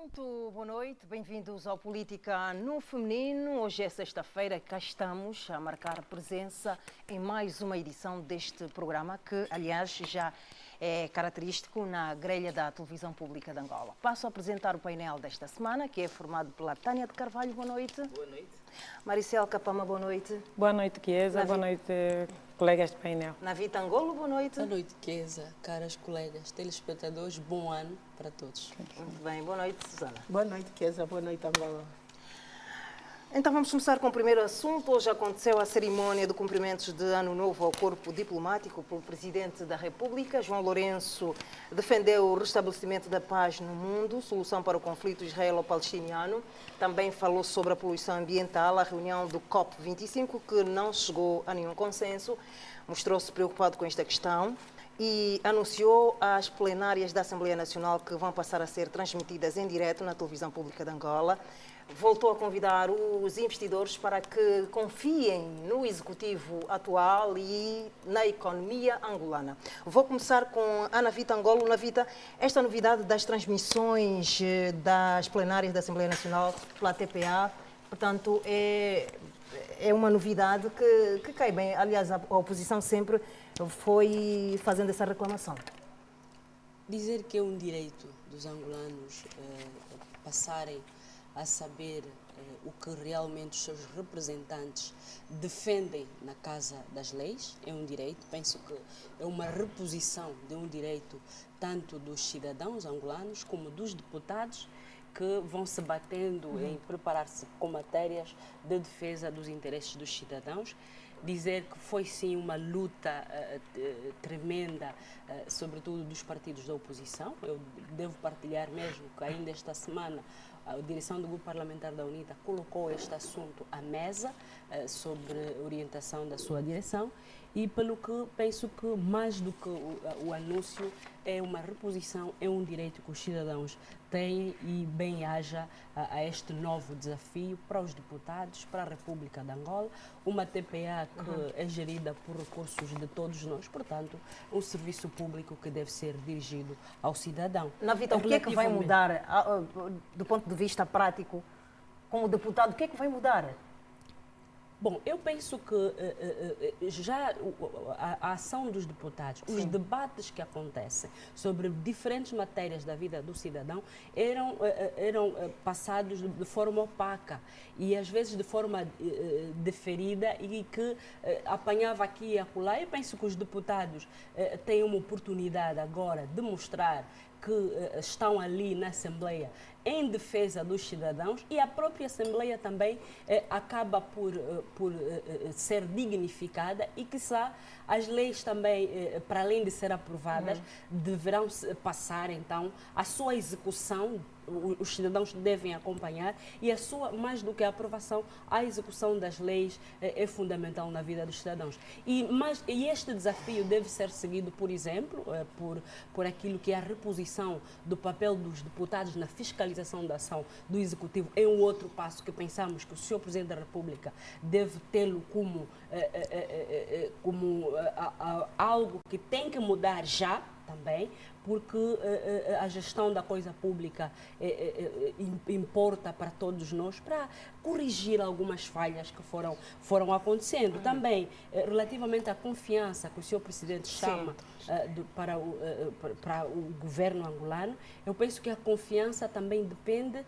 Muito boa noite, bem-vindos ao Política no Feminino. Hoje é sexta-feira, cá estamos a marcar presença em mais uma edição deste programa que, aliás, já é característico na grelha da televisão pública de Angola. Passo a apresentar o painel desta semana, que é formado pela Tânia de Carvalho, boa noite. Boa noite. Maricel Capama, boa noite. Boa noite, Chiesa. Boa noite, colegas de painel. Navita Angolo, boa noite. Boa noite, Chiesa, caras colegas, telespectadores, bom ano para todos. Muito bem, boa noite, Susana. Boa noite, Chiesa. Boa noite, Angola. Então vamos começar com o primeiro assunto. Hoje aconteceu a cerimónia de cumprimentos de Ano Novo ao corpo diplomático pelo Presidente da República. João Lourenço defendeu o restabelecimento da paz no mundo, solução para o conflito israelo-palestiniano. Também falou sobre a poluição ambiental, a reunião do COP25, que não chegou a nenhum consenso. Mostrou-se preocupado com esta questão e anunciou as plenárias da Assembleia Nacional que vão passar a ser transmitidas em direto na televisão pública de Angola. Voltou a convidar os investidores para que confiem no executivo atual e na economia angolana. Vou começar com a Navita Angolo. Navita, esta novidade das transmissões das plenárias da Assembleia Nacional pela TPA, portanto, é uma novidade que cai bem. Aliás, a oposição sempre foi fazendo essa reclamação. Dizer que é um direito dos angolanos passarem a saber o que realmente os seus representantes defendem na Casa das Leis é um direito. Penso que é uma reposição de um direito tanto dos cidadãos angolanos como dos deputados que vão se batendo em preparar-se com matérias de defesa dos interesses dos cidadãos. Dizer que foi sim uma luta tremenda, sobretudo dos partidos da oposição. Eu devo partilhar mesmo que ainda esta semana a direção do Grupo Parlamentar da UNITA colocou este assunto à mesa sobre orientação da sua direção e pelo que penso que mais do que o anúncio é uma reposição, é um direito que os cidadãos têm e bem haja a este novo desafio para os deputados, para a República de Angola, uma TPA que é gerida por recursos de todos nós, portanto, um serviço público que deve ser dirigido ao cidadão. Navita, o que é que vai mudar do ponto de vista prático, como deputado, o que é que vai mudar? Bom, eu penso que já a ação dos deputados, os debates que acontecem sobre diferentes matérias da vida do cidadão eram passados de forma opaca e às vezes de forma deferida e que apanhava aqui e acolá. Eu penso que os deputados têm uma oportunidade agora de mostrar que estão ali na Assembleia em defesa dos cidadãos e a própria Assembleia também acaba por ser dignificada e, quiçá, as leis também, para além de ser aprovadas, deverão passar, então, a sua execução. Os cidadãos devem acompanhar e a sua, mais do que a aprovação, a execução das leis é fundamental na vida dos cidadãos. E este desafio deve ser seguido, por exemplo, por aquilo que é a reposição do papel dos deputados na fiscalização da ação do Executivo. É um outro passo que pensamos que o Sr. Presidente da República deve tê-lo como algo que tem que mudar já também, porque a gestão da coisa pública importa para todos nós, para corrigir algumas falhas que foram acontecendo. Também, relativamente à confiança que o Sr. Presidente chama para o governo angolano, eu penso que a confiança também depende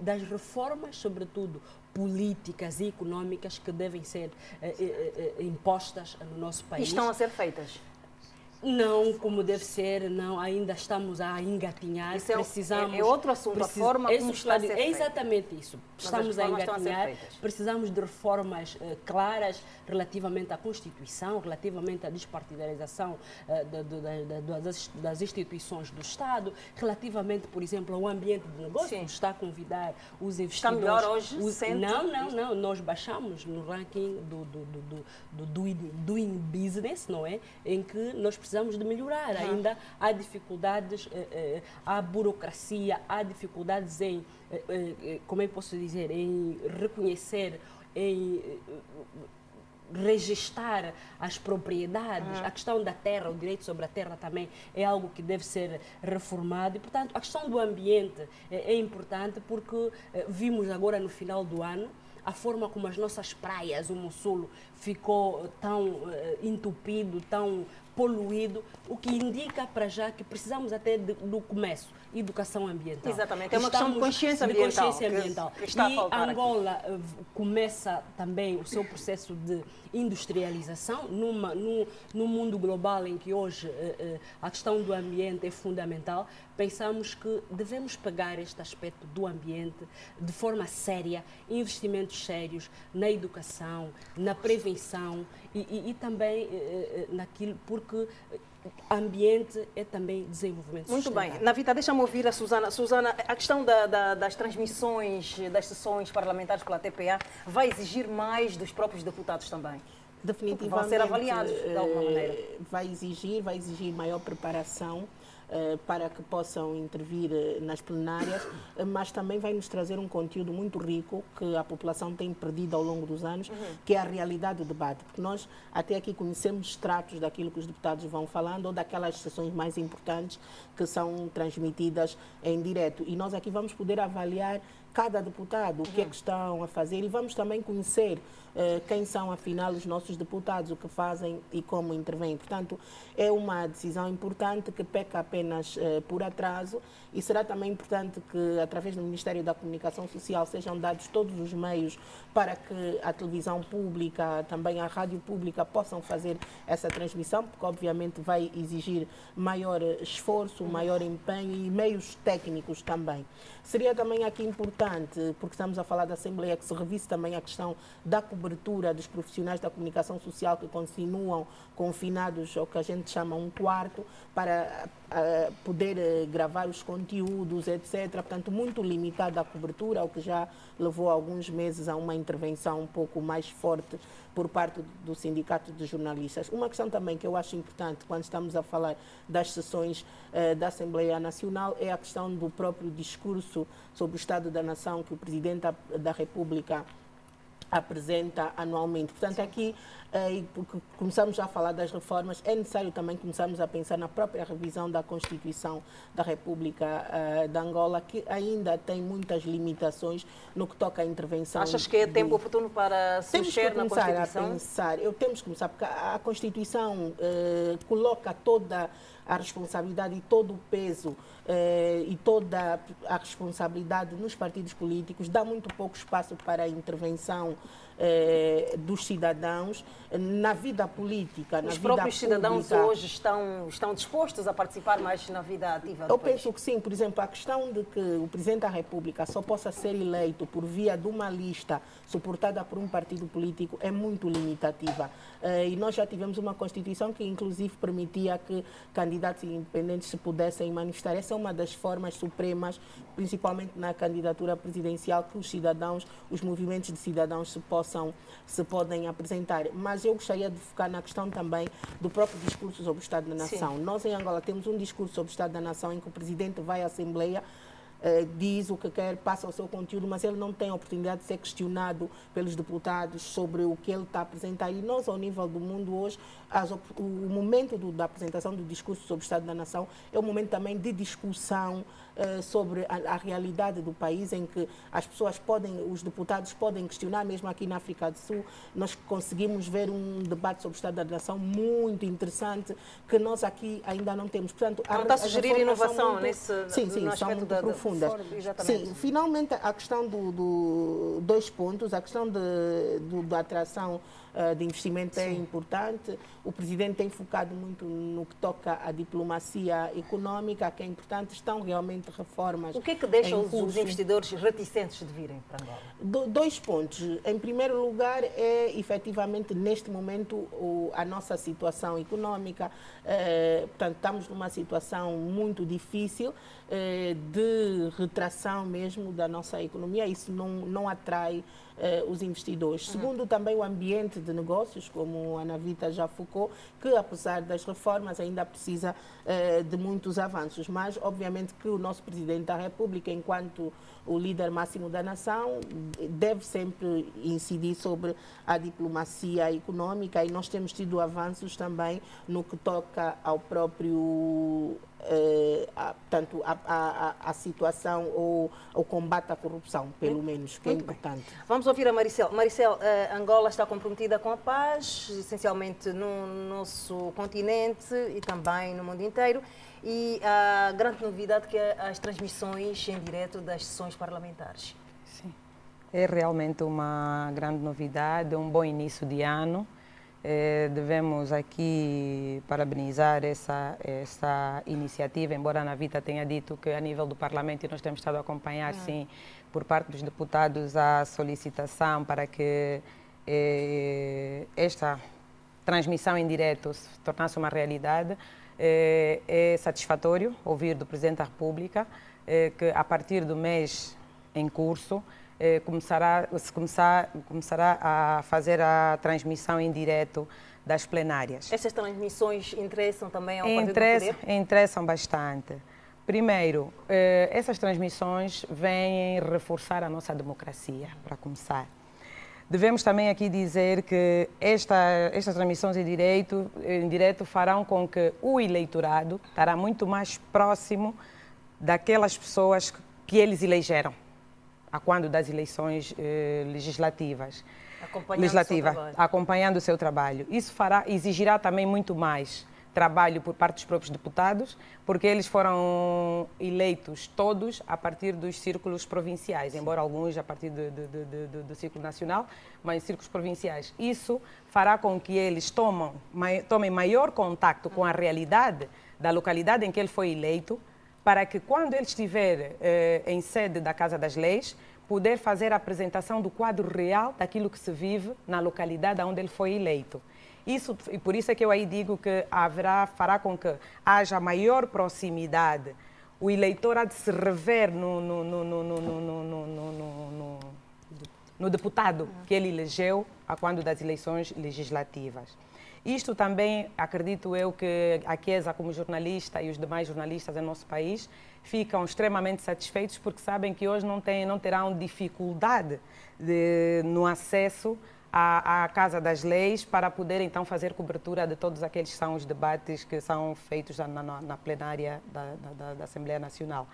das reformas, sobretudo políticas e econômicas, que devem ser impostas no nosso país. E estão a ser feitas? Não como deve ser, não, ainda estamos a engatinhar. Isso precisamos, é outro assunto, a forma como está a ser feita. É exatamente isso. Estamos a engatinhar, precisamos de reformas claras relativamente à Constituição, relativamente à despartidarização das instituições do Estado, relativamente, por exemplo, ao ambiente de negócio, que está a convidar os investidores. Está melhor hoje? Não, nós baixamos no ranking do Doing Business, não é? Em que nós precisamos de melhorar. Ainda há dificuldades, há burocracia, há dificuldades em, como eu posso dizer, em reconhecer, em registar as propriedades, a questão da terra, o direito sobre a terra também é algo que deve ser reformado e, portanto, a questão do ambiente é importante porque vimos agora no final do ano a forma como as nossas praias, o Mussulo, ficou tão entupido, tão poluído, o que indica para já que precisamos até do começo, educação ambiental. Exatamente, é uma questão de consciência ambiental. Que está a faltar e Angola começa também o seu processo de industrialização no mundo global em que hoje a questão do ambiente é fundamental. Pensamos que devemos pegar este aspecto do ambiente de forma séria, investimentos sérios na educação, na prevenção e também naquilo, porque ambiente é também desenvolvimento Muito sustentável. bem. Navita, deixa-me ouvir a Susana. Susana, a questão das transmissões das sessões parlamentares pela TPA vai exigir mais dos próprios deputados também? Definitivamente. Vão ser avaliados de alguma maneira? Vai exigir maior preparação para que possam intervir nas plenárias, mas também vai nos trazer um conteúdo muito rico que a população tem perdido ao longo dos anos, que é a realidade do debate. Porque nós até aqui conhecemos extratos daquilo que os deputados vão falando ou daquelas sessões mais importantes que são transmitidas em direto. E nós aqui vamos poder avaliar cada deputado, o que é que estão a fazer e vamos também conhecer quem são, afinal, os nossos deputados, o que fazem e como intervêm. Portanto, é uma decisão importante que peca apenas por atraso e será também importante que, através do Ministério da Comunicação Social, sejam dados todos os meios para que a televisão pública, também a rádio pública, possam fazer essa transmissão, porque, obviamente, vai exigir maior esforço, maior empenho e meios técnicos também. Seria também aqui importante, porque estamos a falar da Assembleia, que se revise também a questão da cobertura dos profissionais da comunicação social que continuam confinados ao que a gente chama um quarto, para poder gravar os conteúdos, etc. Portanto, muito limitada a cobertura, o que já levou alguns meses a uma intervenção um pouco mais forte por parte do Sindicato de Jornalistas. Uma questão também que eu acho importante quando estamos a falar das sessões da Assembleia Nacional é a questão do próprio discurso sobre o Estado da Nação que o Presidente da República apresenta anualmente. Portanto, aqui, porque começamos a falar das reformas, é necessário também começarmos a pensar na própria revisão da Constituição da República de Angola, que ainda tem muitas limitações no que toca à intervenção. Achas que é tempo oportuno para se mexer na Constituição? Temos que começar, porque a Constituição coloca toda a responsabilidade e todo o peso e toda a responsabilidade nos partidos políticos, dá muito pouco espaço para a intervenção dos cidadãos na vida política, na vida pública. Os próprios cidadãos hoje estão dispostos a participar mais na vida ativa do país? Penso que sim. Por exemplo, a questão de que o Presidente da República só possa ser eleito por via de uma lista suportada por um partido político é muito limitativa. E nós já tivemos uma Constituição que, inclusive, permitia que candidatos independentes se pudessem manifestar. Essa é uma das formas supremas, principalmente na candidatura presidencial, que os cidadãos, os movimentos de cidadãos se podem apresentar. Mas eu gostaria de focar na questão também do próprio discurso sobre o Estado da Nação. Sim. Nós, em Angola, temos um discurso sobre o Estado da Nação em que o Presidente vai à Assembleia, diz o que quer, passa o seu conteúdo, mas ele não tem a oportunidade de ser questionado pelos deputados sobre o que ele está a apresentar. E nós, ao nível do mundo hoje, o momento da apresentação do discurso sobre o Estado da Nação é um momento também de discussão sobre a realidade do país, em que as pessoas os deputados podem questionar. Mesmo aqui na África do Sul, nós conseguimos ver um debate sobre o Estado da Nação muito interessante, que nós aqui ainda não temos. Portanto, está a sugerir inovação no são muito profundas. Sim, finalmente, a questão dois pontos, a questão da atração de investimento é importante. O Presidente tem focado muito no que toca à diplomacia económica, que é importante. Estão realmente reformas. O que é que deixa os investidores reticentes de virem para Angola? Dois pontos. Em primeiro lugar, é efetivamente neste momento a nossa situação económica. Portanto, estamos numa situação muito difícil de retração mesmo da nossa economia. Isso não atrai os investidores. Segundo, também o ambiente de negócios, como a Ana Vita já focou, que apesar das reformas ainda precisa de muitos avanços. Mas, obviamente, que o nosso Presidente da República, enquanto o líder máximo da nação, deve sempre incidir sobre a diplomacia econômica, e nós temos tido avanços também no que toca ao próprio tanto a situação ou ao combate à corrupção, pelo menos, que é importante. Vamos ouvir a Maricel. Maricel, Angola está comprometida com a paz, essencialmente no nosso continente e também no mundo inteiro. E a grande novidade que é as transmissões em direto das sessões parlamentares. Sim, é realmente uma grande novidade, um bom início de ano. Devemos aqui parabenizar essa iniciativa, embora a Ana Vita tenha dito que a nível do Parlamento nós temos estado a acompanhar, sim, por parte dos deputados, a solicitação para que esta transmissão em direto se tornasse uma realidade. É satisfatório ouvir do Presidente da República que a partir do mês em curso começará a fazer a transmissão em direto das plenárias. Essas transmissões interessam também ao Partido do Poder? Interessam bastante. Primeiro, essas transmissões vêm reforçar a nossa democracia, para começar. Devemos também aqui dizer que estas transmissões em direto farão com que o eleitorado estará muito mais próximo daquelas pessoas que eles elegeram, a quando das eleições legislativas. Acompanhando o seu trabalho. Isso exigirá também muito mais trabalho por parte dos próprios deputados, porque eles foram eleitos todos a partir dos círculos provinciais, embora alguns a partir do círculo nacional, mas círculos provinciais. Isso fará com que eles tomem maior contacto com a realidade da localidade em que ele foi eleito, para que quando ele estiver em sede da Casa das Leis, poder fazer a apresentação do quadro real daquilo que se vive na localidade onde ele foi eleito. E por isso é que eu aí digo que fará com que haja maior proximidade. O eleitor há de se rever no deputado que ele elegeu a quando das eleições legislativas. Isto também, acredito eu, que a Chiesa, como jornalista, e os demais jornalistas em nosso país ficam extremamente satisfeitos porque sabem que hoje não terão dificuldade no acesso à Casa das Leis para poder então fazer cobertura de todos aqueles que são os debates que são feitos na plenária da Assembleia Nacional.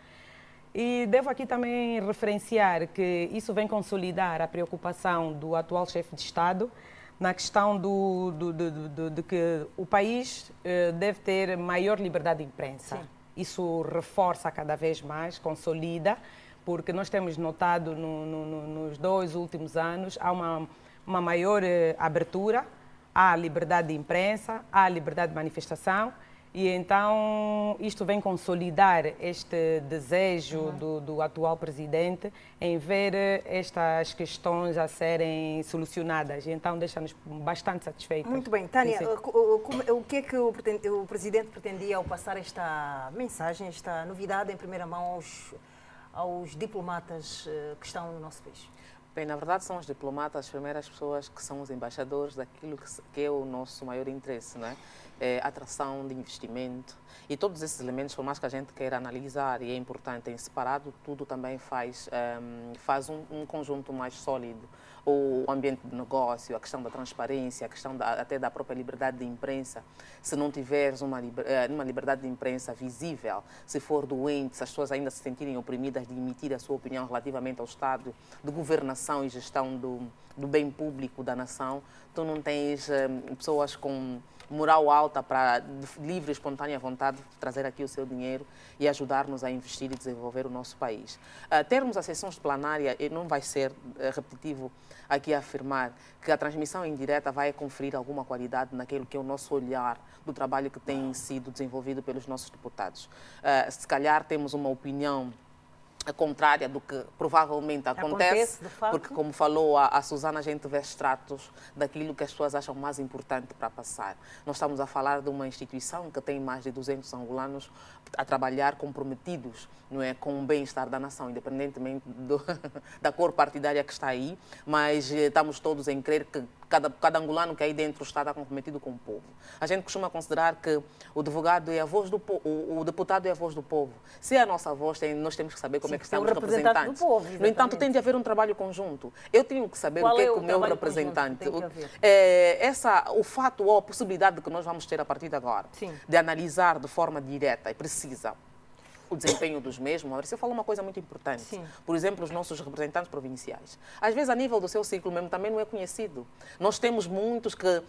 E devo aqui também referenciar que isso vem consolidar a preocupação do atual chefe de Estado na questão de que o país deve ter maior liberdade de imprensa. Sim. Isso reforça cada vez mais, consolida, porque nós temos notado nos 2 últimos anos há uma maior abertura à liberdade de imprensa, à liberdade de manifestação, e então isto vem consolidar este desejo do atual presidente em ver estas questões a serem solucionadas, e então deixa-nos bastante satisfeitos. Muito bem. Tânia, o que é que o presidente pretendia ao passar esta mensagem, esta novidade em primeira mão aos diplomatas que estão no nosso país? Bem, na verdade são os diplomatas as primeiras pessoas que são os embaixadores daquilo que é o nosso maior interesse, não é? Atração de investimento, e todos esses elementos, por mais que a gente queira analisar, e é importante em separado, tudo também faz um conjunto mais sólido. O ambiente de negócio, a questão da transparência, a questão até da própria liberdade de imprensa. Se não tiveres uma liberdade de imprensa visível, se for doente, se as pessoas ainda se sentirem oprimidas de emitir a sua opinião relativamente ao estado de governação e gestão do bem público da nação, tu não tens pessoas com moral alta para, de livre e espontânea vontade, trazer aqui o seu dinheiro e ajudar-nos a investir e desenvolver o nosso país. Termos as sessões plenárias, não vai ser repetitivo aqui afirmar que a transmissão indireta vai conferir alguma qualidade naquilo que é o nosso olhar do trabalho que tem sido desenvolvido pelos nossos deputados. Se calhar temos uma opinião contrária do que provavelmente acontece, de facto. porque, como falou a Susana, a gente vê extratos daquilo que as pessoas acham mais importante para passar. Nós estamos a falar de uma instituição que tem mais de 200 angolanos a trabalhar comprometidos, não é, com o bem-estar da nação, independentemente da cor partidária que está aí, mas estamos todos em crer que cada angolano que aí dentro está comprometido com o povo. A gente costuma considerar que o advogado é a voz do povo, o deputado é a voz do povo. Se é a nossa voz, nós temos que saber como é que estamos representantes. Do povo, no entanto, tem de haver um trabalho conjunto. Eu tenho que saber Qual o que é o meu trabalho representante... conjunto que tem que haver? O fato ou a possibilidade que nós vamos ter a partir de agora, Sim. de analisar de forma direta e precisa o desempenho dos mesmos. Você falou uma coisa muito importante. Sim. Por exemplo, os nossos representantes provinciais. Às vezes, a nível do seu ciclo mesmo, também não é conhecido. Nós temos muitos que,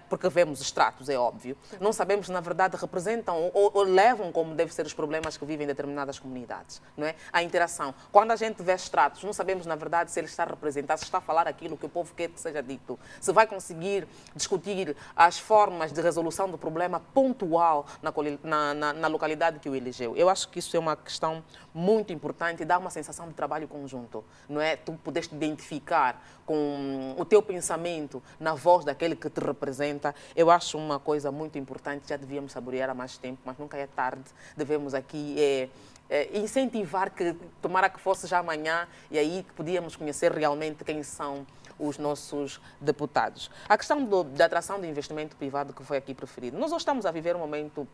porque vemos extratos, é óbvio, não sabemos, na verdade, representam ou levam como devem ser os problemas que vivem em determinadas comunidades. Não é? A interação. Quando a gente vê extratos, não sabemos, na verdade, se ele está a representar, se está a falar aquilo que o povo quer que seja dito, se vai conseguir discutir as formas de resolução do problema pontual na localidade que o elegeu. Eu acho que isso é uma questão muito importante e dá uma sensação de trabalho conjunto, não é? Tu podes te identificar com o teu pensamento na voz daquele que te representa. Eu acho uma coisa muito importante, já devíamos saborear há mais tempo, mas nunca é tarde. Devemos aqui incentivar que, tomara que fosse já amanhã, e aí que podíamos conhecer realmente quem são os nossos deputados. A questão da atração de investimento privado que foi aqui preferido. Nós hoje estamos a viver um momento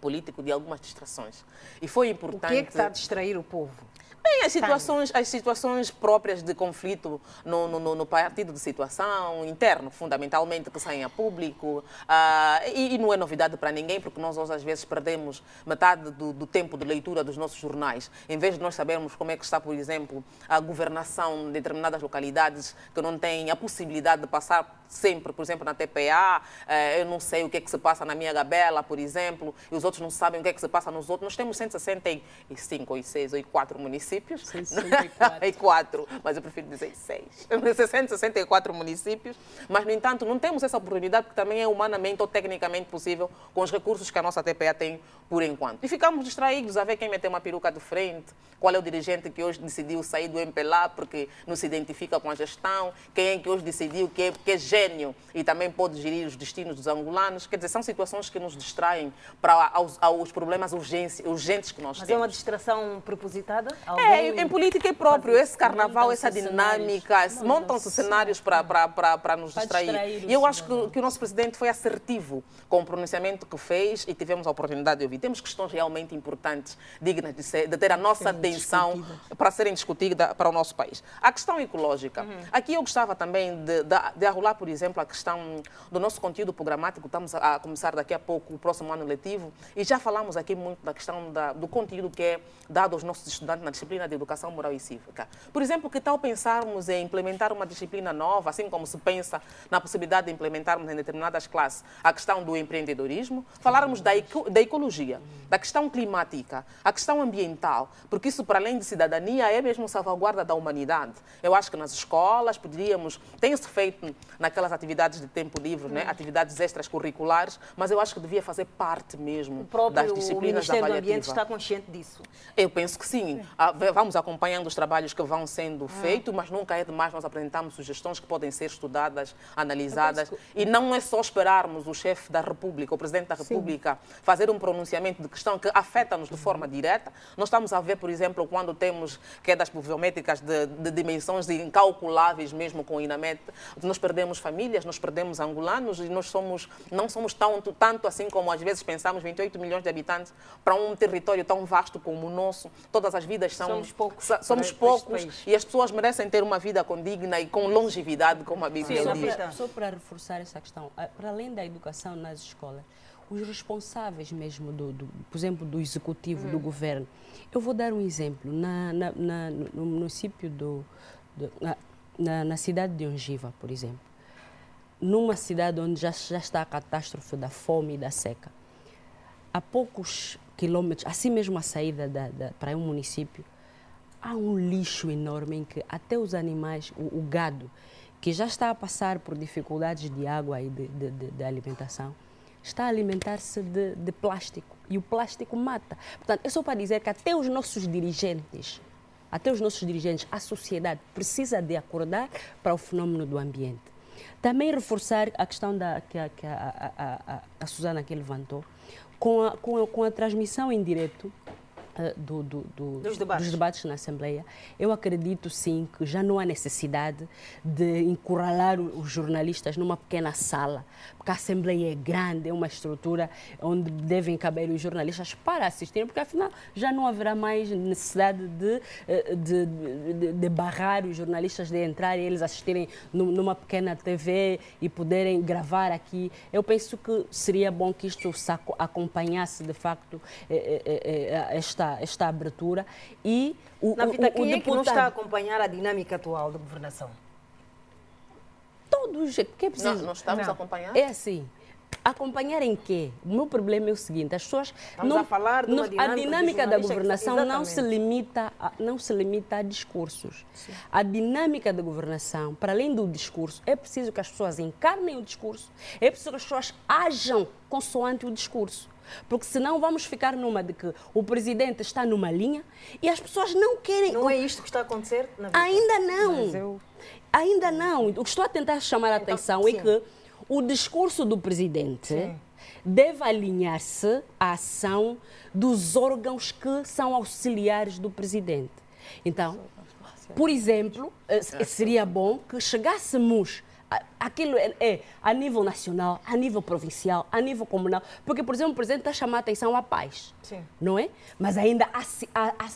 político de algumas distrações. E foi importante... O que é que está a distrair o povo? Bem, as situações próprias de conflito no partido de situação, interno, fundamentalmente, que saem a público. E não é novidade para ninguém, porque nós hoje, às vezes, perdemos metade do tempo de leitura dos nossos jornais. Em vez de nós sabermos como é que está, por exemplo, a governação de determinadas localidades que não têm a possibilidade de passar sempre, por exemplo, na TPA, eu não sei o que é que se passa na minha Gabela, por exemplo, e os outros não sabem o que é que se passa nos outros. Nós temos 165, ou 6, ou 4 municípios. 64, mas eu prefiro dizer 6. 664 municípios, mas, no entanto, não temos essa oportunidade, que também é humanamente ou tecnicamente possível com os recursos que a nossa TPA tem por enquanto. E ficamos distraídos a ver quem meteu uma peruca de frente, qual é o dirigente que hoje decidiu sair do MPLA porque não se identifica com a gestão, quem é que hoje decidiu que é gênio e também pode gerir os destinos dos angolanos. Quer dizer, são situações que nos distraem para aos problemas urgentes que nós temos. Mas é uma distração propositada? Em política é próprio. Esse carnaval, essa dinâmica, montam-se cenários para nos distrair. E eu acho que o nosso presidente foi assertivo com o pronunciamento que fez e tivemos a oportunidade de ouvir. Temos questões realmente importantes, dignas de ter a nossa atenção para serem discutidas para o nosso país. A questão ecológica. Aqui eu gostava também de arrolar, por exemplo, a questão do nosso conteúdo programático. Estamos a começar daqui a pouco o próximo ano letivo e já falamos aqui muito da questão do conteúdo que é dado aos nossos estudantes na disciplina de educação moral e cívica. Por exemplo, que tal pensarmos em implementar uma disciplina nova, assim como se pensa na possibilidade de implementarmos em determinadas classes a questão do empreendedorismo, falarmos da ecologia, da questão climática, a questão ambiental, porque isso, para além de cidadania, é mesmo salvaguarda da humanidade. Eu acho que nas escolas tem-se feito naquelas atividades de tempo livre, né? Atividades extracurriculares, mas eu acho que devia fazer parte mesmo das disciplinas da avaliativa. O Ministério do Ambiente está consciente disso? Eu penso que sim. Vamos acompanhando os trabalhos que vão sendo feitos, mas nunca é demais nós apresentarmos sugestões que podem ser estudadas, analisadas. E não é só esperarmos o chefe da República, o Presidente da República, fazer um pronunciamento de questão que afeta-nos de forma direta. Nós estamos a ver, por exemplo, quando temos quedas pluviométricas de dimensões incalculáveis mesmo com o INAMET, nós perdemos famílias, nós perdemos angolanos e nós não somos tanto assim como às vezes pensamos, 28 milhões de habitantes para um território tão vasto como o nosso. Todas as vidas somos poucos e as pessoas merecem ter uma vida condigna e com longevidade, como a Bíblia diz. Só para reforçar essa questão, para além da educação nas escolas, os responsáveis mesmo, por exemplo, do executivo, do governo. Eu vou dar um exemplo. No município na cidade de Ongiva, por exemplo, numa cidade onde já está a catástrofe da fome e da seca, a poucos quilômetros, assim mesmo a saída para um município, há um lixo enorme em que até os animais, o gado, que já está a passar por dificuldades de água e de alimentação, está a alimentar-se de plástico. E o plástico mata. Portanto, é só para dizer que até os nossos dirigentes, a sociedade precisa de acordar para o fenómeno do ambiente. Também reforçar a questão que a Susana aqui levantou, com a transmissão em direto dos debates na Assembleia, eu acredito sim que já não há necessidade de encurralar os jornalistas numa pequena sala, porque a Assembleia é grande, é uma estrutura onde devem caber os jornalistas para assistirem, porque afinal já não haverá mais necessidade de barrar os jornalistas de entrar e eles assistirem numa pequena TV e poderem gravar aqui. Eu penso que seria bom que isto acompanhasse de facto esta abertura e quem é que não está a acompanhar a dinâmica atual da governação? Todos, que é preciso. Não estamos a acompanhar? É assim. Acompanhar em quê? O meu problema é o seguinte, as pessoas a falar de uma a dinâmica da governação não se limita a discursos. Sim. A dinâmica da governação, para além do discurso, é preciso que as pessoas encarnem o discurso, é preciso que as pessoas ajam consoante o discurso. Porque senão vamos ficar numa de que o presidente está numa linha e as pessoas não querem... Não é isto que está a acontecer na vida? Ainda não. Ainda não. O que estou a tentar chamar a atenção é que o discurso do presidente deve alinhar-se à ação dos órgãos que são auxiliares do presidente. Então, por exemplo, seria bom que chegássemos... Aquilo é a nível nacional, a nível provincial, a nível comunal. Porque, por exemplo, o presidente está a chamar a atenção à paz, não é? Mas ainda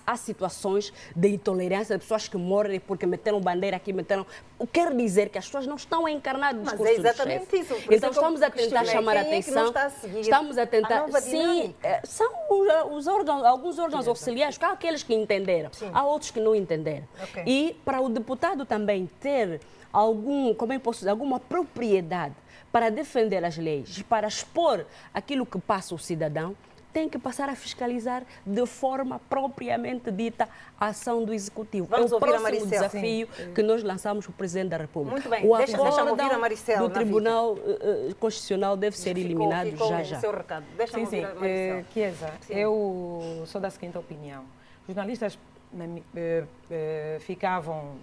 há situações de intolerância de pessoas que morrem porque meteram bandeira aqui, Quer dizer que as pessoas não estão a encarnar o discurso do chefe. Mas é exatamente isso. Então estamos a tentar chamar a atenção. Estamos a tentar... Sim, são alguns órgãos auxiliares, há aqueles que entenderam, há outros que não entenderam. E para o deputado também ter alguma propriedade para defender as leis, para expor aquilo que passa o cidadão, tem que passar a fiscalizar de forma propriamente dita a ação do Executivo. Vamos ouvir a próximo desafio que nós lançamos para o Presidente da República. Muito bem, o deixa-me ouvir a Maricel. Do Tribunal Constitucional deve ser eliminado já. O seu recado. Deixa-me ouvir a Maricel. Chiesa, eu sou da seguinte opinião. Os jornalistas ficavam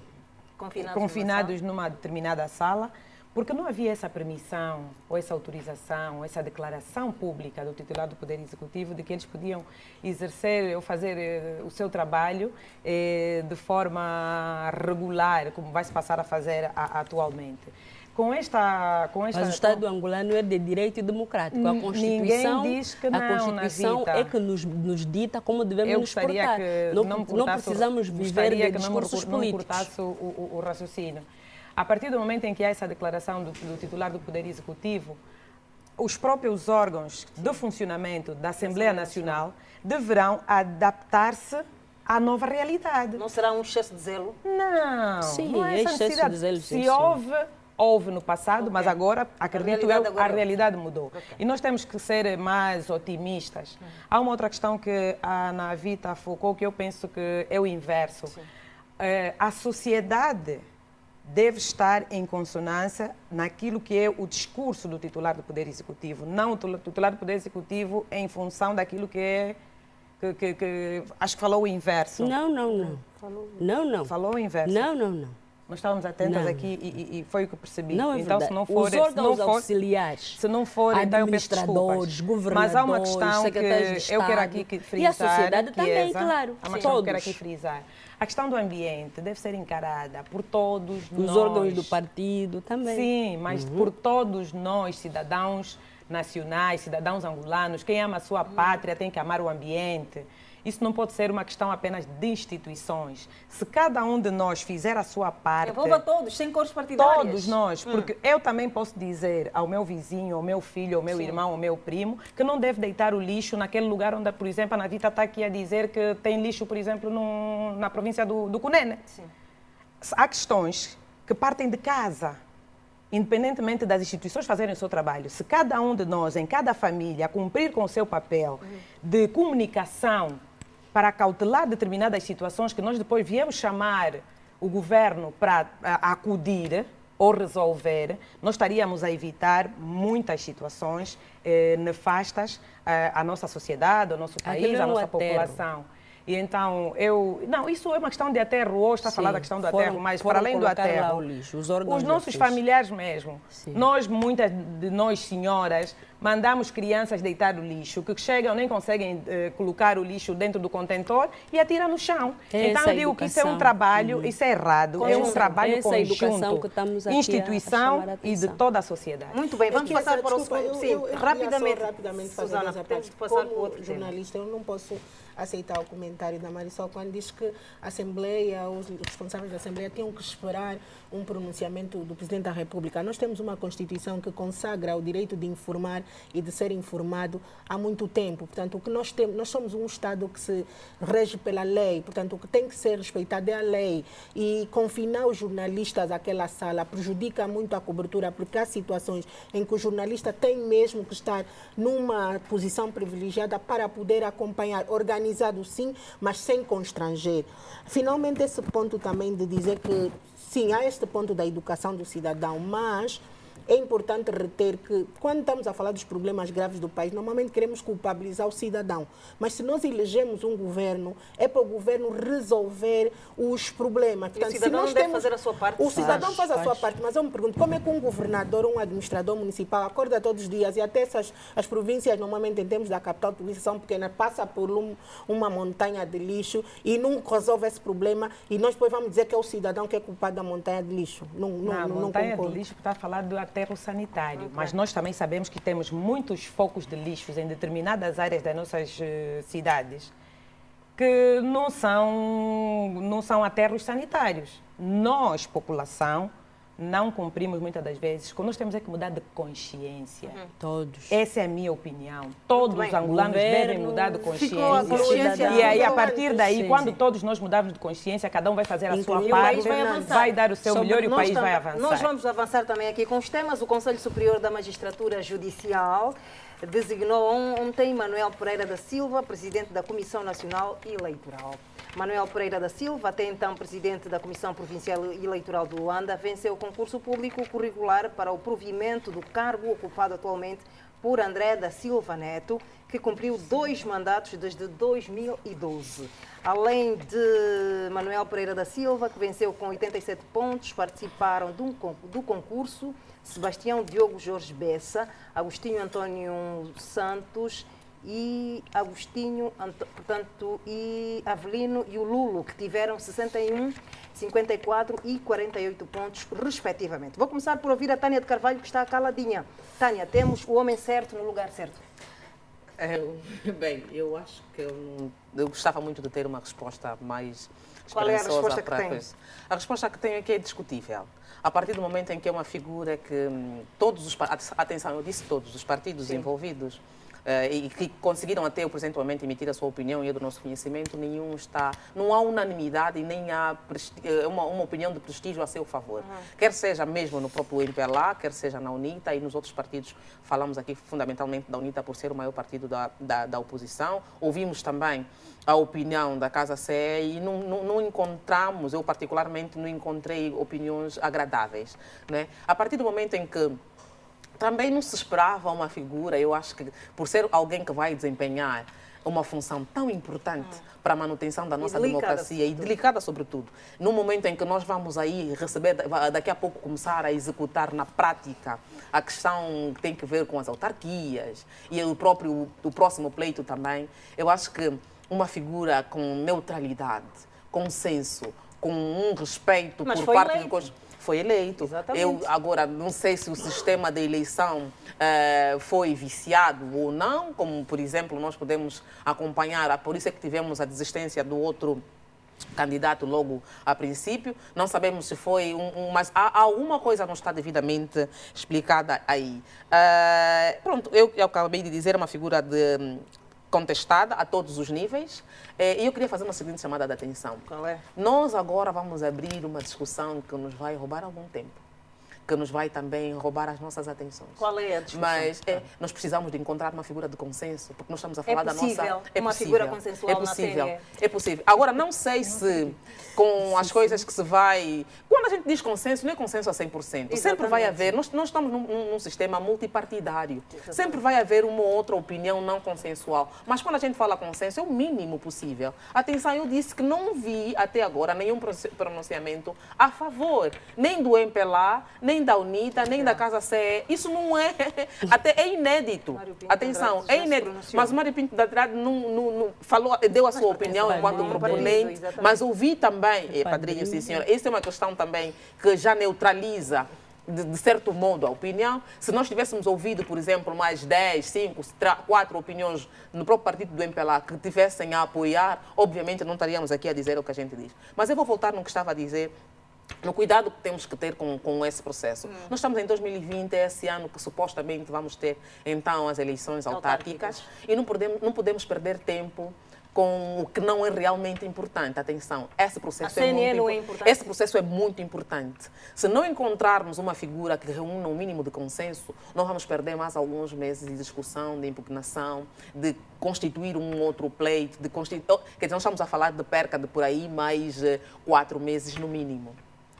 confinados numa determinada sala, porque não havia essa permissão, ou essa autorização, ou essa declaração pública do titular do Poder Executivo de que eles podiam exercer ou fazer o seu trabalho de forma regular, como vai se passar a fazer atualmente. Mas o Estado angolano é de direito democrático. A Constituição, diz que não, a Constituição é que nos dita como devemos nos portar. Não precisamos viver de discursos políticos. Não cortasse o raciocínio. A partir do momento em que há essa declaração do titular do Poder Executivo, os próprios órgãos de funcionamento da Assembleia Nacional deverão adaptar-se à nova realidade. Não será um excesso de zelo? Não, sim, não é excesso de zelo. Se houve no passado, mas agora, acredito a realidade mudou. E nós temos que ser mais otimistas. Há uma outra questão que a Ana Vita focou, que eu penso que é o inverso. A sociedade deve estar em consonância naquilo que é o discurso do titular do Poder Executivo, não o titular do Poder Executivo em função daquilo que é... acho que falou o inverso. Não. Falou o inverso. Não. Nós estávamos atentas aqui e foi o que percebi. Não é então, verdade. se não for, os órgãos auxiliares, se não for, então eu peço administradores, governadores, mas há uma questão que eu quero aqui frisar. E a sociedade também, claro. Há uma questão que eu quero aqui frisar. A questão do ambiente deve ser encarada por todos nós. Os órgãos do partido também. Sim, mas por todos nós, cidadãos nacionais, cidadãos angolanos. Quem ama a sua pátria tem que amar o ambiente. Isso não pode ser uma questão apenas de instituições. Se cada um de nós fizer a sua parte... Envolva todos, sem cores partidárias. Todos nós, porque eu também posso dizer ao meu vizinho, ao meu filho, ao meu irmão, ao meu primo, que não deve deitar o lixo naquele lugar onde, por exemplo, a Ana Vita está aqui a dizer que tem lixo, por exemplo, na província do Cunene. Sim. Há questões que partem de casa, independentemente das instituições fazerem o seu trabalho. Se cada um de nós, em cada família, cumprir com o seu papel de comunicação para cautelar determinadas situações que nós depois viemos chamar o governo para acudir ou resolver, nós estaríamos a evitar muitas situações nefastas à nossa sociedade, ao nosso país, à nossa população. E então, não, isso é uma questão de aterro, hoje está a falar da questão do aterro, mas para além do aterro, os nossos familiares mesmo, muitas de nós senhoras, mandamos crianças deitar no lixo, que chegam nem conseguem colocar o lixo dentro do contentor e atiram no chão. Então eu digo que isso é um trabalho, isso é errado, é um trabalho conjunto, instituição e de toda a sociedade. Muito bem, vamos passar para o segundo. Sim, rapidamente, Susana, temos que passar para o outro jornalista, eu não posso aceitar o comentário da Marisol quando diz que a Assembleia, os responsáveis da Assembleia tinham que esperar um pronunciamento do Presidente da República. Nós temos uma Constituição que consagra o direito de informar e de ser informado há muito tempo. Portanto, o que nós temos, nós somos um Estado que se rege pela lei, portanto, o que tem que ser respeitado é a lei. E confinar os jornalistas àquela sala prejudica muito a cobertura, porque há situações em que o jornalista tem mesmo que estar numa posição privilegiada para poder acompanhar, organizado sim, mas sem constranger. Finalmente, esse ponto também de dizer que, sim, há este ponto da educação do cidadão, mas é importante reter que, quando estamos a falar dos problemas graves do país, normalmente queremos culpabilizar o cidadão. Mas se nós elegemos um governo, é para o governo resolver os problemas. Portanto, o cidadão não deve fazer a sua parte. O cidadão faz a sua parte, mas eu me pergunto, como é que um governador ou um administrador municipal acorda todos os dias e até as províncias, normalmente em termos da capital, polícia são pequenas, passa por uma montanha de lixo e não resolve esse problema e nós depois vamos dizer que é o cidadão que é culpado da montanha de lixo. Não, montanha de lixo está a falar do aterro sanitário, mas nós também sabemos que temos muitos focos de lixos em determinadas áreas das nossas cidades que não são aterros sanitários. Nós, população, não cumprimos muitas das vezes. Nós temos é que mudar de consciência. Todos. Essa é a minha opinião. Todos os angolanos devem mudar de consciência. consciência. E aí, a partir daí, quando todos nós mudarmos de consciência, cada um vai fazer a sua parte, vai dar o seu melhor e o país vai avançar. Nós vamos avançar também aqui com os temas. O Conselho Superior da Magistratura Judicial designou ontem Manuel Pereira da Silva, presidente da Comissão Nacional Eleitoral. Manuel Pereira da Silva, até então presidente da Comissão Provincial Eleitoral do Luanda, venceu o concurso público curricular para o provimento do cargo ocupado atualmente por André da Silva Neto, que cumpriu 2 mandatos desde 2012. Além de Manuel Pereira da Silva, que venceu com 87 pontos, participaram do concurso Sebastião Diogo Jorge Bessa, Agostinho Antônio Santos e e Avelino e o Lulo, que tiveram 61, 54 e 48 pontos, respectivamente. Vou começar por ouvir a Tânia de Carvalho, que está caladinha. Tânia, temos o homem certo no lugar certo? Bem, eu acho que eu gostava muito de ter uma resposta mais esperançosa. Qual é a resposta que tem? A resposta que tenho é que é discutível. A partir do momento em que é uma figura que atenção, eu disse todos os partidos envolvidos, e que conseguiram até presentemente emitir a sua opinião e do nosso conhecimento, não há unanimidade e nem há uma opinião de prestígio a seu favor. Quer seja mesmo no próprio MPLA, quer seja na UNITA e nos outros partidos, falamos aqui fundamentalmente da UNITA por ser o maior partido da oposição. Ouvimos também a opinião da Casa CE e não encontramos, eu particularmente não encontrei opiniões agradáveis, né? A partir do momento em que também não se esperava uma figura, eu acho que por ser alguém que vai desempenhar uma função tão importante para a manutenção da nossa democracia e delicada sobretudo, no momento em que nós vamos aí receber, daqui a pouco começar a executar na prática a questão que tem que ver com as autarquias e o próximo pleito também, eu acho que uma figura com neutralidade, com senso, com um respeito por parte do... Foi eleito. Exatamente. Eu agora não sei se o sistema de eleição foi viciado ou não, como por exemplo nós podemos acompanhar, por isso é que tivemos a desistência do outro candidato logo a princípio. Não sabemos se foi mas alguma coisa não está devidamente explicada aí. Pronto, eu acabei de dizer, uma figura contestada a todos os níveis. E eu queria fazer uma seguinte chamada de atenção. Qual é? Nós agora vamos abrir uma discussão que nos vai roubar algum tempo, que nos vai também roubar as nossas atenções. Qual é a discussão? Mas nós precisamos de encontrar uma figura de consenso, porque nós estamos a falar da nossa... Uma figura consensual é possível. É possível. Agora, não sei se com as coisas que se vai... quando a gente diz consenso, não é consenso a 100%. Sempre vai haver, nós estamos num sistema multipartidário. Exatamente. Sempre vai haver uma ou outra opinião não consensual. Mas quando a gente fala consenso, é o mínimo possível. Atenção, eu disse que não vi até agora nenhum pronunciamento a favor, nem do MPLA, nem da UNITA, nem da Casa CE. Isso não é, até é inédito. Atenção, é inédito. Mas o Mário Pinto da Andrade não falou, deu a sua opinião enquanto proponente, mas ouvi também, padrinho, sim senhora, essa é uma questão também que já neutraliza de certo modo a opinião. Se nós tivéssemos ouvido, por exemplo, mais 10, 5, 4 opiniões no próprio partido do MPLA que tivessem a apoiar, obviamente não estaríamos aqui a dizer o que a gente diz. Mas eu vou voltar no que estava a dizer, no cuidado que temos que ter com esse processo. Nós estamos em 2020, é esse ano que supostamente vamos ter então as eleições autárquicas e não podemos perder tempo com o que não é realmente importante. Atenção, esse processo esse processo é muito importante. Se não encontrarmos uma figura que reúna um mínimo de consenso, nós vamos perder mais alguns meses de discussão, de impugnação, de constituir um outro pleito, quer dizer, nós estamos a falar de perca de por aí mais 4 meses no mínimo.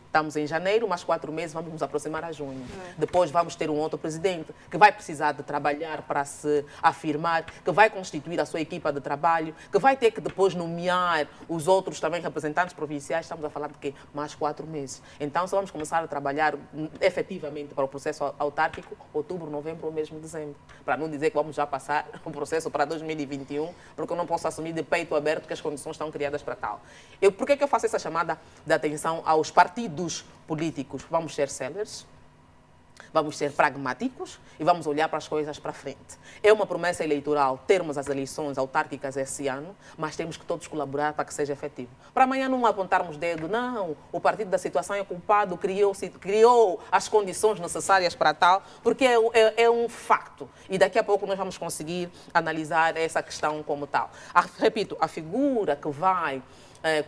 Estamos em janeiro, mais 4 meses, vamos nos aproximar a junho. Depois vamos ter um outro presidente que vai precisar de trabalhar para se afirmar, que vai constituir a sua equipa de trabalho, que vai ter que depois nomear os outros também representantes provinciais. Estamos a falar de quê? Mais 4 meses. Então, só vamos começar a trabalhar efetivamente para o processo autárquico outubro, novembro ou mesmo dezembro. Para não dizer que vamos já passar o processo para 2021, porque eu não posso assumir de peito aberto que as condições estão criadas para tal. Por que eu faço essa chamada de atenção aos partidos políticos? Vamos ser sellers, vamos ser pragmáticos e vamos olhar para as coisas para frente. É uma promessa eleitoral termos as eleições autárquicas esse ano, mas temos que todos colaborar para que seja efetivo. Para amanhã não apontarmos dedo, não, o partido da situação é culpado, criou as condições necessárias para tal, porque é um facto. E daqui a pouco nós vamos conseguir analisar essa questão como tal. Repito, a figura que vai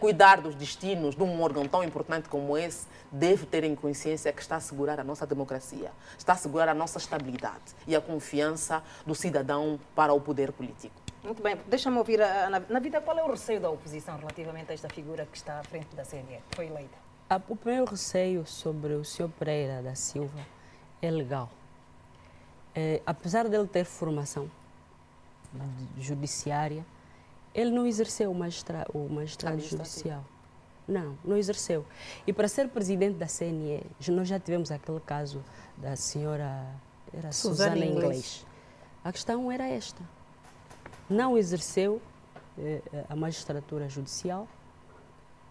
cuidar dos destinos de um órgão tão importante como esse deve ter em consciência que está a assegurar a nossa democracia, está a assegurar a nossa estabilidade e a confiança do cidadão para o poder político. Muito bem, deixa-me ouvir, na vida, qual é o receio da oposição relativamente a esta figura que está à frente da CNE, que foi eleita? O primeiro receio sobre o Sr. Pereira da Silva é legal. Apesar dele ter formação judiciária, ele não exerceu o magistrado judicial. Não exerceu. E para ser presidente da CNE, nós já tivemos aquele caso da senhora Susana Inglês. A questão era esta. Não exerceu a magistratura judicial,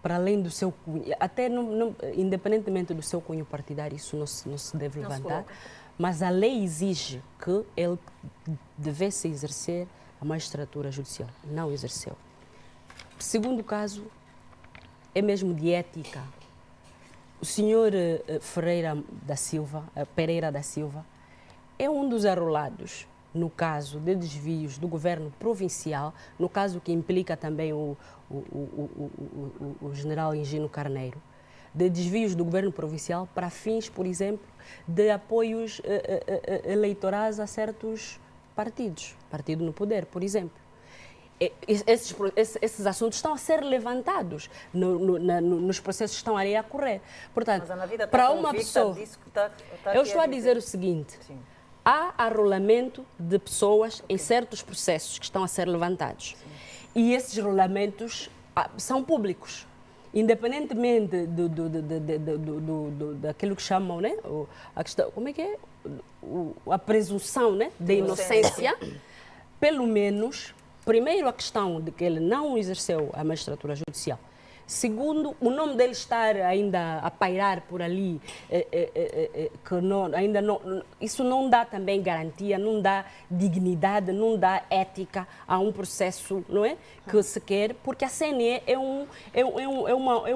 para além do seu cunho, até independentemente do seu cunho partidário, isso não se deve levantar, mas a lei exige que ele devesse exercer a magistratura judicial. Não exerceu. Segundo caso, é mesmo de ética. O senhor Pereira da Silva é um dos arrolados no caso de desvios do governo provincial, no caso que implica também o general Higino Carneiro, de desvios do governo provincial para fins, por exemplo, de apoios eleitorais a certos partidos, partido no poder, por exemplo. Esses assuntos estão a ser levantados nos processos que estão ali a correr. Portanto, para uma pessoa, eu estou a dizer o seguinte: sim, há arrolamento de pessoas em certos processos que estão a ser levantados. Sim. E esses rolamentos são públicos. Independentemente daquilo que chamam, né? A questão, como é que é? A presunção, né? Da inocência, pelo menos, primeiro a questão de que ele não exerceu a magistratura judicial. Segundo, o nome dele estar ainda a pairar por ali, isso não dá também garantia, não dá dignidade, não dá ética a um processo, não é? Que se quer, porque a CNE é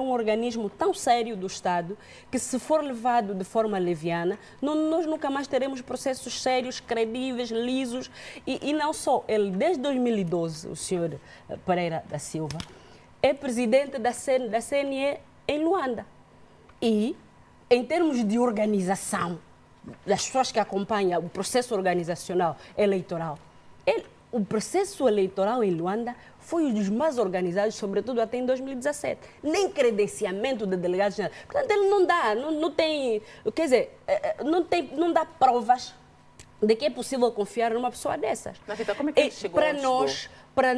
um organismo tão sério do Estado que, se for levado de forma leviana, nós nunca mais teremos processos sérios, credíveis, lisos. E não só ele, desde 2012, o senhor Pereira da Silva é presidente da CNE em Luanda. E, em termos de organização, das pessoas que acompanham o processo organizacional eleitoral, o processo eleitoral em Luanda foi um dos mais organizados, sobretudo até em 2017. Nem credenciamento de delegados. Portanto, ele não dá, não tem, quer dizer, não dá provas de que é possível confiar numa pessoa dessas. Navita, como é que ele chegou Para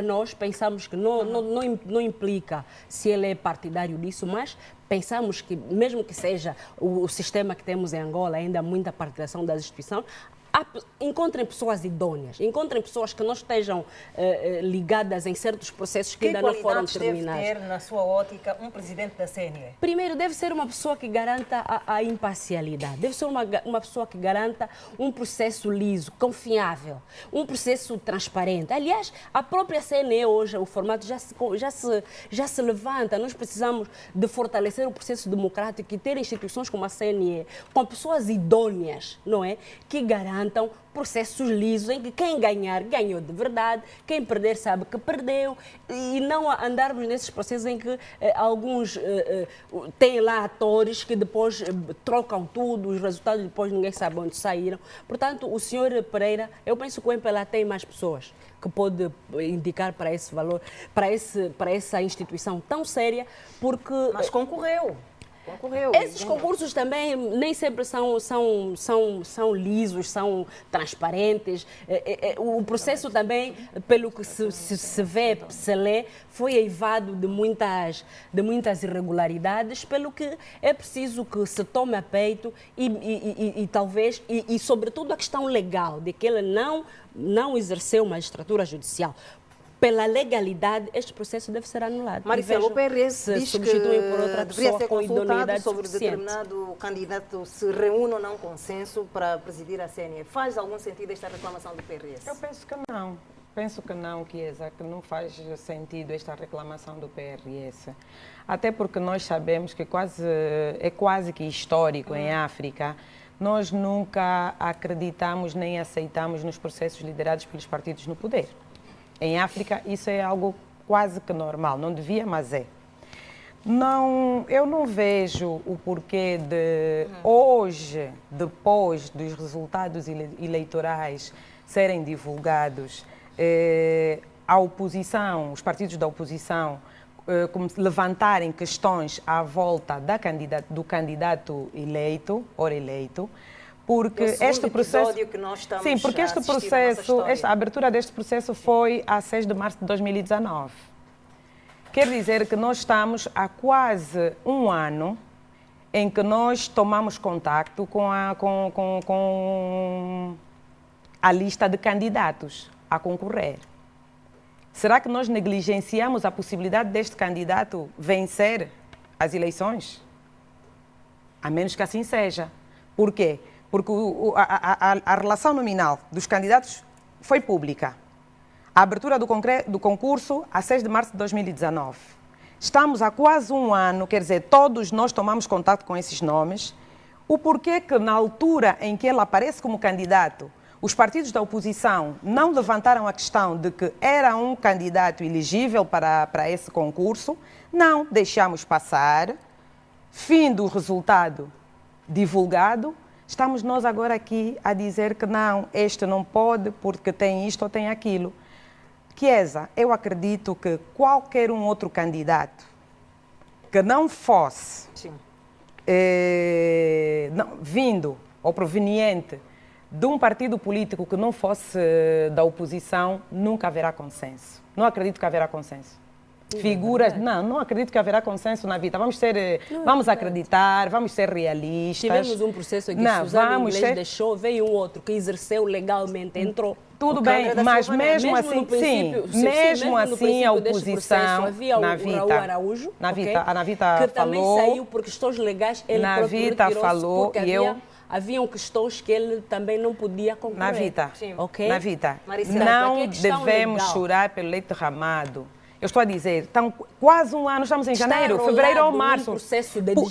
nós, pensamos que não implica se ele é partidário disso, mas pensamos que, mesmo que seja o sistema que temos em Angola, ainda há muita partidação das instituições, encontrem pessoas idôneas, encontrem pessoas que não estejam ligadas em certos processos que ainda não foram terminados. Deve ter, na sua ótica, um presidente da CNE? Primeiro, deve ser uma pessoa que garanta a imparcialidade, deve ser uma pessoa que garanta um processo liso, confiável, um processo transparente. Aliás, a própria CNE hoje, o formato já se levanta. Nós precisamos de fortalecer o processo democrático e ter instituições como a CNE, com pessoas idôneas, não é? Que garantam processos lisos em que quem ganhar, ganhou de verdade, quem perder sabe que perdeu, e não andarmos nesses processos em que alguns têm lá atores que depois trocam tudo, os resultados depois ninguém sabe onde saíram. Portanto, o senhor Pereira, eu penso que o MPLA tem mais pessoas que pode indicar para esse valor, para essa instituição tão séria, porque... Mas concorreu. Esses concursos também nem sempre são lisos, são transparentes. O processo também, pelo que se vê, se lê, foi eivado de muitas irregularidades, pelo que é preciso que se tome a peito e talvez, sobretudo a questão legal, de que ele não exerceu magistratura judicial. Pela legalidade, este processo deve ser anulado. Maricela, o PRS diz que por outra deveria pessoa ser com consultado idoneidade sobre suficiente. determinado candidato se reúne ou não consenso para presidir a CNE. Faz algum sentido esta reclamação do PRS? Eu penso que não. Penso que não, Chiesa, que não faz sentido esta reclamação do PRS. Até porque nós sabemos que é quase que histórico em África. Nós nunca acreditamos nem aceitamos nos processos liderados pelos partidos no poder. Em África, isso é algo quase que normal. Não devia, mas é. Eu não vejo o porquê de hoje, depois dos resultados eleitorais serem divulgados, a oposição, os partidos da oposição, levantarem questões à volta do candidato eleito, porque este processo, que nós estamos porque este processo, a abertura deste processo foi a 6 de março de 2019. Quer dizer que nós estamos há quase um ano em que nós tomamos contacto com a lista de candidatos a concorrer. Será que nós negligenciamos a possibilidade deste candidato vencer as eleições? A menos que assim seja. Por quê? Porque a relação nominal dos candidatos foi pública. A abertura do concurso a 6 de março de 2019. Estamos há quase um ano, quer dizer, todos nós tomamos contato com esses nomes. O porquê que na altura em que ele aparece como candidato, os partidos da oposição não levantaram a questão de que era um candidato elegível para esse concurso? Não, deixamos passar. Fim do resultado divulgado. Estamos nós agora aqui a dizer que não, este não pode porque tem isto ou tem aquilo. Chiesa, eu acredito que qualquer um outro candidato que não fosse vindo ou proveniente de um partido político que não fosse da oposição, nunca haverá consenso. Não acredito que haverá consenso. Figuras, não acredito que haverá consenso na vida. Vamos acreditar, vamos ser realistas. Tivemos um processo em que Suzana Inglês deixou, veio um outro que exerceu legalmente, entrou. Tudo bem, mas mesmo assim, mesmo assim a oposição, havia o Raul Araújo, a Navita que falou, também saiu por questões legais, ele Navita falou e haviam questões que ele também não podia concorrer. Navita, okay? Navita, não devemos chorar pelo leite derramado. Eu estou a dizer, então, quase um ano, estamos em janeiro, fevereiro ou março.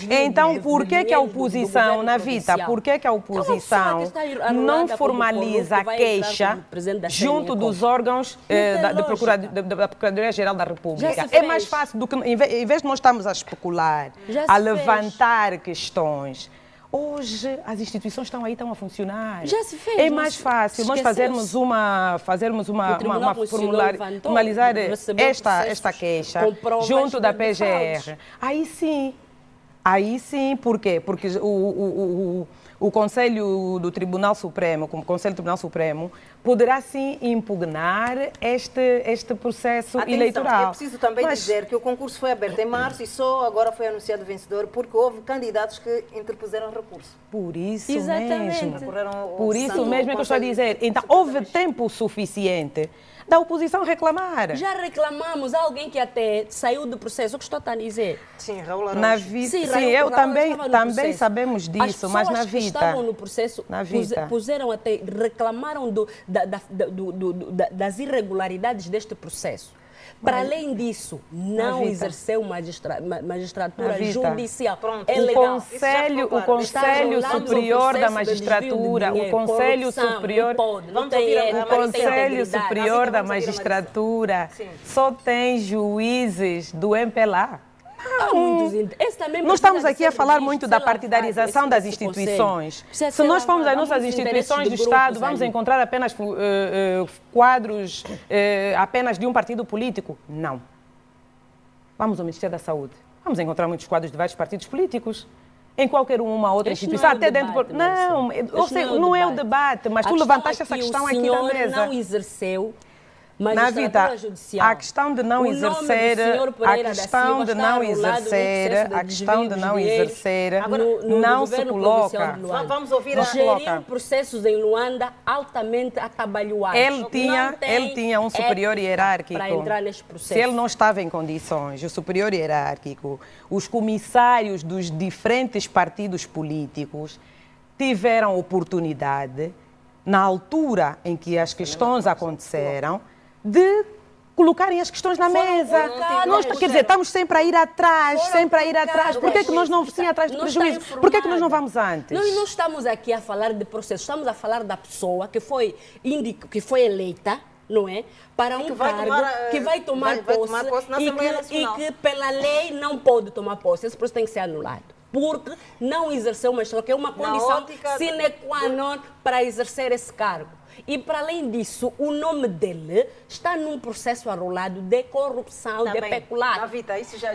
Então, por que a oposição, Navita, por que a oposição não formaliza a queixa junto dos órgãos da Procuradoria-Geral da República? É mais fácil do que, em vez de nós estarmos a especular, a levantar questões. Hoje as instituições estão aí, estão a funcionar. Já se fez. É mais fácil nós fazermos uma formalizar esta queixa junto da PGR. Aí sim, por quê? Porque o Conselho do Tribunal Supremo, como Conselho do Tribunal Supremo, poderá sim impugnar este processo eleitoral. É preciso também dizer que o concurso foi aberto em março e só agora foi anunciado vencedor porque houve candidatos que interpuseram recurso. Por isso Exatamente. mesmo. Por isso mesmo é que eu estou a dizer. Então, houve tempo suficiente da oposição reclamar. Já reclamamos, alguém que até saiu do processo, o que estou a dizer? Sim, Raul Araújo. Sim, eu também sabemos disso, mas na vida. As pessoas que estavam no processo puseram até, reclamaram das irregularidades deste processo. Para além disso, não exerceu magistratura judicial. Pronto, é legal. O Conselho Superior da Magistratura, o Conselho Superior, da Magistratura só tem juízes do MPLA. Não estamos aqui a falar muito da partidarização das instituições. Se nós formos às nossas instituições do Estado, vamos encontrar apenas quadros apenas de um partido político? Não. Vamos ao Ministério da Saúde. Vamos encontrar muitos quadros de vários partidos políticos. Em qualquer uma outra instituição, até dentro do... Não é o debate, mas tu levantaste essa questão aqui na mesa. Não exerceu na vida, a questão de não exercer, não se coloca. Vamos ouvir geriu processos em Luanda altamente atabalhoados. Ele tinha um superior hierárquico. Para entrar neste processo. Se ele não estava em condições, o superior hierárquico, os comissários dos diferentes partidos políticos tiveram oportunidade, na altura em que as questões aconteceram, de colocarem as questões na mesa. Quer dizer, estamos sempre a ir atrás, Por que nós não vamos atrás do prejuízo? Por que nós não vamos antes? Nós não estamos aqui a falar de processo, estamos a falar da pessoa que foi eleita, não é? Para um cargo que vai tomar posse e que pela lei não pode tomar posse. Esse processo tem que ser anulado. Porque não exerceu uma que é uma condição sine qua non para exercer esse cargo. E, para além disso, o nome dele está num processo arrolado de corrupção, de peculato. Vita, isso já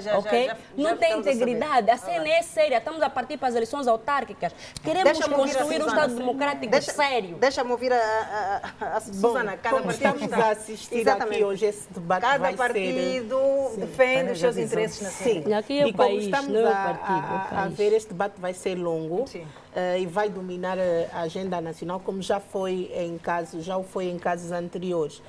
não tem integridade. A cena é séria. Estamos a partir para as eleições autárquicas. Queremos construir um Estado democrático sério. Deixa-me ouvir a Susana. Como estamos a assistir aqui hoje, esse debate cada partido defende os seus interesses na cena. Sim. Aqui é o país, estamos não é o partido. a ver, este debate vai ser longo. E vai dominar a agenda nacional, como já foi em casos anteriores.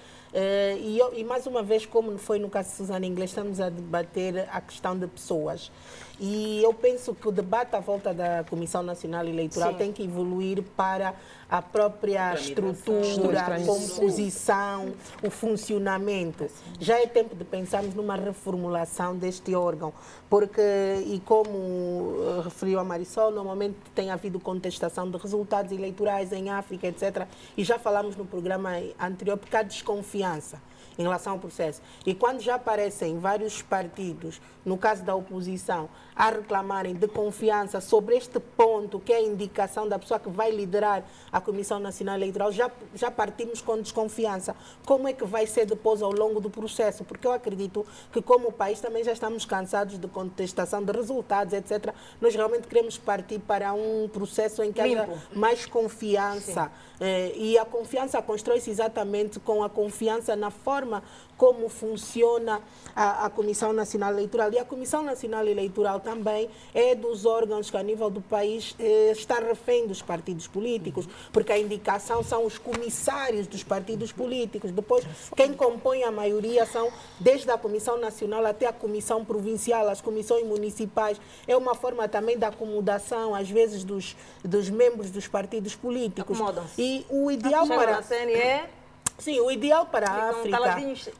E mais uma vez, como foi no caso de Susana Inglês, estamos a debater a questão de pessoas. E eu penso que o debate à volta da Comissão Nacional Eleitoral tem que evoluir para a própria estrutura, a composição, o funcionamento. Já é tempo de pensarmos numa reformulação deste órgão, porque, e como referiu a Marisol, normalmente tem havido contestação de resultados eleitorais em África, etc. E já falamos no programa anterior, porque há desconfiança em relação ao processo. E quando já aparecem vários partidos, no caso da oposição, a reclamarem de confiança sobre este ponto, que é a indicação da pessoa que vai liderar a Comissão Nacional Eleitoral, já partimos com desconfiança. Como é que vai ser depois ao longo do processo? Porque eu acredito que, como o país, também já estamos cansados de contestação de resultados, etc. Nós realmente queremos partir para um processo em que haja mais confiança. E a confiança constrói-se exatamente com a confiança na forma como funciona a Comissão Nacional Eleitoral. E a Comissão Nacional Eleitoral também é dos órgãos que, a nível do país, está refém dos partidos políticos, porque a indicação são os comissários dos partidos políticos. Depois, quem compõe a maioria são, desde a Comissão Nacional até a Comissão Provincial, as comissões municipais. É uma forma também da acomodação, às vezes, dos membros dos partidos políticos. E o ideal para... Sim, o ideal para a África,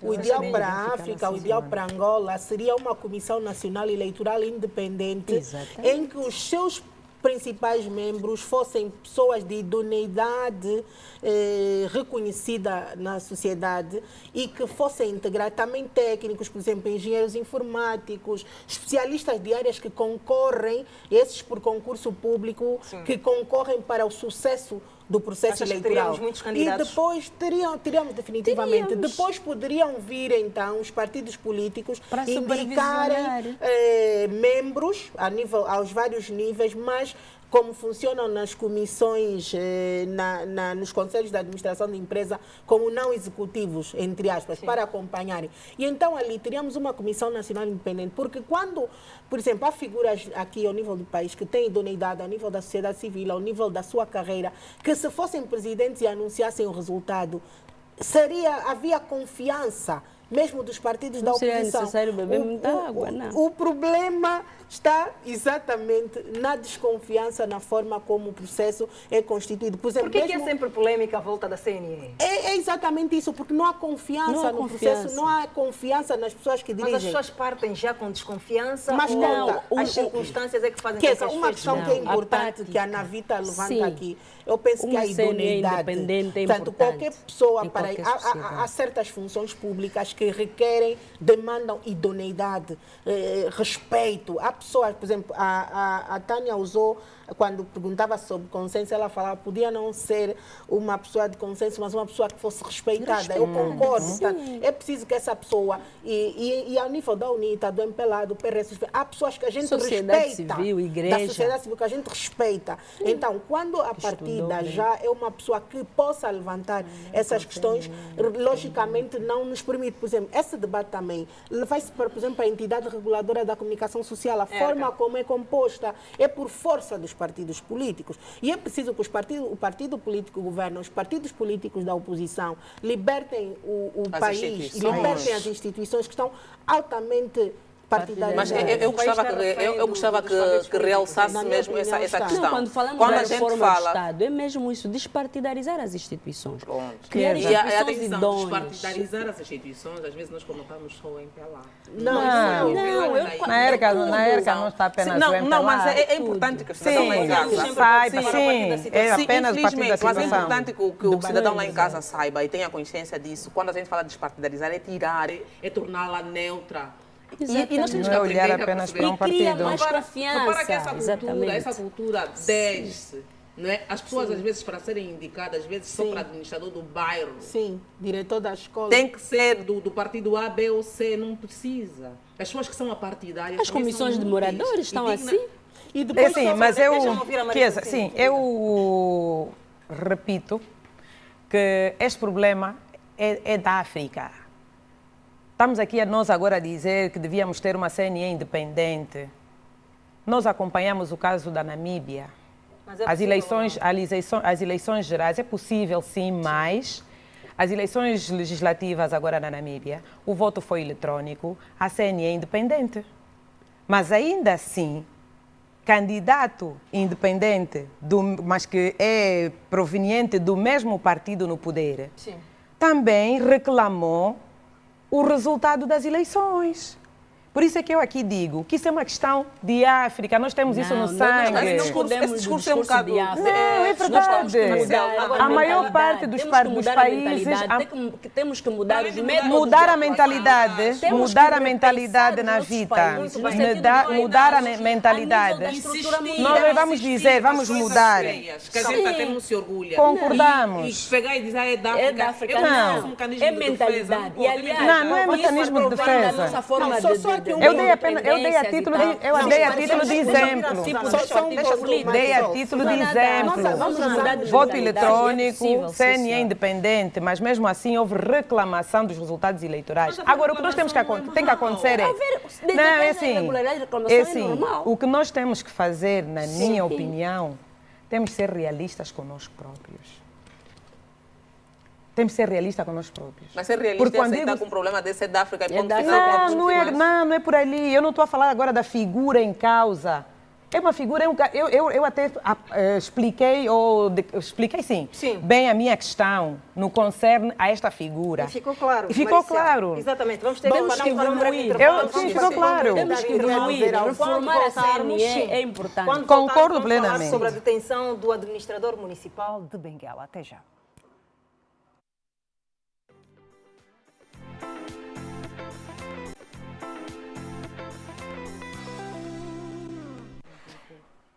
o ideal para Angola seria uma Comissão Nacional Eleitoral independente, em que os seus principais membros fossem pessoas de idoneidade reconhecida na sociedade e que fossem integrar também técnicos, por exemplo, engenheiros informáticos, especialistas de áreas que concorrem, esses por concurso público, que concorrem para o sucesso do processo eleitoral. Teríamos muitos candidatos? E depois teríamos definitivamente. Depois poderiam vir, então, os partidos políticos para indicarem membros aos vários níveis, mas como funcionam nas comissões, nos conselhos de administração de empresa, como não executivos, entre aspas, para acompanharem. E então ali teríamos uma comissão nacional independente, porque quando, por exemplo, há figuras aqui ao nível do país que têm idoneidade ao nível da sociedade civil, ao nível da sua carreira, que se fossem presidentes e anunciassem o resultado, havia confiança, mesmo dos partidos da oposição. Não seria necessário beber muita água, não. O problema está exatamente na desconfiança na forma como o processo é constituído. Por exemplo, que é sempre polêmica à volta da CNE? É exatamente isso, porque não há confiança no processo, não há confiança nas pessoas que dirigem. Mas as pessoas partem já com desconfiança? Mas as circunstâncias é que fazem com que uma questão que é importante, que a Navita levanta aqui, eu penso que a idoneidade, portanto, qualquer pessoa, há certas funções públicas que requerem, demandam idoneidade, respeito. Há pessoas, por exemplo, a Tânia usou, quando perguntava sobre consenso, ela falava que podia não ser uma pessoa de consenso, mas uma pessoa que fosse respeitada. Eu concordo. Portanto, é preciso que essa pessoa, e ao nível da UNITA, do MPLA, do PRS, há pessoas que a gente respeita. Civil, igreja. Da sociedade civil que a gente respeita. Então, quando a partida já é uma pessoa que possa levantar essas questões, logicamente não nos permite. Por exemplo, esse debate também vai-se, por exemplo, para a entidade reguladora da comunicação social, a forma como é composta é por força dos partidos políticos. E é preciso que o partido político governa, os partidos políticos da oposição libertem o país, libertem as instituições que estão altamente Mas eu gostava que realçasse mesmo essa questão. Não, quando falamos da reforma do Estado, é mesmo isso, despartidarizar as instituições. Criar instituições idôneas. Despartidarizar as instituições, às vezes nós colocamos só em MPLA. Na ERCA não está apenas o MPLA. Não, mas é importante que o cidadão lá em casa saiba. É apenas o partido da situação. Mas é importante que o cidadão lá em casa saiba e tenha consciência disso. Quando a gente fala de despartidarizar, é tirar, é torná-la neutra. E nós temos que olhar apenas para um partido. Mais confiança. Para que essa cultura desce. Não é? As pessoas, às vezes, para serem indicadas, às vezes, só para administrador do bairro. Sim, diretor da escola. Tem que ser do partido A, B ou C, não precisa. As pessoas que são apartidárias. As comissões de moradores estão assim. E depois mas eu repito que este problema é da África. Estamos aqui nós agora a dizer que devíamos ter uma CNE independente. Nós acompanhamos o caso da Namíbia. As eleições gerais, é possível sim, mas as eleições legislativas agora na Namíbia, o voto foi eletrônico, a CNE é independente. Mas ainda assim, candidato independente, mas que é proveniente do mesmo partido no poder, também reclamou o resultado das eleições. Por isso é que eu aqui digo que isso é uma questão de África, nós temos isso no sangue. Esse discurso é um bocado... Não, é verdade. A maior parte dos países... Temos que mudar os métodos. Mudar a mentalidade. Mudar a mentalidade na vida. Mudar a mentalidade. Nós vamos dizer, vamos mudar. Que a gente até não se orgulha. Concordamos. E pegar e dizer é da África. Não. É mentalidade. E, aliás, não é mecanismo de defesa. Eu dei a título de exemplo. Dei a título de exemplo. Voto eletrônico, CNE independente, mas mesmo assim houve reclamação dos resultados eleitorais. Agora, o que nós temos que acontecer o que nós temos que fazer, na minha opinião, temos que ser realistas conosco próprios. Temos que ser realistas com nós próprios. Mas ser realista é aceitar que um problema desse é da África e ponto final. Não é por ali. Eu não estou a falar agora da figura em causa. É uma figura, eu até expliquei, expliquei sim, bem a minha questão no concerne a esta figura. E ficou claro. E ficou claro. Exatamente. Vamos ter Temos que evoluir. Ficou claro. Temos que evoluir. Reformar a CNE é importante. Quando Concordo voltarmos, vamos falar plenamente. sobre a detenção do administrador municipal de Benguela. Até já.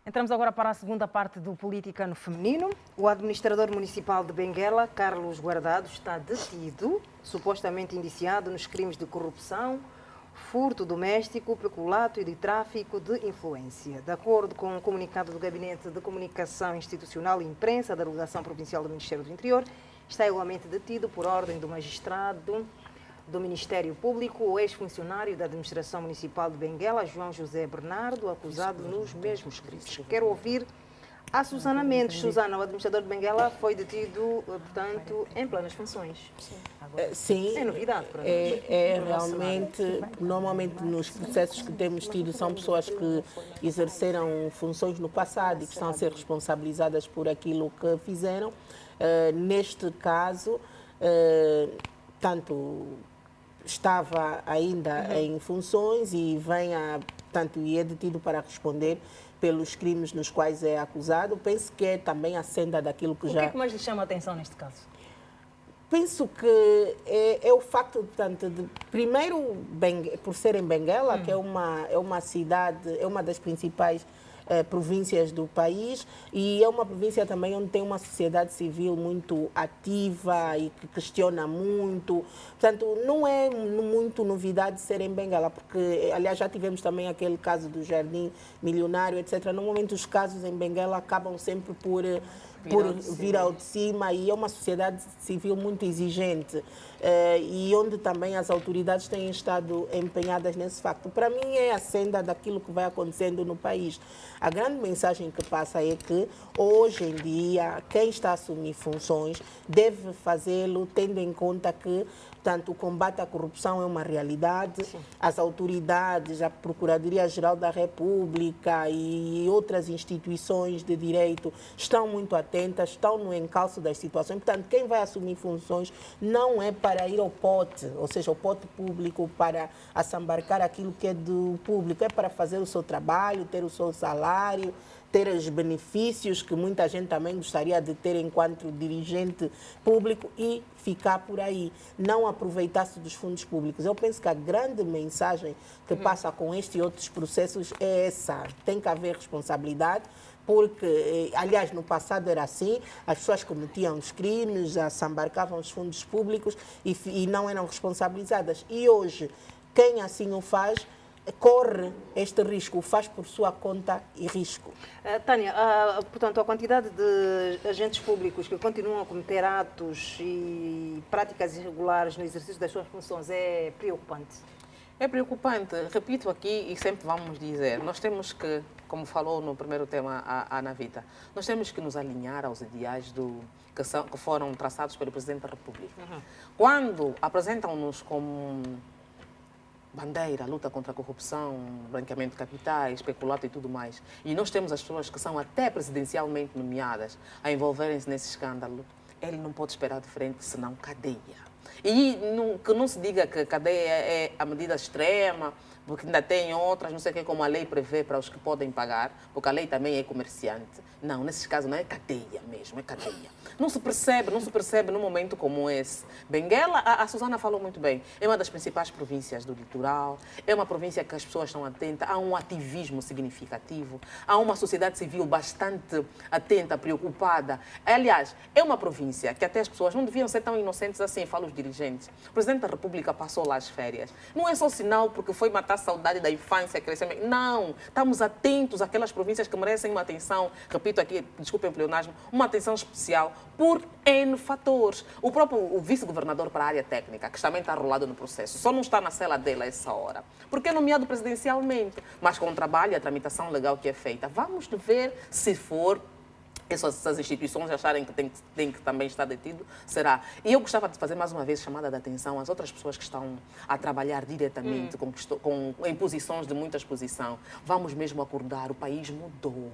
Entramos agora para a segunda parte do Política no Feminino. O administrador municipal de Benguela, Carlos Guardado, está detido, supostamente indiciado nos crimes de corrupção, furto doméstico, peculato e de tráfico de influência. De acordo com o comunicado do Gabinete de Comunicação Institucional e Imprensa da Delegação Provincial do Ministério do Interior, está igualmente detido por ordem do magistrado do Ministério Público, o ex-funcionário da Administração Municipal de Benguela, João José Bernardo, acusado nos mesmos crimes. Quero ouvir a Susana Mendes. Susana, o administrador de Benguela foi detido, portanto, em plenas funções. Sim, É novidade para nós. Realmente, normalmente nos processos que temos tido são pessoas que exerceram funções no passado e que estão a ser responsabilizadas por aquilo que fizeram. Neste caso, tanto estava ainda em funções e e é detido para responder pelos crimes nos quais é acusado. Penso que é também a senda daquilo que O que é que mais lhe chama a atenção neste caso? Penso que é o facto, portanto, primeiro, por ser em Benguela, que é uma cidade, é uma das principais províncias do país e é uma província também onde tem uma sociedade civil muito ativa e que questiona muito. Portanto, não é muito novidade ser em Benguela, porque, aliás, já tivemos também aquele caso do Jardim Milionário, etc. Normalmente os casos em Benguela acabam sempre por vir ao de cima e é uma sociedade civil muito exigente e onde também as autoridades têm estado empenhadas nesse facto. Para mim é a senda daquilo que vai acontecendo no país. A grande mensagem que passa é que hoje em dia quem está a assumir funções deve fazê-lo tendo em conta que portanto, o combate à corrupção é uma realidade. Sim. As autoridades, a Procuradoria-Geral da República e outras instituições de direito estão muito atentas, estão no encalço das situações. Portanto, quem vai assumir funções não é para ir ao pote, ou seja, ao pote público, para assambarcar aquilo que é do público, é para fazer o seu trabalho, ter o seu salário, ter os benefícios que muita gente também gostaria de ter enquanto dirigente público e ficar por aí, não aproveitar-se dos fundos públicos. Eu penso que a grande mensagem que passa com este e outros processos é essa. Tem que haver responsabilidade, porque, aliás, no passado era assim, as pessoas cometiam os crimes, assambarcavam os fundos públicos e não eram responsabilizadas. E hoje, quem assim o faz, corre este risco, o faz por sua conta e risco. Tânia, portanto, a quantidade de agentes públicos que continuam a cometer atos e práticas irregulares no exercício das suas funções é preocupante? É preocupante. Repito aqui e sempre vamos dizer, nós temos que, como falou no primeiro tema a Ana Vita, nós temos que nos alinhar aos ideais que foram traçados pelo Presidente da República. Quando apresentam-nos como bandeira, luta contra a corrupção, branqueamento de capitais, peculato e tudo mais. E nós temos as pessoas que são até presidencialmente nomeadas a envolverem-se nesse escândalo. Ele não pode esperar diferente, senão cadeia. E que não se diga que cadeia é a medida extrema, porque ainda tem outras, não sei o que, como a lei prevê para os que podem pagar, porque a lei também é comerciante. Não, nesses casos não é cadeia mesmo, é cadeia. Não se percebe num momento como esse. Benguela, a Susana falou muito bem, é uma das principais províncias do litoral, é uma província que as pessoas estão atentas, há um ativismo significativo, há uma sociedade civil bastante atenta, preocupada. Aliás, é uma província que até as pessoas não deviam ser tão inocentes assim, falam os dirigentes. O Presidente da República passou lá as férias. Não é só sinal porque foi matar a saudade da infância, crescimento. Não, estamos atentos àquelas províncias que merecem uma atenção, repito aqui, desculpem o pleonasmo, uma atenção especial por N fatores. O próprio vice-governador para a área técnica, que também está rolado no processo, só não está na cela dele a essa hora, porque é nomeado presidencialmente, mas com o trabalho e a tramitação legal que é feita. Vamos ver se for essas instituições acharem que tem que também estar detido, será. E eu gostava de fazer mais uma vez chamada de atenção às outras pessoas que estão a trabalhar diretamente em posições de muita exposição. Vamos mesmo acordar, o país mudou.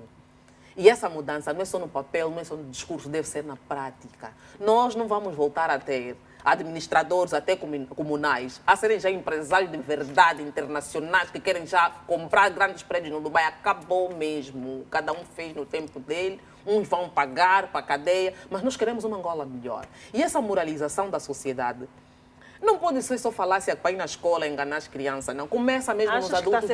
E essa mudança não é só no papel, não é só no discurso, deve ser na prática. Nós não vamos voltar a ter administradores até comunais a serem já empresários de verdade internacionais que querem já comprar grandes prédios no Dubai. Acabou mesmo. Cada um fez no tempo dele. Uns vão pagar para a cadeia, mas nós queremos uma Angola melhor. E essa moralização da sociedade não pode ser só falácia para ir na escola enganar as crianças, não. Começa mesmo nos adultos.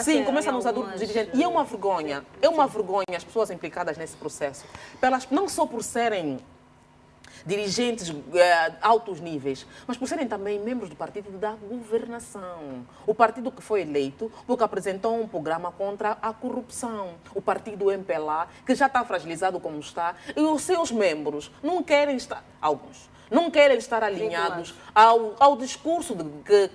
Sim, começa nos adultos dirigentes. E é uma vergonha. É uma vergonha as pessoas implicadas nesse processo. Não só por serem dirigentes altos níveis, mas por serem também membros do partido da governação. O partido que foi eleito porque apresentou um programa contra a corrupção. O partido MPLA, que já está fragilizado como está, e os seus membros não querem estar, alguns, não querem estar alinhados ao discurso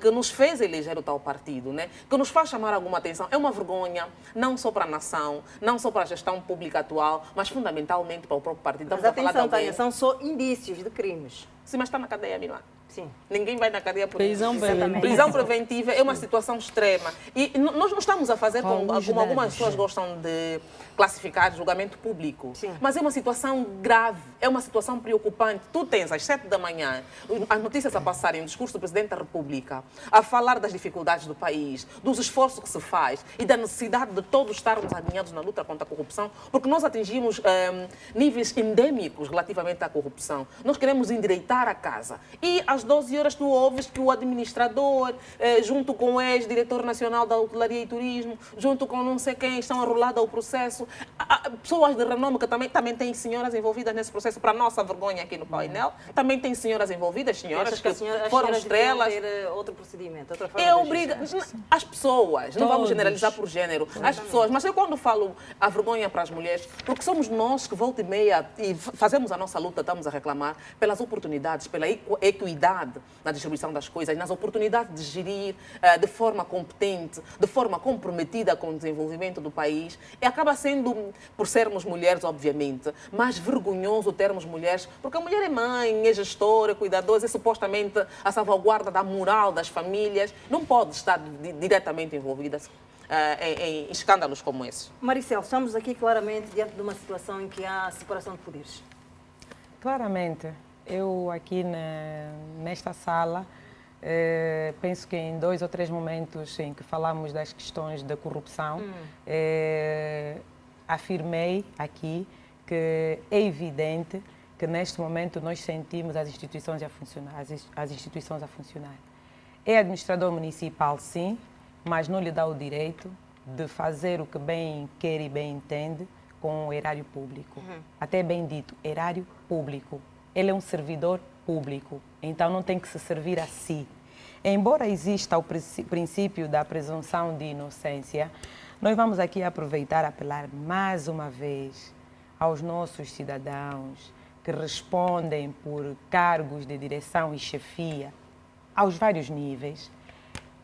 que nos fez eleger o tal partido, né? Que nos faz chamar alguma atenção. É uma vergonha, não só para a nação, não só para a gestão pública atual, mas fundamentalmente para o próprio partido. Mas atenção, Tânia, são só indícios de crimes. Sim, mas está na cadeia, Minuá. Sim. Ninguém vai na cadeia por prisão preventiva. Prisão preventiva é uma situação extrema. E nós não estamos a fazer como algumas pessoas gostam de classificar julgamento público. Sim. Mas é uma situação grave, é uma situação preocupante. Tu tens às 7 da manhã as notícias a passarem, o discurso do Presidente da República, a falar das dificuldades do país, dos esforços que se faz e da necessidade de todos estarmos alinhados na luta contra a corrupção, porque nós atingimos níveis endêmicos relativamente à corrupção. Nós queremos endireitar a casa. E às 12 horas tu ouves que o administrador, junto com o ex-diretor nacional da hotelaria e turismo, junto com não sei quem, estão arrolados ao processo. Pessoas de renome que também têm senhoras envolvidas nesse processo, para nossa vergonha aqui no painel, também tem senhoras envolvidas, senhoras que foram estrelas. Ter outro procedimento, outra forma É obriga as pessoas, não vamos generalizar por género, as pessoas, mas eu quando falo a vergonha para as mulheres, porque somos nós que volta e meia e fazemos a nossa luta, estamos a reclamar pelas oportunidades, pela equidade na distribuição das coisas, nas oportunidades de gerir de forma competente, de forma comprometida com o desenvolvimento do país. E acaba sendo, por sermos mulheres, obviamente, mais vergonhoso termos mulheres, porque a mulher é mãe, é gestora, é cuidadora, é supostamente a salvaguarda da moral das famílias, não pode estar diretamente envolvida em escândalos como esse. Maricel, estamos aqui claramente diante de uma situação em que há separação de poderes. Claramente. Eu aqui nesta sala penso que em 2 ou 3 momentos em que falamos das questões da corrupção, afirmei aqui que é evidente que neste momento nós sentimos as instituições a funcionar. As instituições a funcionar. É administrador municipal, sim, mas não lhe dá o direito de fazer o que bem quer e bem entende com o erário público. Até bem dito, erário público. Ele é um servidor público, então não tem que se servir a si. Embora exista o princípio da presunção de inocência, nós vamos aqui aproveitar e apelar mais uma vez aos nossos cidadãos que respondem por cargos de direção e chefia aos vários níveis,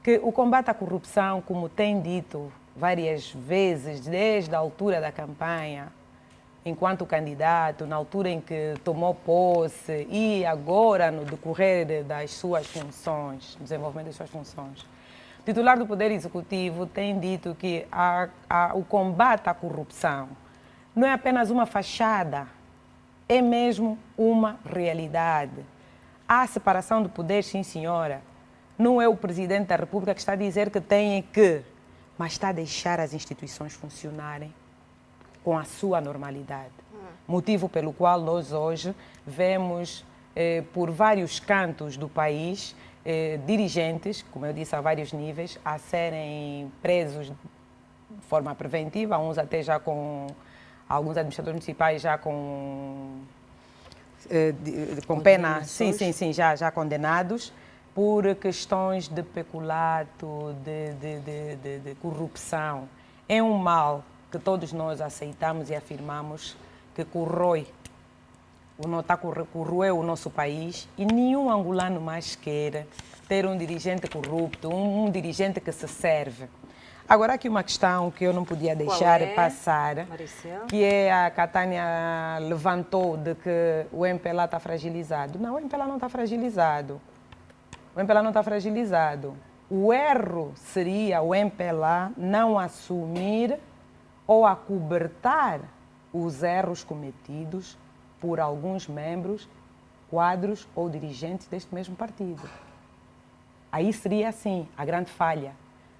que o combate à corrupção, como tem dito várias vezes desde a altura da campanha, enquanto candidato, na altura em que tomou posse e agora no decorrer das suas funções, desenvolvimento das suas funções. O titular do Poder Executivo tem dito que o combate à corrupção não é apenas uma fachada, é mesmo uma realidade. Há separação de poderes, sim senhora. Não é o Presidente da República que está a dizer que tem que, mas está a deixar as instituições funcionarem com a sua normalidade. Motivo pelo qual nós hoje vemos por vários cantos do país dirigentes, como eu disse, a vários níveis, a serem presos de forma preventiva, uns até já com alguns administradores municipais já com pena, sim, já condenados por questões de peculato, de corrupção. É um mal que todos nós aceitamos e afirmamos que corroeu o nosso país e nenhum angolano mais quer ter um dirigente corrupto, um dirigente que se serve. Agora, aqui uma questão que eu não podia deixar passar, Maricel? que é a Catânia levantou de que o MPLA está fragilizado. Não, o MPLA não está fragilizado. O MPLA não está fragilizado. O erro seria o MPLA não assumir ou acobertar os erros cometidos por alguns membros, quadros ou dirigentes deste mesmo partido. Aí seria assim, a grande falha.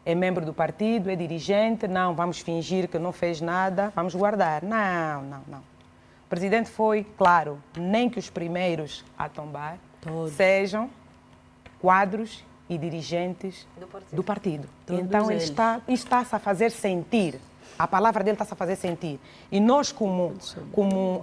É membro do partido, é dirigente, não, vamos fingir que não fez nada, vamos guardar. Não, não, não. O presidente foi claro, nem que os primeiros a tombar sejam quadros e dirigentes do partido. Então, ele está-se a fazer sentir. A palavra dele está-se a fazer sentir. E nós, como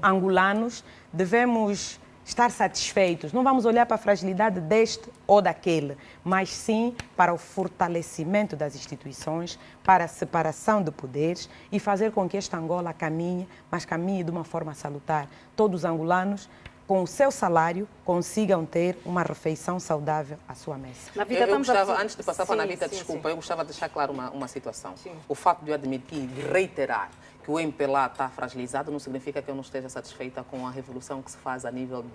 angolanos, devemos estar satisfeitos. Não vamos olhar para a fragilidade deste ou daquele, mas sim para o fortalecimento das instituições, para a separação de poderes e fazer com que esta Angola caminhe, mas caminhe de uma forma salutar. Todos os angolanos, com o seu salário, consigam ter uma refeição saudável à sua mesa. Eu gostava, antes de passar para a Navita, desculpa, eu gostava de deixar claro uma situação. Sim. O fato de eu admitir, de reiterar que o MPLA está fragilizado não significa que eu não esteja satisfeita com a revolução que se faz a nível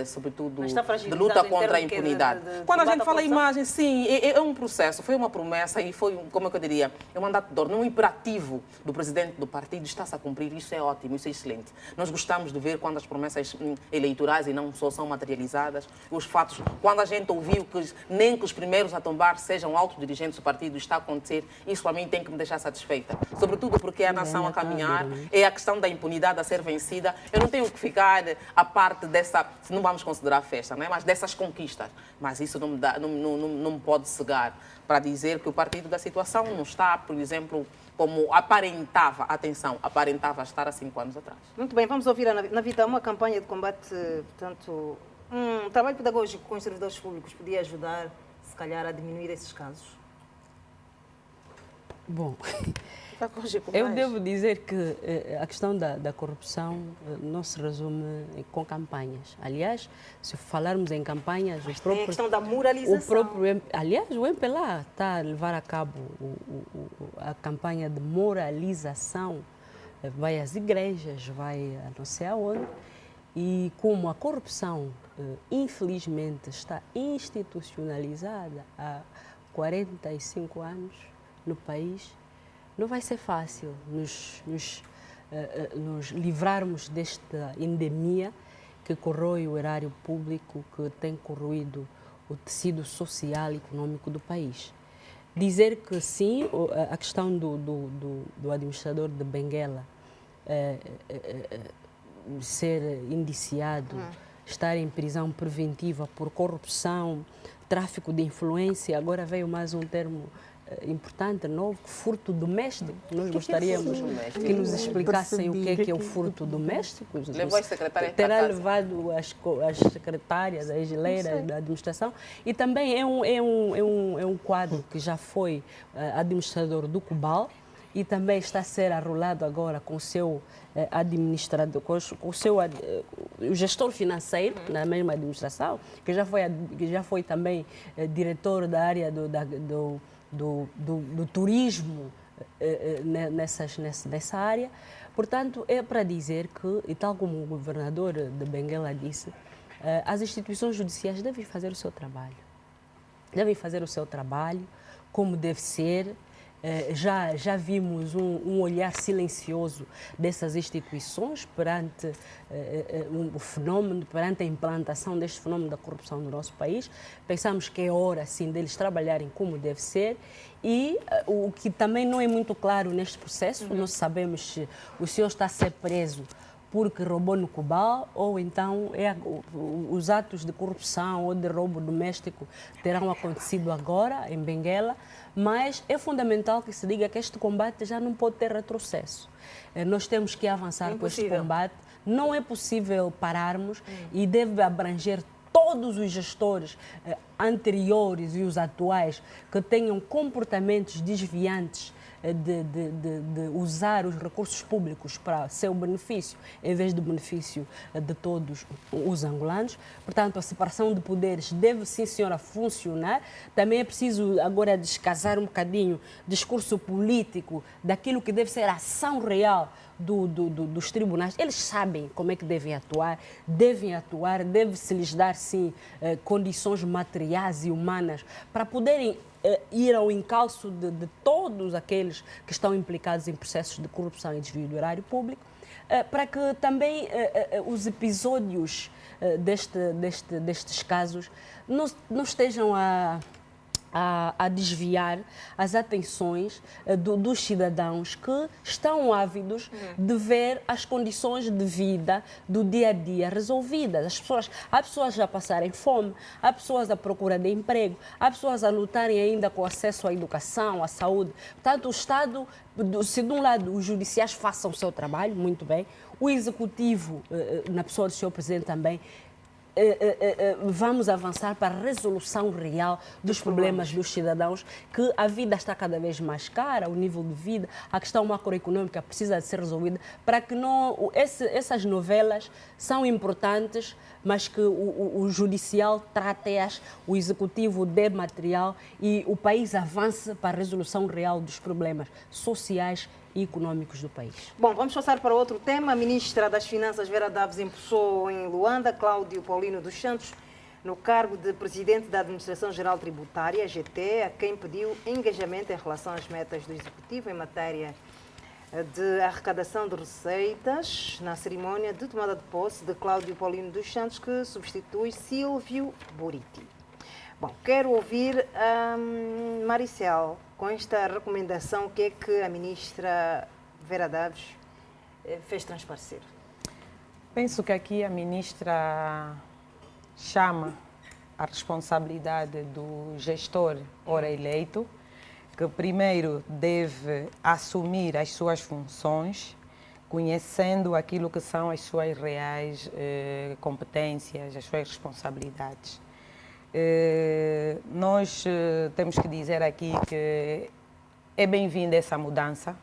sobretudo, de luta contra a impunidade. Quando a gente fala imagem, sim, é um processo, foi uma promessa e foi, como é que eu diria, é um mandato de ordem, um imperativo do presidente do partido, está-se a cumprir, isso é ótimo, isso é excelente. Nós gostamos de ver quando as promessas eleitorais e não só são materializadas, os fatos, quando a gente ouviu que nem que os primeiros a tombar sejam altos dirigentes do partido, está a acontecer, isso a mim tem que me deixar satisfeita. Sobretudo porque a nação a caminhar, é a questão da impunidade a ser vencida. Eu não tenho que ficar a parte dessa, se não vamos considerar festa, não é? Mas dessas conquistas. Mas isso não me pode cegar para dizer que o partido da situação não está, por exemplo, como aparentava, atenção, aparentava estar há 5 anos atrás. Muito bem, vamos ouvir a Navita. Uma campanha de combate, portanto, um trabalho pedagógico com os servidores públicos podia ajudar, se calhar, a diminuir esses casos? Bom, eu devo dizer que a questão da corrupção não se resume com campanhas. Aliás, se falarmos em campanhas... Mas tem a questão da moralização. Aliás, o MPLA está a levar a cabo a campanha de moralização. Vai às igrejas, vai a não sei aonde. E como a corrupção, infelizmente, está institucionalizada há 45 anos no país, não vai ser fácil nos livrarmos desta endemia que corrói o erário público, que tem corroído o tecido social e econômico do país. Dizer que sim, a questão do administrador de Benguela ser indiciado, estar em prisão preventiva por corrupção, tráfico de influência, agora veio mais um termo importante, novo, furto doméstico. Nós gostaríamos que nos explicassem o que é o furto doméstico. Levou a secretária terá levado as secretárias, as geleiras da administração. E também é um quadro que já foi administrador do Cubal e também está a ser arrolado agora com o seu administrador, com o seu o gestor financeiro na mesma administração, que já foi também diretor da área do turismo nessa área. Portanto, é para dizer que, e tal como o governador de Benguela disse, as instituições judiciais devem fazer o seu trabalho. Devem fazer o seu trabalho como deve ser. Já vimos um olhar silencioso dessas instituições perante o fenómeno, perante a implantação deste fenómeno da corrupção no nosso país. Pensamos que é hora, sim, deles trabalharem como deve ser. E o que também não é muito claro neste processo, nós sabemos se o senhor está a ser preso porque roubou no Cubal, ou então os atos de corrupção ou de roubo doméstico terão acontecido agora, em Benguela, mas é fundamental que se diga que este combate já não pode ter retrocesso. Nós temos que avançar com este combate, não é possível pararmos e deve abranger todos os gestores anteriores e os atuais que tenham comportamentos desviantes de usar os recursos públicos para seu benefício, em vez do benefício de todos os angolanos. Portanto, a separação de poderes deve, sim, senhora, funcionar. Também é preciso agora descasar um bocadinho o discurso político daquilo que deve ser a ação real dos tribunais. Eles sabem como é que devem atuar, deve-se lhes dar, sim, condições materiais e humanas para poderem ir ao encalço de todos aqueles que estão implicados em processos de corrupção e desvio do erário público, para que também os episódios destes casos não estejam a desviar as atenções dos cidadãos que estão ávidos de ver as condições de vida do dia a dia resolvidas. Há pessoas a passarem fome, há pessoas à procura de emprego, há pessoas a lutarem ainda com acesso à educação, à saúde. Portanto, o Estado, se de um lado os judiciais façam o seu trabalho, muito bem, o Executivo, na pessoa do Sr. Presidente também, vamos avançar para a resolução real dos problemas dos cidadãos, que a vida está cada vez mais cara, o nível de vida, a questão macroeconômica precisa de ser resolvida, para que não... Essas novelas são importantes, mas que o judicial trate-as, o executivo dê material e o país avance para a resolução real dos problemas sociais e econômicos do país. Bom, vamos passar para outro tema. A ministra das Finanças, Vera Daves, empossou em Luanda Cláudio Paulino dos Santos no cargo de presidente da Administração Geral Tributária, AGT, a quem pediu engajamento em relação às metas do Executivo em matéria de arrecadação de receitas na cerimónia de tomada de posse de Cláudio Paulino dos Santos, que substitui Silvio Buriti. Bom, quero ouvir a Maricel com esta recomendação. O que é que a ministra Vera Daves fez transparecer? Penso que aqui a ministra chama a responsabilidade do gestor ora eleito, que primeiro deve assumir as suas funções, conhecendo aquilo que são as suas reais competências, as suas responsabilidades. Nós temos que dizer aqui que é bem-vinda essa mudança,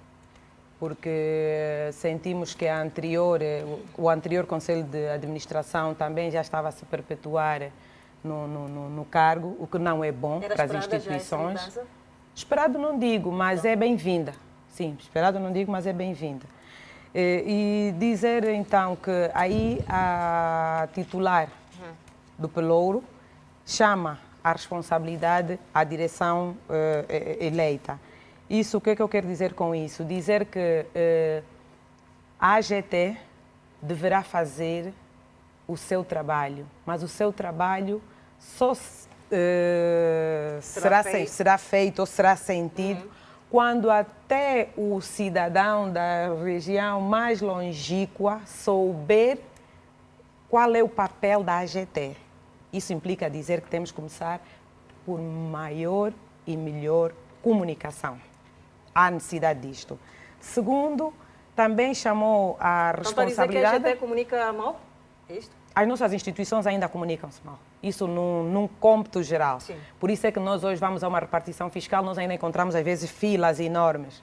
porque sentimos que o anterior Conselho de Administração também já estava a se perpetuar no cargo, o que não é bom para as instituições. Esperado não digo, mas é bem-vinda. Sim, esperado não digo, mas é bem-vinda. E dizer então que aí a titular do Pelouro chama a responsabilidade à direção eleita. Isso, o que é que eu quero dizer com isso? Dizer que a AGT deverá fazer o seu trabalho, mas o seu trabalho só será feito ou será sentido quando até o cidadão da região mais longínqua souber qual é o papel da AGT. Isso implica dizer que temos que começar por maior e melhor comunicação. Há necessidade disto. Segundo, também chamou a responsabilidade... Então, para dizer que a AGT comunica mal? É isto? As nossas instituições ainda comunicam-se mal. Isso num cômputo geral. Sim. Por isso é que nós hoje vamos a uma repartição fiscal, nós ainda encontramos às vezes filas enormes.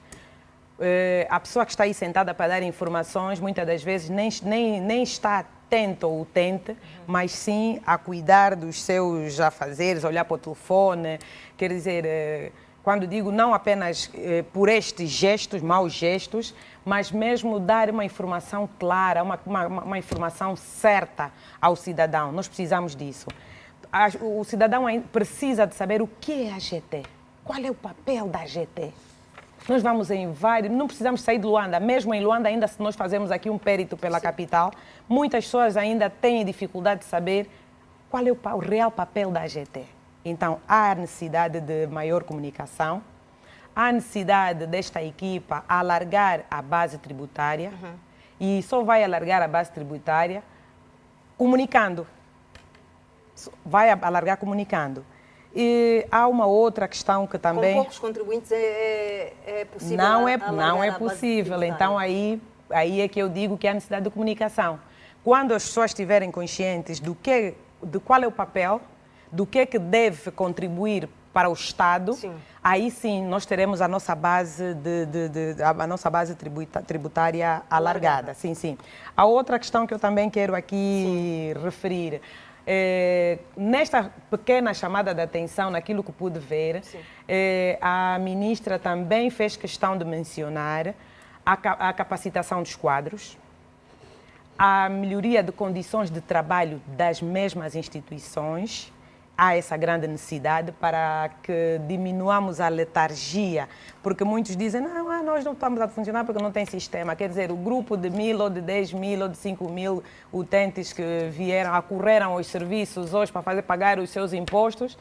A pessoa que está aí sentada para dar informações, muitas das vezes nem está atento ou utente, mas sim a cuidar dos seus afazeres, olhar para o telefone. Quer dizer, quando digo não apenas por estes gestos, maus gestos, mas mesmo dar uma informação clara, uma informação certa ao cidadão. Nós precisamos disso. O cidadão precisa de saber o que é a AGT, qual é o papel da AGT. Nós vamos em vários, não precisamos sair de Luanda, mesmo em Luanda, ainda se nós fazemos aqui um périto pela capital, muitas pessoas ainda têm dificuldade de saber qual é o real papel da AGT. Então, há necessidade de maior comunicação, há necessidade desta equipa alargar a base tributária e só vai alargar a base tributária comunicando. Vai alargar comunicando. E há uma outra questão que também... Com poucos contribuintes é possível Não é possível. Então, aí é que eu digo que há necessidade de comunicação. Quando as pessoas estiverem conscientes de qual é o papel, do que deve contribuir para o Estado, Sim. aí sim nós teremos a nossa base, a nossa base tributária alargada. Sim, sim. A outra questão que eu também quero aqui referir, nesta pequena chamada de atenção, naquilo que pude ver, a ministra também fez questão de mencionar a capacitação dos quadros, a melhoria de condições de trabalho das mesmas instituições. Há essa grande necessidade para que diminuamos a letargia, porque muitos dizem, não, nós não estamos a funcionar porque não tem sistema. Quer dizer, o grupo de 1.000 ou de 10.000 ou de 5.000 utentes que acorreram aos serviços hoje para fazer pagar os seus impostos,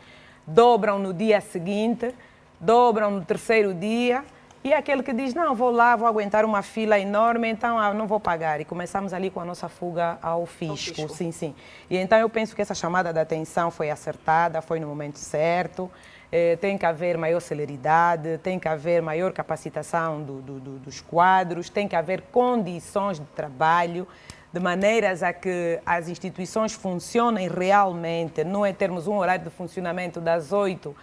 dobram no dia seguinte, dobram no terceiro dia, e aquele que diz, não, vou lá, vou aguentar uma fila enorme, então não vou pagar. E começamos ali com a nossa fuga ao fisco. Sim, sim. E então eu penso que essa chamada de atenção foi acertada, foi no momento certo. Tem que haver maior celeridade, tem que haver maior capacitação dos quadros, tem que haver condições de trabalho, de maneiras a que as instituições funcionem realmente, não é termos um horário de funcionamento das 8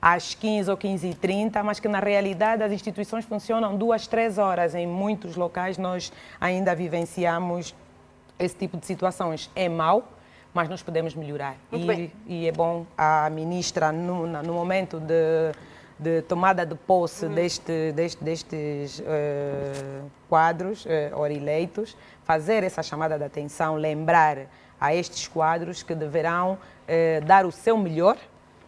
às 15 ou 15h30, mas que na realidade as instituições funcionam 2, 3 horas. Em muitos locais nós ainda vivenciamos esse tipo de situações. É mau, mas nós podemos melhorar. E é bom a ministra, no momento de tomada de posse destes quadros ora eleitos, fazer essa chamada de atenção, lembrar a estes quadros que deverão dar o seu melhor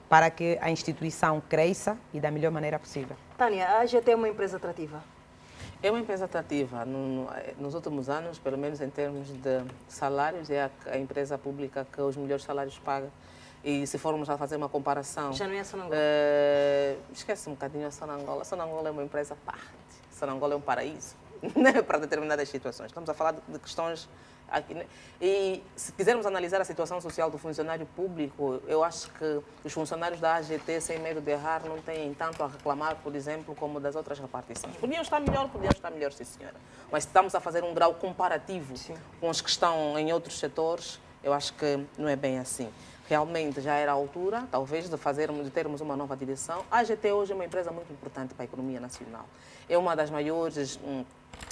para que a instituição cresça e da melhor maneira possível. Tânia, a AGT é uma empresa atrativa? É uma empresa atrativa. Nos últimos anos, pelo menos em termos de salários, é a empresa pública que os melhores salários paga. E se formos a fazer uma comparação... Já não é a Sonangol? Esquece um bocadinho a Sonangol. A Sonangol é uma empresa à parte. A Sonangol é um paraíso para determinadas situações. Estamos a falar de questões... Aqui, né? E se quisermos analisar a situação social do funcionário público, eu acho que os funcionários da AGT, sem medo de errar, não têm tanto a reclamar, por exemplo, como das outras repartições. Podiam estar melhor, sim senhora. Mas se estamos a fazer um grau comparativo com os que estão em outros setores, eu acho que não é bem assim. Realmente já era a altura, talvez, de termos uma nova direção. A AGT hoje é uma empresa muito importante para a economia nacional. É uma das maiores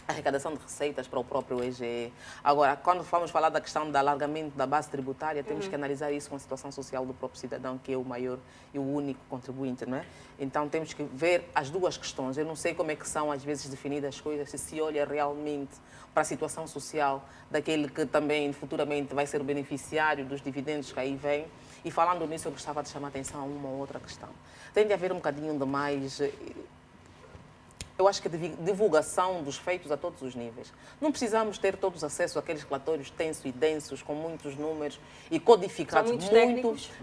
arrecadação de receitas para o próprio EGE. Agora, quando vamos falar da questão do alargamento da base tributária, temos que analisar isso com a situação social do próprio cidadão, que é o maior e o único contribuinte, não é? Então, temos que ver as duas questões. Eu não sei como é que são, às vezes, definidas as coisas, se olha realmente para a situação social daquele que também, futuramente, vai ser o beneficiário dos dividendos que aí vêm. E, falando nisso, eu gostava de chamar a atenção a uma ou outra questão. Tem de haver um bocadinho de mais... Eu acho que divulgação dos feitos a todos os níveis. Não precisamos ter todos acesso àqueles relatórios tensos e densos, com muitos números e codificados.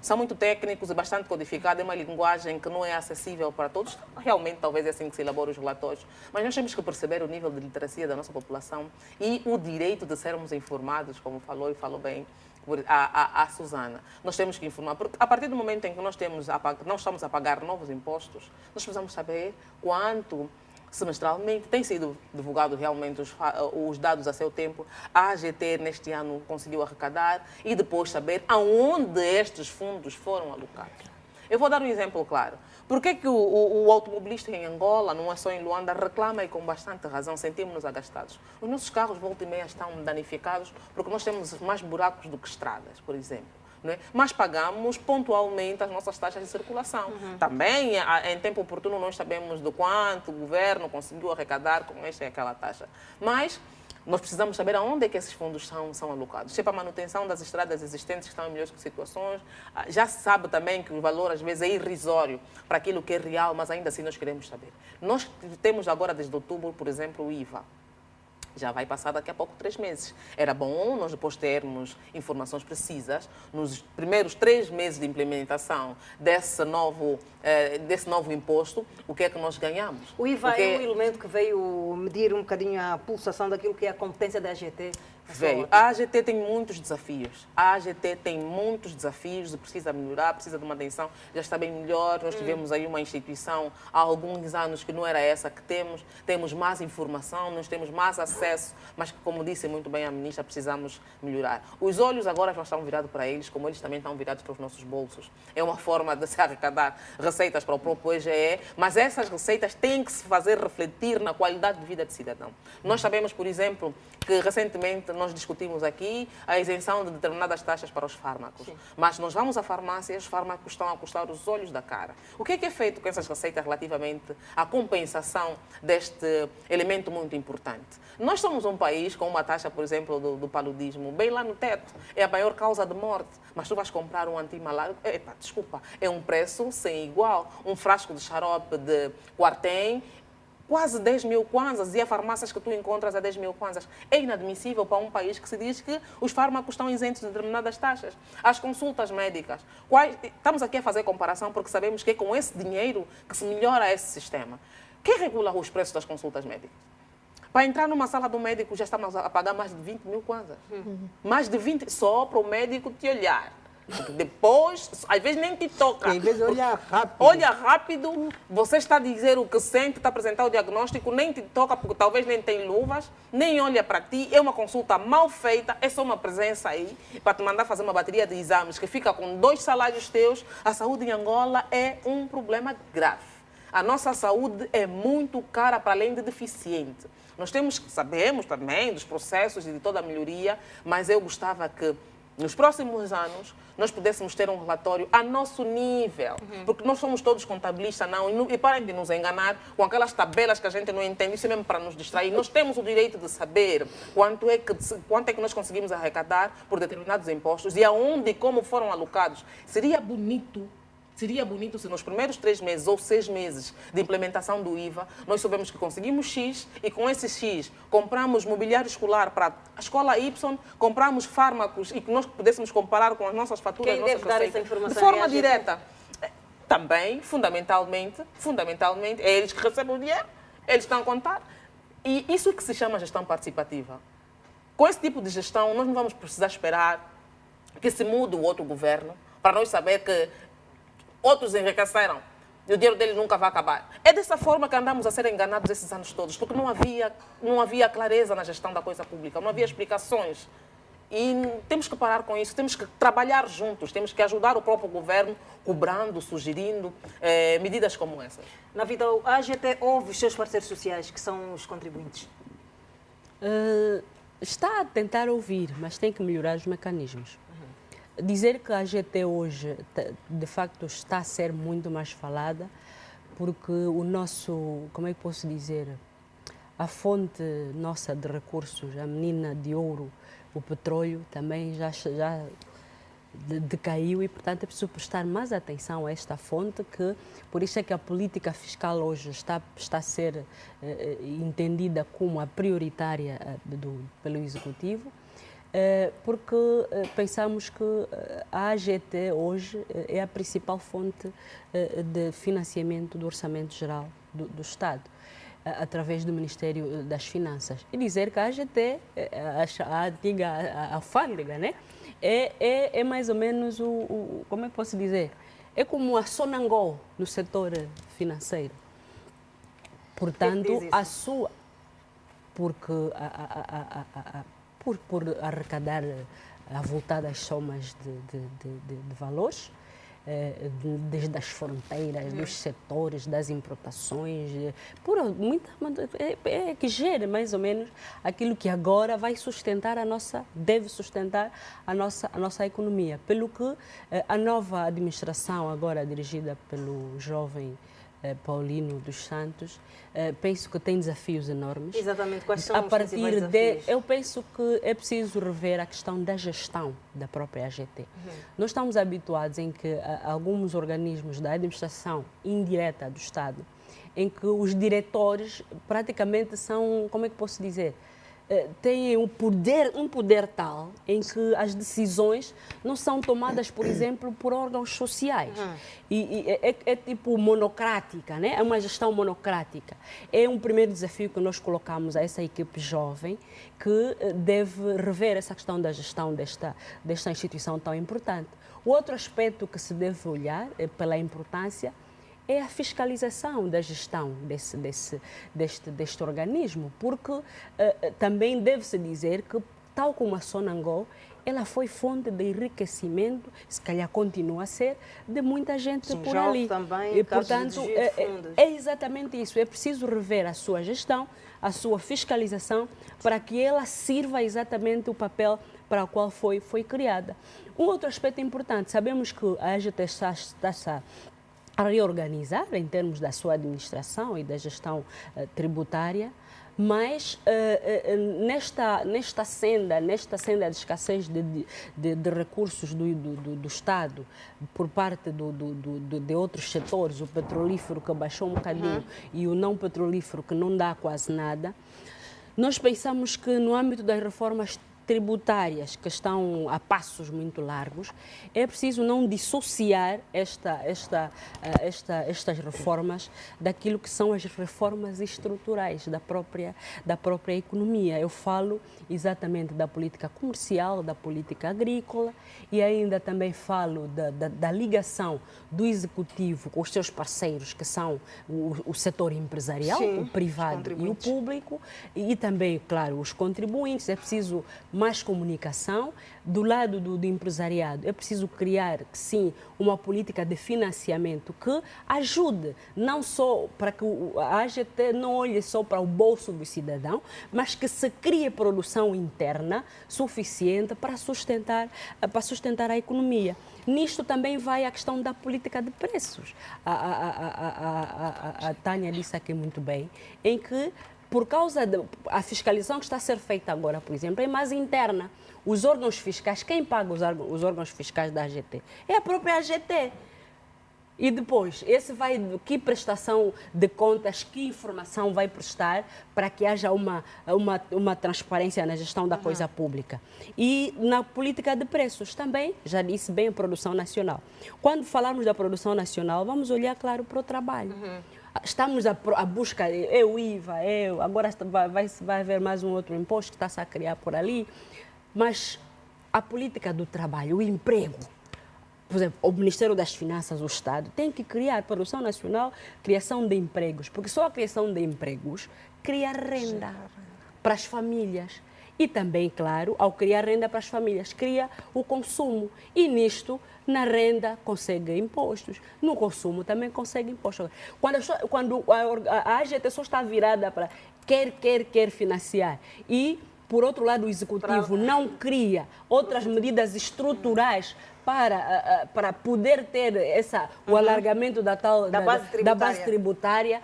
São muito técnicos e bastante codificados. É uma linguagem que não é acessível para todos. Realmente, talvez é assim que se elaboram os relatórios. Mas nós temos que perceber o nível de literacia da nossa população e o direito de sermos informados, como falou e falou bem a Susana. Nós temos que informar, porque a partir do momento em que nós estamos a pagar novos impostos, nós precisamos saber quanto semestralmente tem sido divulgado realmente os dados a seu tempo. A AGT neste ano conseguiu arrecadar e depois saber aonde estes fundos foram alocados. Eu vou dar um exemplo claro. Por que o automobilista em Angola, não é só em Luanda, reclama e com bastante razão, sentimos-nos agastados? Os nossos carros, volta e meia, estão danificados porque nós temos mais buracos do que estradas, por exemplo. Não é? Mas pagamos pontualmente as nossas taxas de circulação. Também, em tempo oportuno, nós sabemos do quanto o governo conseguiu arrecadar com esta e aquela taxa. Mas nós precisamos saber aonde é que esses fundos são alocados. Se é para a manutenção das estradas existentes que estão em melhores situações, já se sabe também que o valor às vezes é irrisório para aquilo que é real, mas ainda assim nós queremos saber. Nós temos agora, desde outubro, por exemplo, o IVA. Já vai passar daqui a pouco 3 meses. Era bom nós depois termos informações precisas nos primeiros 3 meses de implementação desse novo imposto, o que é que nós ganhamos. O IVA é um elemento que veio medir um bocadinho a pulsação daquilo que é a competência da AGT? veio. A AGT tem muitos desafios. A AGT tem muitos desafios, precisa melhorar, precisa de uma atenção. Já está bem melhor. Nós tivemos aí uma instituição há alguns anos que não era essa que temos. Temos mais informação, nós temos mais acesso, mas como disse muito bem a ministra, precisamos melhorar. Os olhos agora já estão virados para eles, como eles também estão virados para os nossos bolsos. É uma forma de se arrecadar receitas para o próprio EGE, mas essas receitas têm que se fazer refletir na qualidade de vida do cidadão. Nós sabemos, por exemplo, que recentemente nós discutimos aqui a isenção de determinadas taxas para os fármacos. Sim. Mas nós vamos à farmácia e os fármacos estão a custar os olhos da cara. O que é feito com essas receitas relativamente à compensação deste elemento muito importante? Nós somos um país com uma taxa, por exemplo, do paludismo bem lá no teto. É a maior causa de morte. Mas tu vais comprar um antimalárico, desculpa, é um preço sem igual. Um frasco de xarope de Quartem, quase 10 mil kwanzas, e há farmácias que tu encontras a 10 mil kwanzas. É inadmissível para um país que se diz que os fármacos estão isentos de determinadas taxas. As consultas médicas. Estamos aqui a fazer comparação porque sabemos que é com esse dinheiro que se melhora esse sistema. Quem regula os preços das consultas médicas? Para entrar numa sala do médico já estamos a pagar mais de 20 mil kwanzas. Mais de 20 só para o médico te olhar. Depois, às vezes nem te toca. Às vezes olha rápido. Olha rápido, você está a dizer o que sente, está a apresentar o diagnóstico, nem te toca porque talvez nem tem luvas, nem olha para ti, é uma consulta mal feita, é só uma presença aí para te mandar fazer uma bateria de exames que fica com 2 salários teus. A saúde em Angola é um problema grave. A nossa saúde é muito cara para além de deficiente. Nós sabemos também dos processos e de toda a melhoria, mas eu gostava que nos próximos anos nós pudéssemos ter um relatório a nosso nível, porque nós somos todos contabilistas, e parem de nos enganar com aquelas tabelas que a gente não entende, isso é mesmo para nos distrair. Nós temos o direito de saber quanto é que nós conseguimos arrecadar por determinados impostos e aonde e como foram alocados. Seria bonito se nos primeiros 3 meses ou 6 meses de implementação do IVA, nós soubemos que conseguimos X e com esse X compramos mobiliário escolar para a escola Y, compramos fármacos e que nós pudéssemos comparar com as nossas faturas. Quem deve dar essa informação? De forma direta. Também, fundamentalmente, é eles que recebem o dinheiro, eles estão a contar. E isso é que se chama gestão participativa. Com esse tipo de gestão, nós não vamos precisar esperar que se mude o outro governo para nós saber que outros enriqueceram e o dinheiro deles nunca vai acabar. É dessa forma que andamos a ser enganados esses anos todos, porque não havia clareza na gestão da coisa pública, não havia explicações. E temos que parar com isso, temos que trabalhar juntos, temos que ajudar o próprio governo, cobrando, sugerindo medidas como essas. Na vida, a AGT ouve os seus parceiros sociais, que são os contribuintes? Está a tentar ouvir, mas tem que melhorar os mecanismos. Dizer que a AGT hoje, de facto, está a ser muito mais falada, porque o nosso, como é que posso dizer, a fonte nossa de recursos, a menina de ouro, o petróleo, também já decaiu e, portanto, é preciso prestar mais atenção a esta fonte, que por isso é que a política fiscal hoje está a ser entendida como a prioritária pelo Executivo. Porque pensamos que a AGT hoje é a principal fonte de financiamento do Orçamento Geral do Estado, através do Ministério das Finanças. E dizer que a AGT, a antiga alfândega, né? É mais ou menos como é que posso dizer? É como a Sonangol no setor financeiro. Portanto, a sua... Porque por arrecadar avultadas somas de valores, desde as fronteiras, dos setores, das importações, que gera mais ou menos aquilo que agora vai sustentar deve sustentar a nossa economia. Pelo que a nova administração, agora dirigida pelo jovem Paulino dos Santos, penso que tem desafios enormes. Exatamente, quais são os principais desafios? Eu penso que é preciso rever a questão da gestão da própria AGT. Nós estamos habituados em que alguns organismos da administração indireta do Estado, em que os diretores praticamente são, como é que posso dizer, têm um poder tal em que as decisões não são tomadas, por exemplo, por órgãos sociais. E é tipo monocrática, né? É uma gestão monocrática. É um primeiro desafio que nós colocamos a essa equipe jovem, que deve rever essa questão da gestão desta instituição tão importante. O outro aspecto que se deve olhar, pela importância, é a fiscalização da gestão deste organismo, porque também deve-se dizer que, tal como a Sonangol, ela foi fonte de enriquecimento, se calhar continua a ser, de muita gente por ali. Também, e, portanto, é exatamente isso. É preciso rever a sua gestão, a sua fiscalização, para que ela sirva exatamente o papel para o qual foi criada. Um outro aspecto importante, sabemos que a AGT está a reorganizar em termos da sua administração e da gestão tributária, mas nesta senda de escassez de recursos do Estado por parte de outros setores, o petrolífero que baixou um bocadinho e o não petrolífero que não dá quase nada, nós pensamos que no âmbito das reformas tributárias que estão a passos muito largos, é preciso não dissociar estas reformas daquilo que são as reformas estruturais da própria economia. Eu falo exatamente da política comercial, da política agrícola e ainda também falo da ligação do executivo com os seus parceiros, que são o setor empresarial, sim, o privado e o público, e também, claro, os contribuintes. É preciso mais comunicação. Do lado do empresariado, é preciso criar, sim, uma política de financiamento que ajude, não só para que a AGT não olhe só para o bolso do cidadão, mas que se crie produção interna suficiente para sustentar a economia. Nisto também vai a questão da política de preços. A Tânia disse aqui muito bem, em que, por causa da fiscalização que está a ser feita agora, por exemplo, é mais interna. Os órgãos fiscais, quem paga os órgãos fiscais da AGT? É a própria AGT. E depois, que prestação de contas, que informação vai prestar para que haja uma transparência na gestão da coisa pública? E na política de preços também, já disse bem, a produção nacional. Quando falarmos da produção nacional, vamos olhar, claro, para o trabalho. Estamos à busca, o IVA, agora vai haver mais um outro imposto que está-se a criar por ali, mas a política do trabalho, o emprego, por exemplo, o Ministério das Finanças, o Estado, tem que criar produção nacional, criação de empregos, porque só a criação de empregos cria renda para as famílias. E também, claro, ao criar renda para as famílias, cria o consumo. E nisto, na renda, consegue impostos. No consumo também consegue impostos. Quando a AGT só está virada para quer financiar e, por outro lado, o Executivo não cria outras medidas estruturais para poder ter o alargamento da base tributária,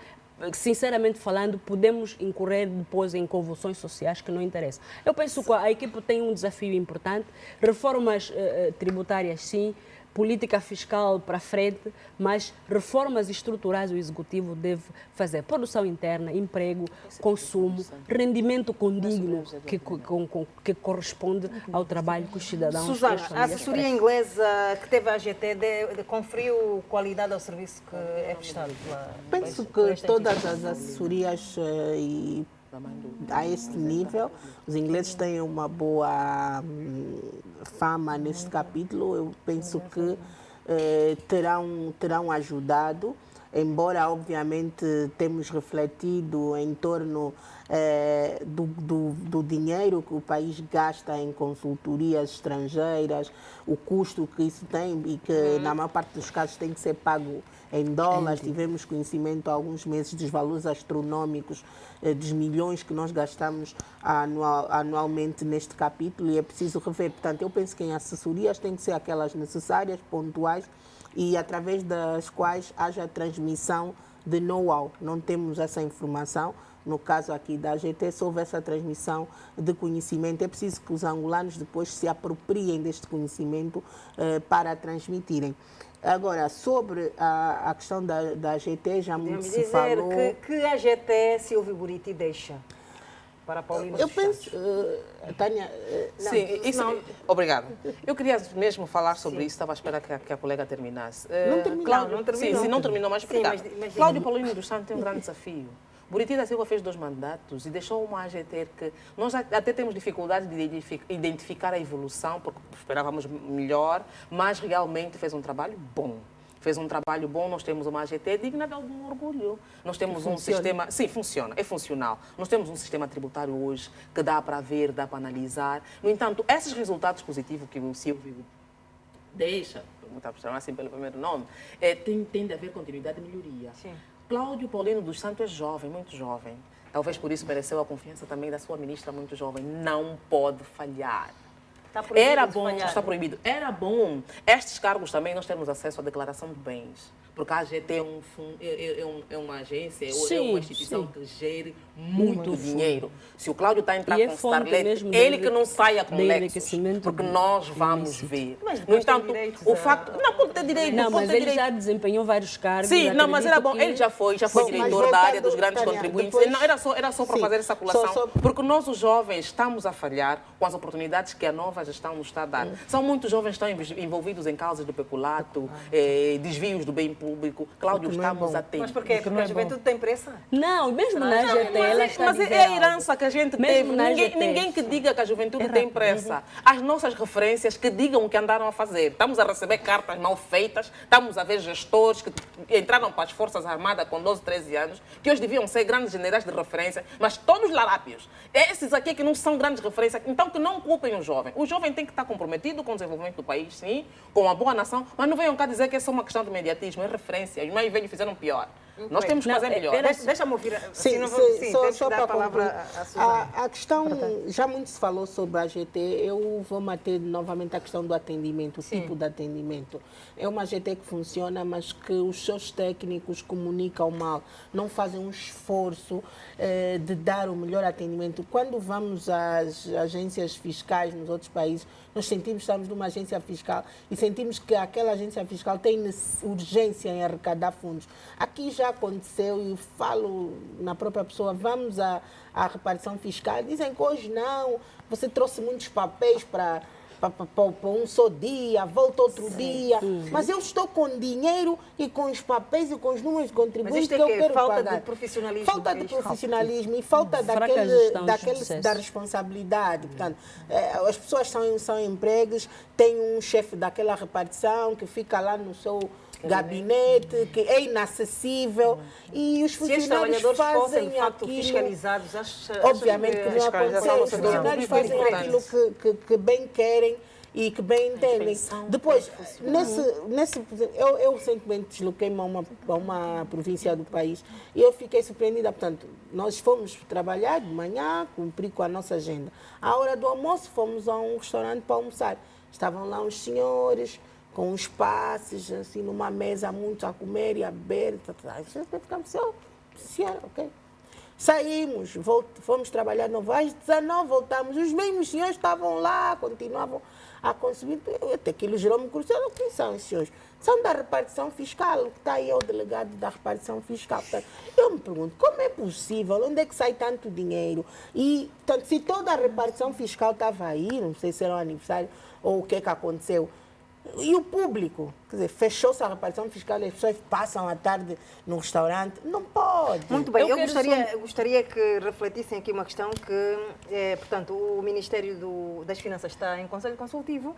sinceramente falando, podemos incorrer depois em convulsões sociais que não interessam. Eu penso que a equipe tem um desafio importante, reformas tributárias sim, política fiscal para frente, mas reformas estruturais o Executivo deve fazer. Produção interna, emprego, consumo, rendimento condigno que corresponde ao trabalho que os cidadãos... Susana, a assessoria inglesa que teve a AGT conferiu qualidade ao serviço que é prestado pela... Penso que todas as assessorias a este nível, os ingleses têm uma boa fama neste capítulo. Eu penso que terão ajudado, embora obviamente temos refletido em torno do dinheiro que o país gasta em consultorias estrangeiras, o custo que isso tem e que na maior parte dos casos tem que ser pago em dólares. Tivemos conhecimento há alguns meses dos valores astronómicos, dos milhões que nós gastamos anualmente neste capítulo, e é preciso rever. Portanto, eu penso que em assessorias têm que ser aquelas necessárias, pontuais, e através das quais haja transmissão de know-how. Não temos essa informação. No caso aqui da AGT, se houve essa transmissão de conhecimento, é preciso que os angolanos depois se apropriem deste conhecimento para transmitirem. Agora, sobre a questão da AGT, já muito se falou... que a AGT Silvio Buriti deixa? para a Paulina Eu dos penso, Santos. Tânia, Sim, isso, obrigado. Eu queria mesmo falar sobre isso, estava à espera que a colega terminasse. Não terminou. Cláudio, Não terminou. Sim, não terminou, mas Sim, obrigado. mas Cláudio Paulino dos Santos tem um grande desafio. Buriti da Silva fez 2 mandatos e deixou uma AGT que nós até temos dificuldade de identificar a evolução, porque esperávamos melhor, mas realmente fez um trabalho bom. Fez um trabalho bom, nós temos uma AGT digna de algum orgulho. Nós temos um sistema... Sim, funciona, é funcional. Nós temos um sistema tributário hoje que dá para ver, dá para analisar. No entanto, esses resultados positivos que o Silvio deixa, vamos chamar assim pelo primeiro nome, tem de haver continuidade de melhoria. Sim. Cláudio Paulino dos Santos é jovem, muito jovem. Talvez por isso mereceu a confiança também da sua ministra, muito jovem. Não pode falhar. Está proibido Era de bom, falhar. está proibido. Era bom estes cargos também nós temos acesso à declaração de bens. Porque a AGT é uma agência, é Sim, uma instituição sim. que gere muito dinheiro. Se o Cláudio está a entrar E é com fonte Starlet, mesmo de ele que não saia com de Lexus, enriquecimento porque do- nós vamos ilícito. ver. Mas No depois tem entanto, direitos o a- facto... Não, pode ter direito, Não, pode mas ter ele direito. já desempenhou vários cargos. Sim, não, mas era acredito bom. que- Ele já foi Bom, mas diretor da área dos voltando, grandes Tânia, contribuintes. depois- Não, era só para Sim, fazer essa colação. só- Porque nós, os jovens, estamos a falhar com as oportunidades que a nova gestão nos está a dar. São muitos jovens que estão envolvidos em causas de peculato, desvios do bem público. Cláudio, Porque não é estamos bom. atentos. Mas porquê? Porque a juventude tem pressa? Não, mesmo na AGT, ela está a Mas dizer é a algo. herança que a gente Mesmo teve. na Ninguém, AGT. ninguém que diga que a juventude tem pressa. As nossas referências que digam o que andaram a fazer. Estamos a receber cartas mal feitas, estamos a ver gestores que entraram para as Forças Armadas com 12, 13 anos, que hoje deviam ser grandes generais de referência, mas todos larápios. Esses aqui que não são grandes referências, então que não culpem o jovem. O jovem tem que estar comprometido com o desenvolvimento do país, sim, com uma boa nação, mas não venham cá dizer que é só uma questão de mediatismo, é referência. Os mais velhos fizeram pior. Nós temos que Não, fazer melhor. Deixa-me ouvir. Sim, Assim, não vou- sim, sim, só, temos só que dar para a palavra concluir. à Suzana. A questão, já muito se falou sobre a AGT, eu vou manter novamente a questão do atendimento, o tipo de atendimento. É uma AGT que funciona, mas que os seus técnicos comunicam mal, não fazem um esforço de dar o melhor atendimento. Quando vamos às agências fiscais nos outros países, nós sentimos que estamos numa agência fiscal e sentimos que aquela agência fiscal tem urgência em arrecadar fundos. Aqui já aconteceu, e falo na própria pessoa, vamos à repartição fiscal, dizem que hoje não, você trouxe muitos papéis para um só dia, volta outro dia, mas eu estou com dinheiro e com os papéis e com os números de Mas contribuintes isto é que eu que quero falta pagar. de profissionalismo. Falta de é isto? profissionalismo e falta Fraca gestão dos processos. da responsabilidade. Portanto, as pessoas são empregos, tem um chefe daquela repartição que fica lá no seu gabinete, que é inacessível, e os Se os funcionários trabalhadores fossem, fazem de facto, aquilo... fiscalizados, Obviamente que não fiscalização acontece. do Os setor funcionários público é fazem aquilo que bem querem e que bem entendem. inspeção Depois, eu recentemente desloquei-me a uma província do país e eu fiquei surpreendida. Portanto, nós fomos trabalhar de manhã, cumprir com a nossa agenda. À hora do almoço, fomos a um restaurante para almoçar. Estavam lá uns senhores com uns passes, assim, numa mesa, muitos a comer e a beber. Ficamos assim, senhora, ok. Saímos, fomos trabalhar no às 19 voltamos. Os mesmos senhores estavam lá, continuavam a consumir. Até aquilo gerou-me curiosidade. Quem são esses senhores? São da repartição fiscal, que está aí é o delegado da repartição fiscal. Portanto, eu me pergunto, como é possível? Onde é que sai tanto dinheiro? E, portanto, se toda a repartição fiscal estava aí, não sei se era um aniversário ou o que é que aconteceu, e o público? Quer dizer, fechou-se a repartição fiscal e as pessoas passam a tarde no restaurante? Não pode. Muito bem, eu quero gostaria que refletissem aqui uma questão que, portanto, o Ministério das Finanças está em conselho consultivo.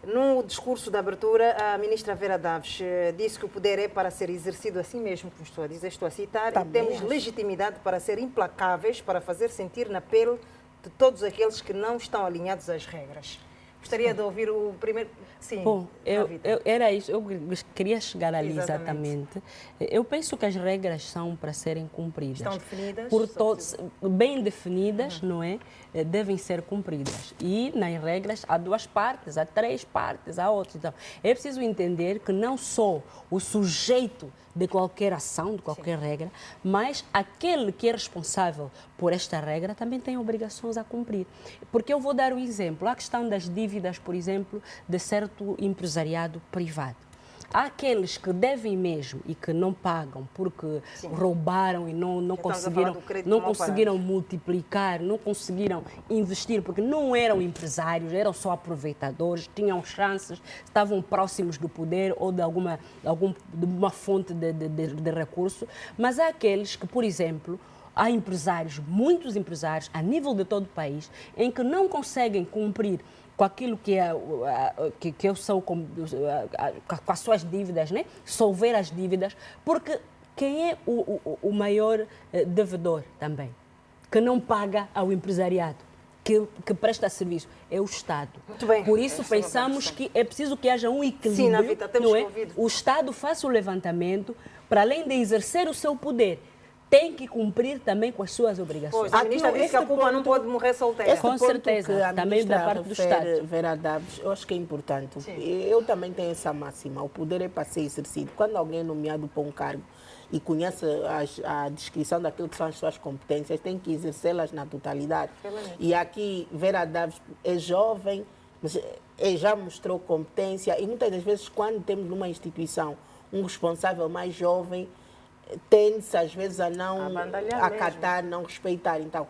No discurso de abertura, a ministra Vera Daves disse que o poder é para ser exercido assim mesmo, como estou a dizer, estou a citar, Também e temos acho. legitimidade para ser implacáveis, para fazer sentir na pele de todos aqueles que não estão alinhados às regras. Gostaria de ouvir o primeiro... Sim, Bom, Rita. era isso, eu queria chegar ali Exatamente. exatamente. Eu penso que as regras são para serem cumpridas. Estão definidas? Por Só todos, bem definidas, não é? Devem ser cumpridas. E nas regras há 2 partes, há 3 partes, há outras. Então, é preciso entender que não só o sujeito de qualquer ação, de qualquer regra, mas aquele que é responsável por esta regra também tem obrigações a cumprir. Porque eu vou dar um exemplo, a questão das dívidas, por exemplo, de certo empresariado privado. Há aqueles que devem mesmo e que não pagam porque roubaram e não conseguiram multiplicar, não conseguiram investir, porque não eram empresários, eram só aproveitadores, tinham chances, estavam próximos do poder ou de uma fonte de recurso. Mas há aqueles que, por exemplo, há empresários, muitos empresários, a nível de todo o país, em que não conseguem cumprir com aquilo que eu sou, com as suas dívidas, né? Solver as dívidas, porque quem é o maior devedor também, que não paga ao empresariado, que presta serviço, é o Estado. Muito bem. Por isso pensamos que é preciso que haja um equilíbrio. Sim, Navita, temos não é? ouvido. O Estado faça o levantamento, para além de exercer o seu poder, tem que cumprir também com as suas obrigações. Pois, a ministra disse que a Cuba não pode morrer solteira. Com certeza, também da parte do Estado. Vera Daves, eu acho que é importante. Sim. Eu também tenho essa máxima. O poder é para ser exercido. Quando alguém é nomeado para um cargo e conhece a descrição daquilo que são as suas competências, tem que exercê-las na totalidade. E aqui, Vera Daves é jovem, mas já mostrou competência. E muitas das vezes, quando temos numa instituição um responsável mais jovem, tende-se às vezes a não acatar, não respeitar. Então,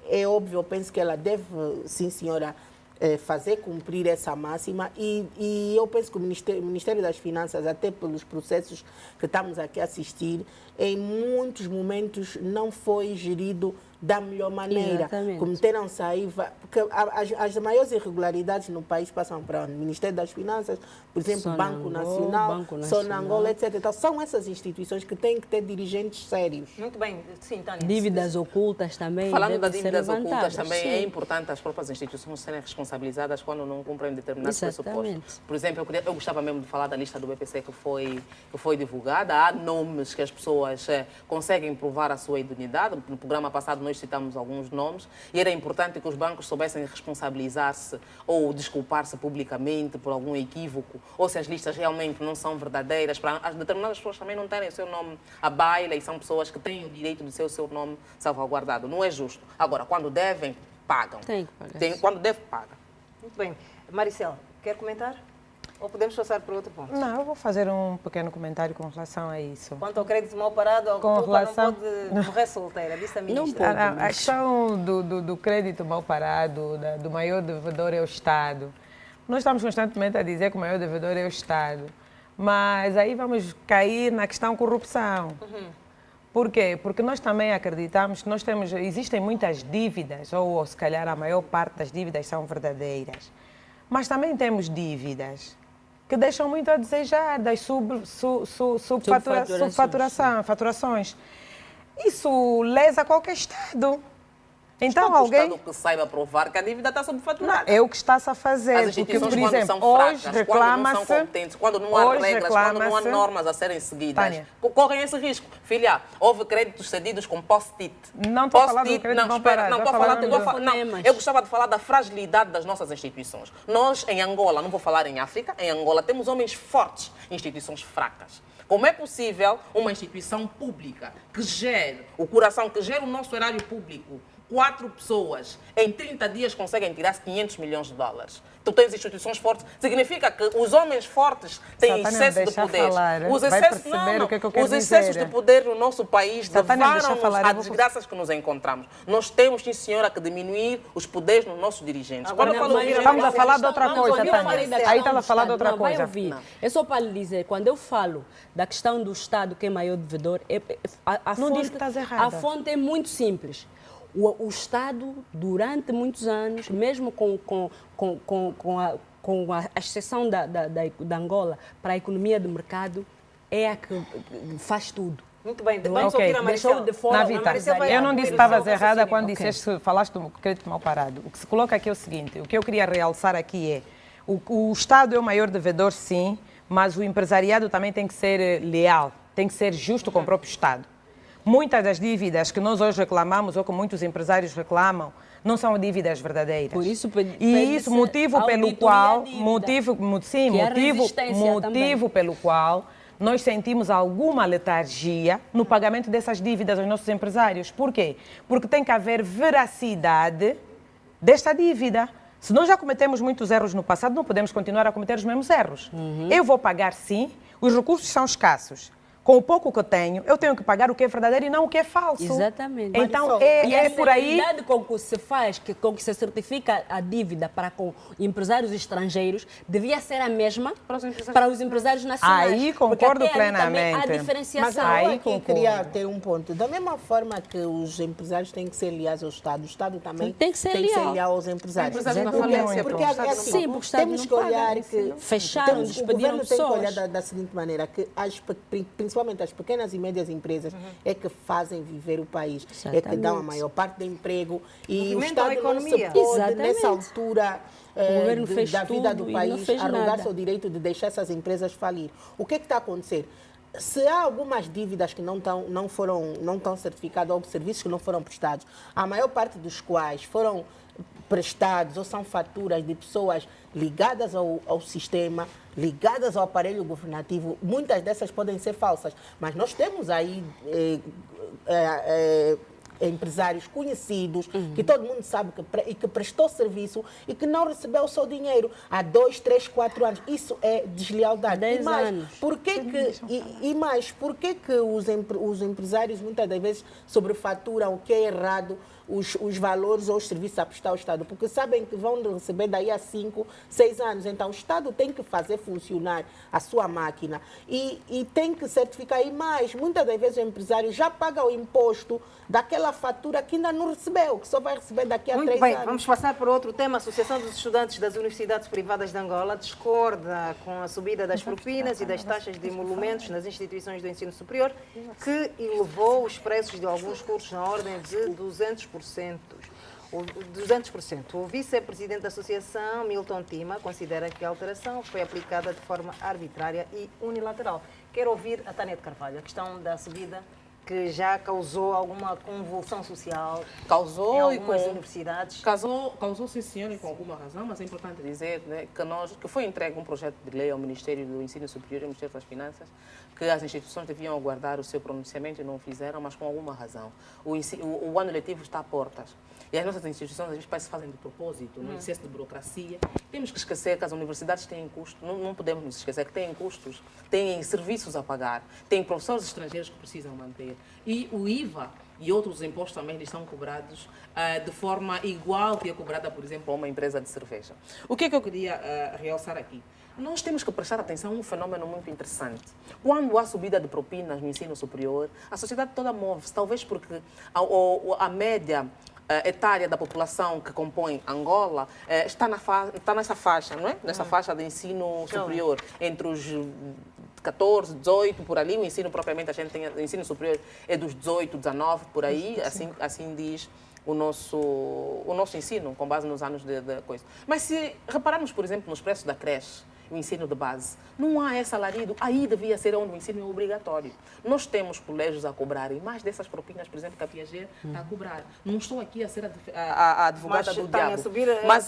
é óbvio, eu penso que ela deve, sim senhora, fazer cumprir essa máxima e eu penso que o Ministério das Finanças, até pelos processos que estamos aqui a assistir, em muitos momentos não foi gerido da melhor maneira. Cometeram-se aí, porque as maiores irregularidades no país passam para o Ministério das Finanças, por exemplo, Banco Nacional, Sonangol, etc. Então, são essas instituições que têm que ter dirigentes sérios. Muito bem, sim, Tânia. Dívidas ocultas também. Falando das dívidas ocultas, também é importante as próprias instituições serem responsabilizadas quando não cumprem determinados pressupostos. Por exemplo, eu gostava mesmo de falar da lista do BPC que foi divulgada. Há nomes que as pessoas conseguem provar a sua idoneidade. No programa passado nós citamos alguns nomes e era importante que os bancos soubessem responsabilizar-se ou desculpar-se publicamente por algum equívoco, ou se as listas realmente não são verdadeiras, para as determinadas pessoas também não terem o seu nome à baila e são pessoas que têm o direito de ter o seu nome salvaguardado. Não é justo. Agora, quando devem, pagam. Tem que pagar. Quando deve, paga. Muito bem. Maricel, quer comentar? Ou podemos passar para outro ponto? Não, eu vou fazer um pequeno comentário com relação a isso. Quanto ao crédito mal parado, a Cuba não pode morrer solteira, disse a ministra. A questão do crédito mal parado, do maior devedor é o Estado. Nós estamos constantemente a dizer que o maior devedor é o Estado. Mas aí vamos cair na questão corrupção. Por quê? Porque nós também acreditamos que existem muitas dívidas, ou se calhar a maior parte das dívidas são verdadeiras. Mas também temos dívidas que deixam muito a desejar, das faturações. Isso lesa qualquer Estado. Então, alguém... Estado que saiba provar que a dívida está subfaturada. Não, é o que está-se a fazer. As instituições, porque, por exemplo, quando são fracas, hoje reclama-se... quando não são competentes, quando não há regras, quando não há normas a serem seguidas, Tânia, correm esse risco. Filha, houve créditos cedidos com post-it. Não estou a falar do crédito mal parado. Não, estou a falar eu gostava de falar da fragilidade das nossas instituições. Nós, em Angola, não vou falar em África, em Angola temos homens fortes, instituições fracas. Como é possível uma instituição pública que gere o coração, que gere o nosso erário público, 4 pessoas em 30 dias conseguem tirar 500 milhões de dólares? Tu tens instituições fortes, significa que os homens fortes têm excesso de poder. Os excessos de poder no nosso país levaram-nos às desgraças que nos encontramos. Nós temos, sim senhora, que diminuir os poderes nos nossos dirigentes. Agora estamos a falar de outra coisa, Tânia. Aí está a falar de outra coisa. É só para lhe dizer, quando eu falo da questão do Estado, que é maior devedor, a fonte é muito simples. O Estado, durante muitos anos, mesmo com a exceção da Angola para a economia de mercado, é a que faz tudo. Muito bem, vamos ouvir a Maricel. Navita, eu não disse que estavas errada quando falaste do crédito mal parado. O que se coloca aqui é o seguinte, o que eu queria realçar aqui é, o Estado é o maior devedor, sim, mas o empresariado também tem que ser leal, tem que ser justo com o próprio Estado. Muitas das dívidas que nós hoje reclamamos, ou que muitos empresários reclamam, não são dívidas verdadeiras. Por isso, motivo pelo qual nós sentimos alguma letargia no pagamento dessas dívidas aos nossos empresários. Por quê? Porque tem que haver veracidade desta dívida. Se nós já cometemos muitos erros no passado, não podemos continuar a cometer os mesmos erros. Eu vou pagar, sim. Os recursos são escassos. Com o pouco que eu tenho que pagar o que é verdadeiro e não o que é falso. Exatamente. Então, E a por aí... celeridade com que se faz, com que se certifica a dívida para com empresários estrangeiros, devia ser a mesma para os empresários nacionais. Aí concordo plenamente. Há diferenciação. Mas Aí eu aqui queria ter um ponto. Da mesma forma que os empresários têm que ser leais ao Estado, o Estado também tem que ser leal aos empresários. Empresários na falência, Porque assim, sim, porque o Estado temos não que olhar paga, que fecharam, o despediram governo tem que olhar pessoas. da seguinte maneira, que principalmente as pequenas e médias empresas é que fazem viver o país, é que dão a maior parte do emprego e o Movimentam a Estado não se economia. pode, Exatamente. nessa altura O governo fez da vida tudo do e país, não fez arrogar-se nada. ao direito de deixar essas empresas falir. O que está a acontecer? Se há algumas dívidas que não estão certificadas ou serviços que não foram prestados, a maior parte dos quais foram prestados ou são faturas de pessoas ligadas ao sistema, ligadas ao aparelho governativo, muitas dessas podem ser falsas. Mas nós temos aí empresários conhecidos, que todo mundo sabe que prestou serviço e que não recebeu o seu dinheiro há 2, 3, 4 anos. Isso é deslealdade. 10 anos. Por que que os empresários muitas das vezes sobrefaturam o que é errado, os valores ou os serviços a prestar ao Estado? Porque sabem que vão receber daí a 5, 6 anos. Então, o Estado tem que fazer funcionar a sua máquina e tem que certificar. E mais, muitas das vezes o empresário já paga o imposto daquela fatura que ainda não recebeu, que só vai receber daqui a 3 Muito bem, anos. vamos passar para outro tema. A Associação dos Estudantes das Universidades Privadas de Angola discorda com a subida das propinas e das taxas de emolumentos nas instituições do ensino superior, que elevou os preços de alguns cursos na ordem de 200%. O vice-presidente da associação, Milton Tima, considera que a alteração foi aplicada de forma arbitrária e unilateral. Quero ouvir a Tânia de Carvalho, a questão da subida que já causou alguma convulsão social em algumas universidades. Causou sim, senhor, e com alguma razão, mas é importante dizer, né, que foi entregue um projeto de lei ao Ministério do Ensino Superior e ao Ministério das Finanças, que as instituições deviam aguardar o seu pronunciamento e não o fizeram, mas com alguma razão. O ano letivo está a portas. E as nossas instituições, às vezes, parece que fazem de propósito, no excesso de burocracia. Temos que esquecer que as universidades têm custos, não podemos nos esquecer que têm custos, têm serviços a pagar, têm professores estrangeiros que precisam manter. E o IVA e outros impostos também lhes são cobrados de forma igual que é cobrada, por exemplo, a uma empresa de cerveja. O que é que eu queria realçar aqui? Nós temos que prestar atenção a um fenômeno muito interessante. Quando há subida de propinas no ensino superior, a sociedade toda move-se, talvez porque a média etária da população que compõe Angola está nessa faixa, não é? Nessa faixa de ensino superior, entre os 14, 18, por ali. O ensino propriamente, a gente tem, o ensino superior é dos 18, 19, por aí, assim diz o nosso ensino, com base nos anos de coisa. Mas se repararmos, por exemplo, nos preços da creche, o ensino de base, não há esse alarido. Aí devia ser onde o ensino é obrigatório. Nós temos colégios a cobrarem mais dessas propinas, por exemplo, que a Piaget está a cobrar. Não estou aqui a ser a advogada do diabo. A subir mas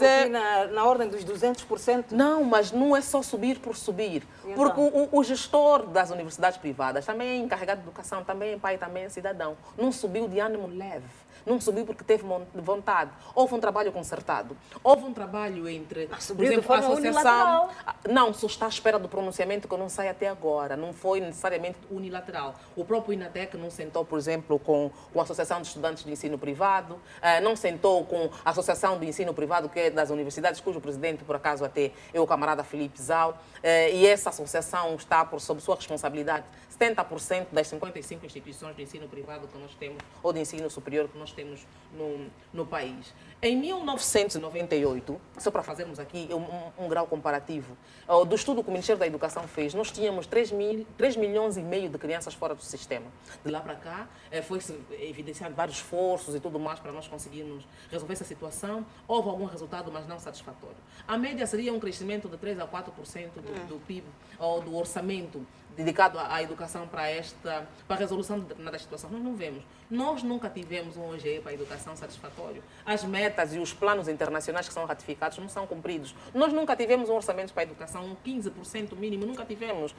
na ordem dos 200%? Não, mas não é só subir por subir. Então? Porque o gestor das universidades privadas também é encarregado de educação, também é pai, também é cidadão. Não subiu de ânimo leve. Não subiu porque teve vontade. Houve um trabalho concertado. Houve um trabalho entre, por exemplo, a associação... Não, só está à espera do pronunciamento que não sai até agora. Não foi necessariamente unilateral. O próprio INATEC não sentou, por exemplo, com a Associação de Estudantes de Ensino Privado, não sentou com a Associação de Ensino Privado, que é das universidades, cujo presidente, por acaso, até é o camarada Filipe Zau. E essa associação está, sob sua responsabilidade, 70% das 55 instituições de ensino privado que nós temos, ou de ensino superior que nós temos no país. Em 1998, só para fazermos aqui um grau comparativo, do estudo que o Ministério da Educação fez, nós tínhamos 3 milhões e meio de crianças fora do sistema. De lá para cá, foi-se evidenciado vários esforços e tudo mais para nós conseguirmos resolver essa situação. Houve algum resultado, mas não satisfatório. A média seria um crescimento de 3 a 4% do PIB, ou do orçamento dedicado à educação para a resolução de determinadas situações. Nós não vemos. Nós nunca tivemos um OGE para a educação satisfatório. As metas e os planos internacionais que são ratificados não são cumpridos. Nós nunca tivemos um orçamento para a educação, um 15% mínimo, nunca tivemos.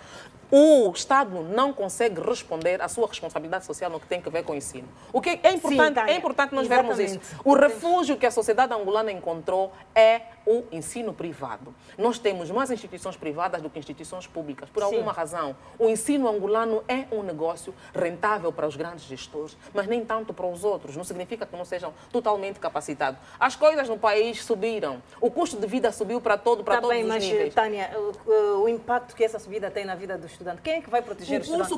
O Estado não consegue responder à sua responsabilidade social no que tem a ver com o ensino. O que é importante, Sim, é importante nós vermos isso. O refúgio que a sociedade angolana encontrou é o ensino privado. Nós temos mais instituições privadas do que instituições públicas, por alguma razão. O ensino angolano é um negócio rentável para os grandes gestores, mas nem tanto para os outros. Não significa que não sejam totalmente capacitados. As coisas no país subiram. O custo de vida subiu para todos os níveis. Tânia, o impacto que essa subida tem na vida do estudante, quem é que vai proteger o estudante?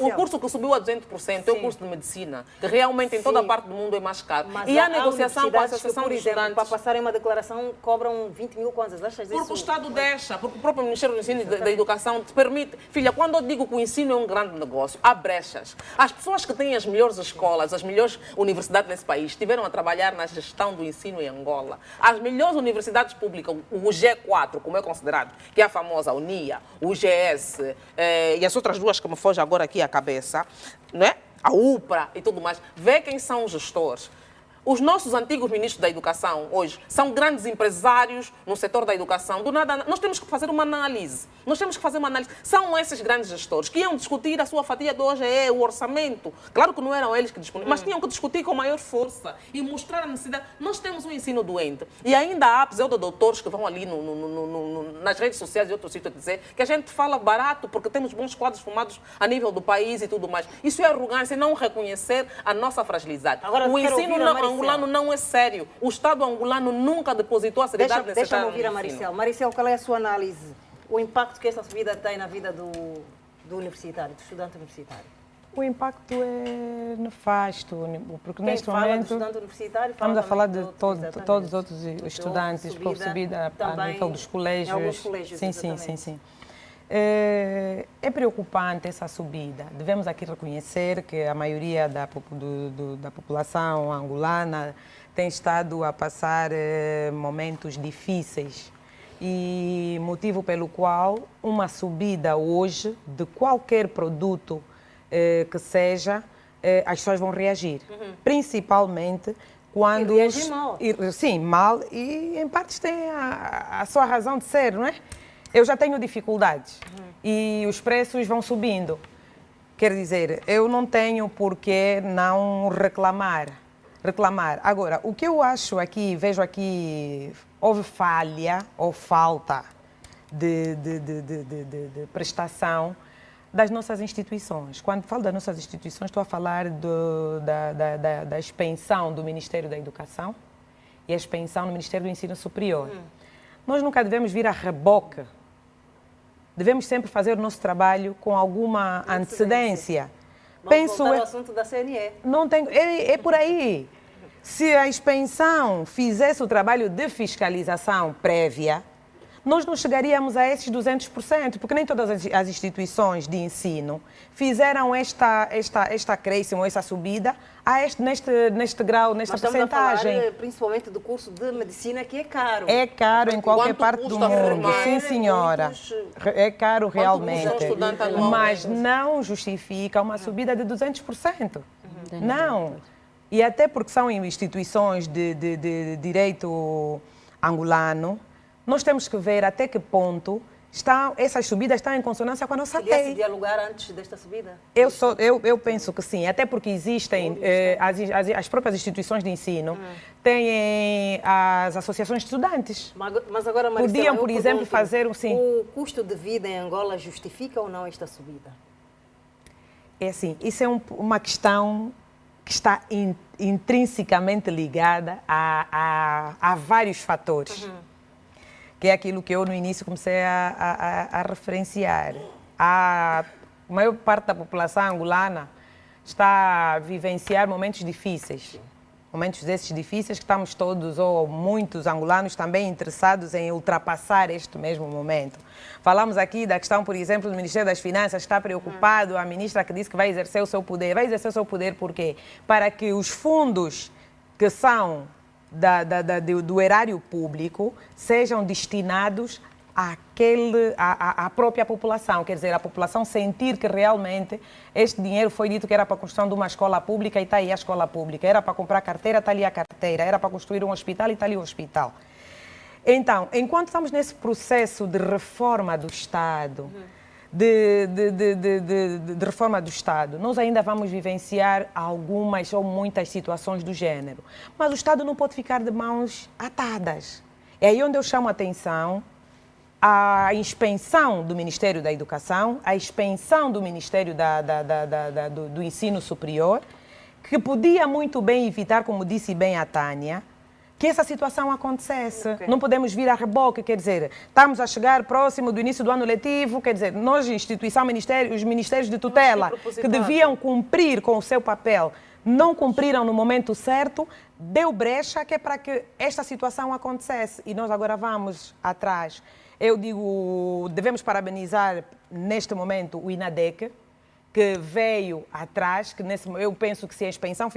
O curso que subiu a 200% é o curso de medicina, que realmente em toda a parte do mundo é mais caro. Mas e a negociação com a Associação por de exemplo, Estudantes... para passarem uma declaração, cobram 20 mil kwanzas. Achas isso? Porque o Estado deixa, porque o próprio Ministério do Ensino e da Educação te permite... Filha, quando eu digo que o ensino é um grande negócio, há brechas. As pessoas que têm as melhores escolas, as melhores universidades nesse país, estiveram a trabalhar na gestão do ensino em Angola. As melhores universidades públicas, o G4, como é considerado, que é a famosa UNIA, o UGS e as outras duas que me fogem agora aqui à cabeça, não é? A UPRA e tudo mais, vê quem são os gestores. Os nossos antigos ministros da Educação, hoje, são grandes empresários no setor da educação. Do nada, nós temos que fazer uma análise. São esses grandes gestores que iam discutir a sua fatia de hoje, o orçamento. Claro que não eram eles que discutiam, mas tinham que discutir com maior força e mostrar a necessidade. Nós temos um ensino doente. E ainda há pseudodoutores que vão ali nas redes sociais e outros sítios dizer que a gente fala barato porque temos bons quadros formados a nível do país e tudo mais. Isso é arrogância e não reconhecer a nossa fragilidade. Agora, o ensino angolano não é sério. O Estado angolano nunca depositou a seriedade necessária. Deixa-me ouvir a Maricel. Maricel, qual é a sua análise? O impacto que essa subida tem na vida do universitário, do estudante universitário? O impacto é nefasto, porque Quem neste fala momento do estudante universitário, estamos a falar de todos os outros Houve estudantes, por subida a nível dos colégios. Em alguns colégios, Sim. É preocupante essa subida. Devemos aqui reconhecer que a maioria da população angolana tem estado a passar momentos difíceis e motivo pelo qual uma subida hoje de qualquer produto que seja, as pessoas vão reagir. Principalmente quando... E reagir mal. Sim, mal e em partes tem a sua razão de ser, não é? Eu já tenho dificuldades e os preços vão subindo. Quer dizer, eu não tenho por que não reclamar. Agora, o que eu acho aqui, vejo aqui, houve falha ou falta de prestação das nossas instituições. Quando falo das nossas instituições, estou a falar da expansão do Ministério da Educação e a expansão do Ministério do Ensino Superior. Nós nunca devemos vir a reboque. Devemos sempre fazer o nosso trabalho com alguma antecedência. Vamos voltar ao assunto da CNE. Não tem, é por aí. Se a expansão fizesse o trabalho de fiscalização prévia, nós não chegaríamos a esses 200%, porque nem todas as instituições de ensino fizeram esta acréscimo, essa subida neste grau, nesta porcentagem. Estamos a falar principalmente do curso de medicina, que é caro. É caro em qualquer parte do mundo, sim senhora. É caro realmente, mas não justifica uma subida de 200%. Não. E até porque são instituições de direito angolano, nós temos que ver até que ponto essas subidas estão em consonância com a nossa lei. Podia-se dialogar antes desta subida? Eu penso que sim, até porque existem as próprias instituições de ensino, têm as associações de estudantes. Mas agora, Maricela, podiam, por exemplo, fazer o custo de vida em Angola justifica ou não esta subida? É assim, isso é uma questão que está intrinsecamente ligada a vários fatores. Que é aquilo que eu no início comecei a referenciar. A maior parte da população angolana está a vivenciar momentos difíceis. Momentos desses difíceis que estamos todos, ou muitos angolanos, também interessados em ultrapassar este mesmo momento. Falamos aqui da questão, por exemplo, do Ministério das Finanças, está preocupado, a ministra que disse que vai exercer o seu poder. Vai exercer o seu poder por quê? Para que os fundos que são do erário público sejam destinados à própria população, quer dizer, a população sentir que realmente este dinheiro foi dito que era para a construção de uma escola pública e está aí a escola pública, era para comprar carteira, está ali a carteira, era para construir um hospital e está ali o hospital. Então, enquanto estamos nesse processo de reforma do Estado, de reforma do Estado, nós ainda vamos vivenciar algumas ou muitas situações do gênero. Mas o Estado não pode ficar de mãos atadas. É aí onde eu chamo a atenção a inspeção do Ministério da Educação, a inspeção do Ministério do Ensino Superior, que podia muito bem evitar, como disse bem a Tânia, que essa situação acontecesse. Okay. Não podemos vir a reboque, quer dizer, estamos a chegar próximo do início do ano letivo, quer dizer, nós, instituição, os ministérios de tutela, que deviam cumprir com o seu papel, não cumpriram no momento certo, deu brecha que é para que esta situação acontecesse. E nós agora vamos atrás. Eu digo, devemos parabenizar neste momento o INADEC, que veio atrás, que eu penso que se a inspeção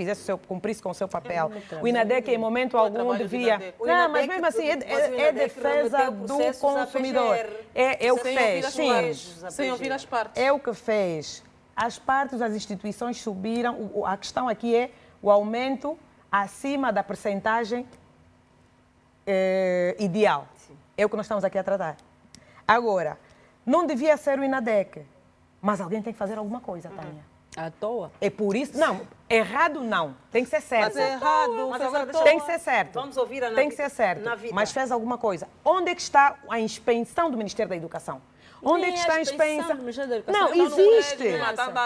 cumprisse com o seu papel, o INADEC em momento algum devia... Não, mas mesmo assim é defesa do consumidor. É o que fez, sim. Sem ouvir as partes. É o que fez. As partes das instituições subiram, a questão aqui é o aumento acima da percentagem ideal. Sim. É o que nós estamos aqui a tratar. Agora, não devia ser o INADEC, mas alguém tem que fazer alguma coisa, Tânia. À toa? É por isso... Não, errado não. Tem que ser certo. Mas é errado. Mas agora tem que ser certo. Vamos ouvir a Tem que ser certo. Mas fez alguma coisa. Onde é que está a inspeção do Ministério da Educação? Onde é que está a inspeção? Não, existe.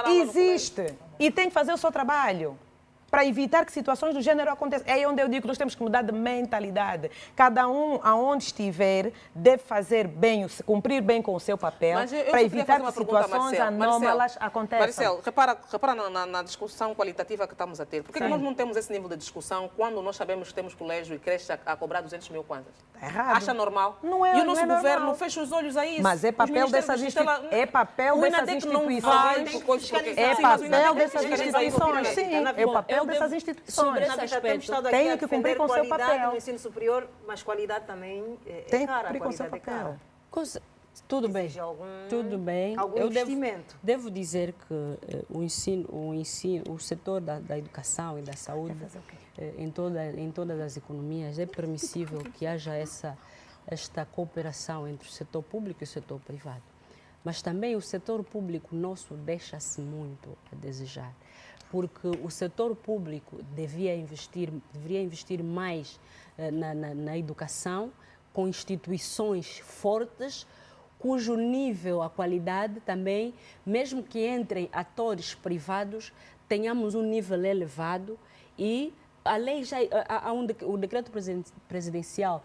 Existe. E tem que fazer o seu trabalho para evitar que situações do género aconteçam. É onde eu digo que nós temos que mudar de mentalidade. Cada um, aonde estiver, deve fazer bem, cumprir bem com o seu papel para evitar que situações anómalas aconteçam. Marcelo, repara na discussão qualitativa que estamos a ter. Por que nós não temos esse nível de discussão quando nós sabemos que temos colégio e creche a cobrar 200 mil kwanzas? Está errado. Acha normal? Não é. E o nosso governo normal. Fecha os olhos a isso. Mas é papel dessas instituições. É papel dessas instituições. É papel dessas instituições. Sim, é o papel dessas instituições. Tem que cumprir com o seu papel. No ensino superior, mas qualidade também tem que cumprir com o seu papel. Tudo bem. Tudo bem. Algum investimento. Devo dizer que o setor da educação e da saúde, em todas as economias, é permissível que haja esta cooperação entre o setor público e o setor privado. Mas também o setor público nosso deixa-se muito a desejar, porque o setor público deveria investir mais na educação, com instituições fortes, cujo nível, a qualidade também, mesmo que entrem atores privados, tenhamos um nível elevado e a lei já, o decreto presidencial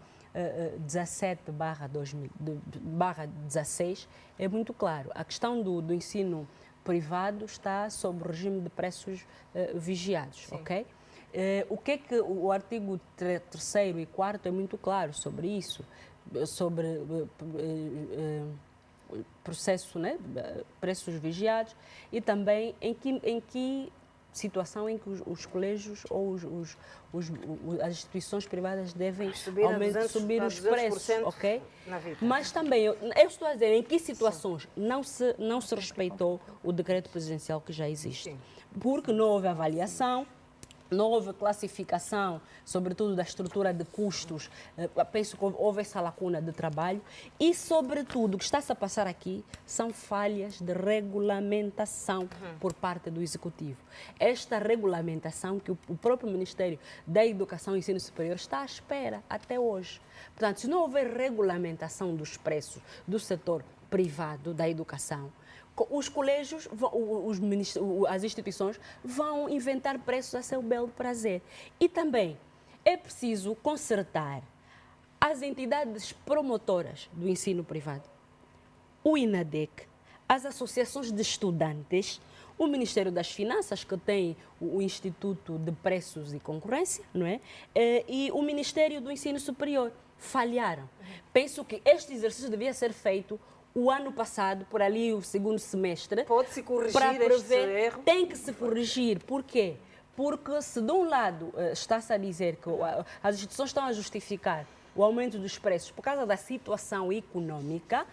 17/16 é muito claro. A questão do ensino privado está sob o regime de preços vigiados, sim. Ok? O que é que o artigo 3º e 4º é muito claro sobre isso, sobre processo, né, preços vigiados e também em que situação em que os colégios ou as instituições privadas devem subir os preços, ok? Mas também, eu estou a dizer em que situações não se respeitou o decreto presidencial que já existe. Porque não houve avaliação, não houve classificação, sobretudo da estrutura de custos, penso que houve essa lacuna de trabalho e, sobretudo, o que está-se a passar aqui são falhas de regulamentação por parte do Executivo. Esta regulamentação que o próprio Ministério da Educação e Ensino Superior está à espera até hoje. Portanto, se não houver regulamentação dos preços do setor privado da educação, os colégios, as instituições vão inventar preços a seu belo prazer. E também é preciso consertar as entidades promotoras do ensino privado, o INADEC, as associações de estudantes, o Ministério das Finanças, que tem o Instituto de Preços e Concorrência, não é? E o Ministério do Ensino Superior. Falharam. Penso que este exercício devia ser feito o ano passado, por ali o segundo semestre. Pode-se corrigir para prever, este erro? Tem que se corrigir. Por quê? Porque se de um lado está-se a dizer que as instituições estão a justificar o aumento dos preços por causa da situação econômica,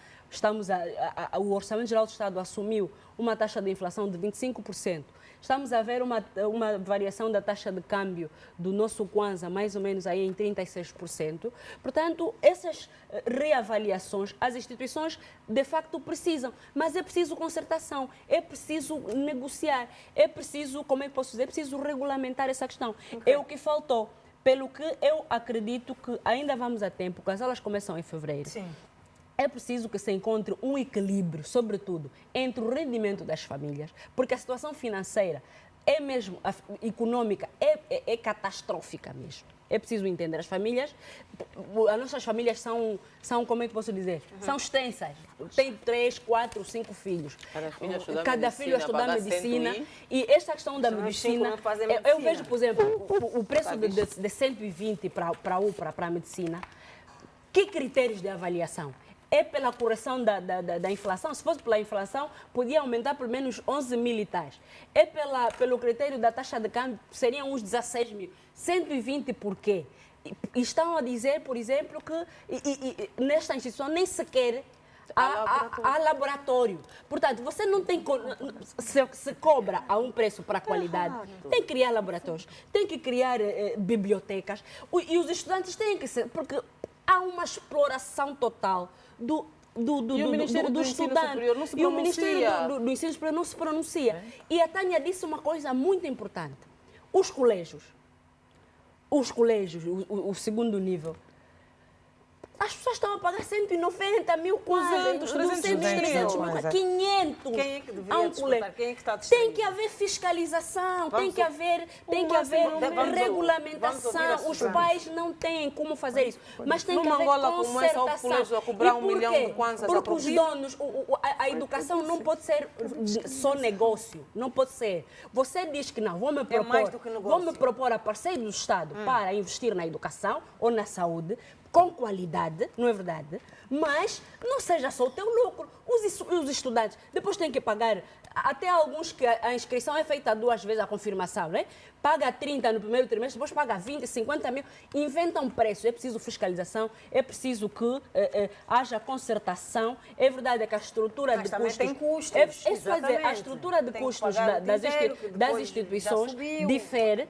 o Orçamento Geral do Estado assumiu uma taxa de inflação de 25%. Estamos a ver uma variação da taxa de câmbio do nosso Kwanza, mais ou menos aí em 36%. Portanto, essas reavaliações, as instituições de facto precisam, mas é preciso concertação, é preciso negociar, é preciso, como é que posso dizer, é preciso regulamentar essa questão. Okay. É o que faltou. Pelo que eu acredito que ainda vamos a tempo, porque as aulas começam em fevereiro. Sim. é preciso que se encontre um equilíbrio, sobretudo, entre o rendimento das famílias, porque a situação financeira é mesmo, econômica, é catastrófica mesmo. É preciso entender, as nossas famílias são, como é que posso dizer? São extensas. Tem 3, 4, 5 filhos. Cada filho a estudar medicina. E esta questão da medicina, eu vejo, por exemplo, o preço de 120 para a medicina. Que critérios de avaliação? É pela correção da inflação? Se fosse pela inflação, podia aumentar pelo menos 11 mil e tais. É pelo critério da taxa de câmbio, seriam uns 16 mil. 120 por quê? E estão a dizer, por exemplo, que nesta instituição nem sequer há laboratório. Portanto, você não tem... Se cobra a um preço para a qualidade, tem que criar laboratórios, tem que criar bibliotecas. E os estudantes têm que ser... Porque há uma exploração total do estudante. E o Ministério do Ensino Superior não se pronuncia. E a Tânia disse uma coisa muito importante. Os colégios, o segundo nível, as pessoas estão a pagar 190 mil quase, 200, 300 mil, 500 Quem é que deveria a um colégio. Quem é que está distraído? Tem que haver fiscalização, tem que haver regulamentação. Os pais não têm como fazer isso, mas tem que haver concertação. A cobrar 1 milhão de kwanzas. Porque os donos, a educação não pode ser só negócio, não pode ser. Você diz que não, vou me propor a parceiro do Estado para investir na educação ou na saúde, com qualidade, não é verdade? Mas não seja só o teu lucro. Os estudantes depois têm que pagar, até alguns que a inscrição é feita 2 vezes a confirmação, né? Paga 30 no primeiro trimestre, depois paga 20, 50 mil, inventam preço. É preciso fiscalização, é preciso que haja concertação. É verdade que a estrutura de custos... tem custos, dizer, a estrutura de custos das instituições difere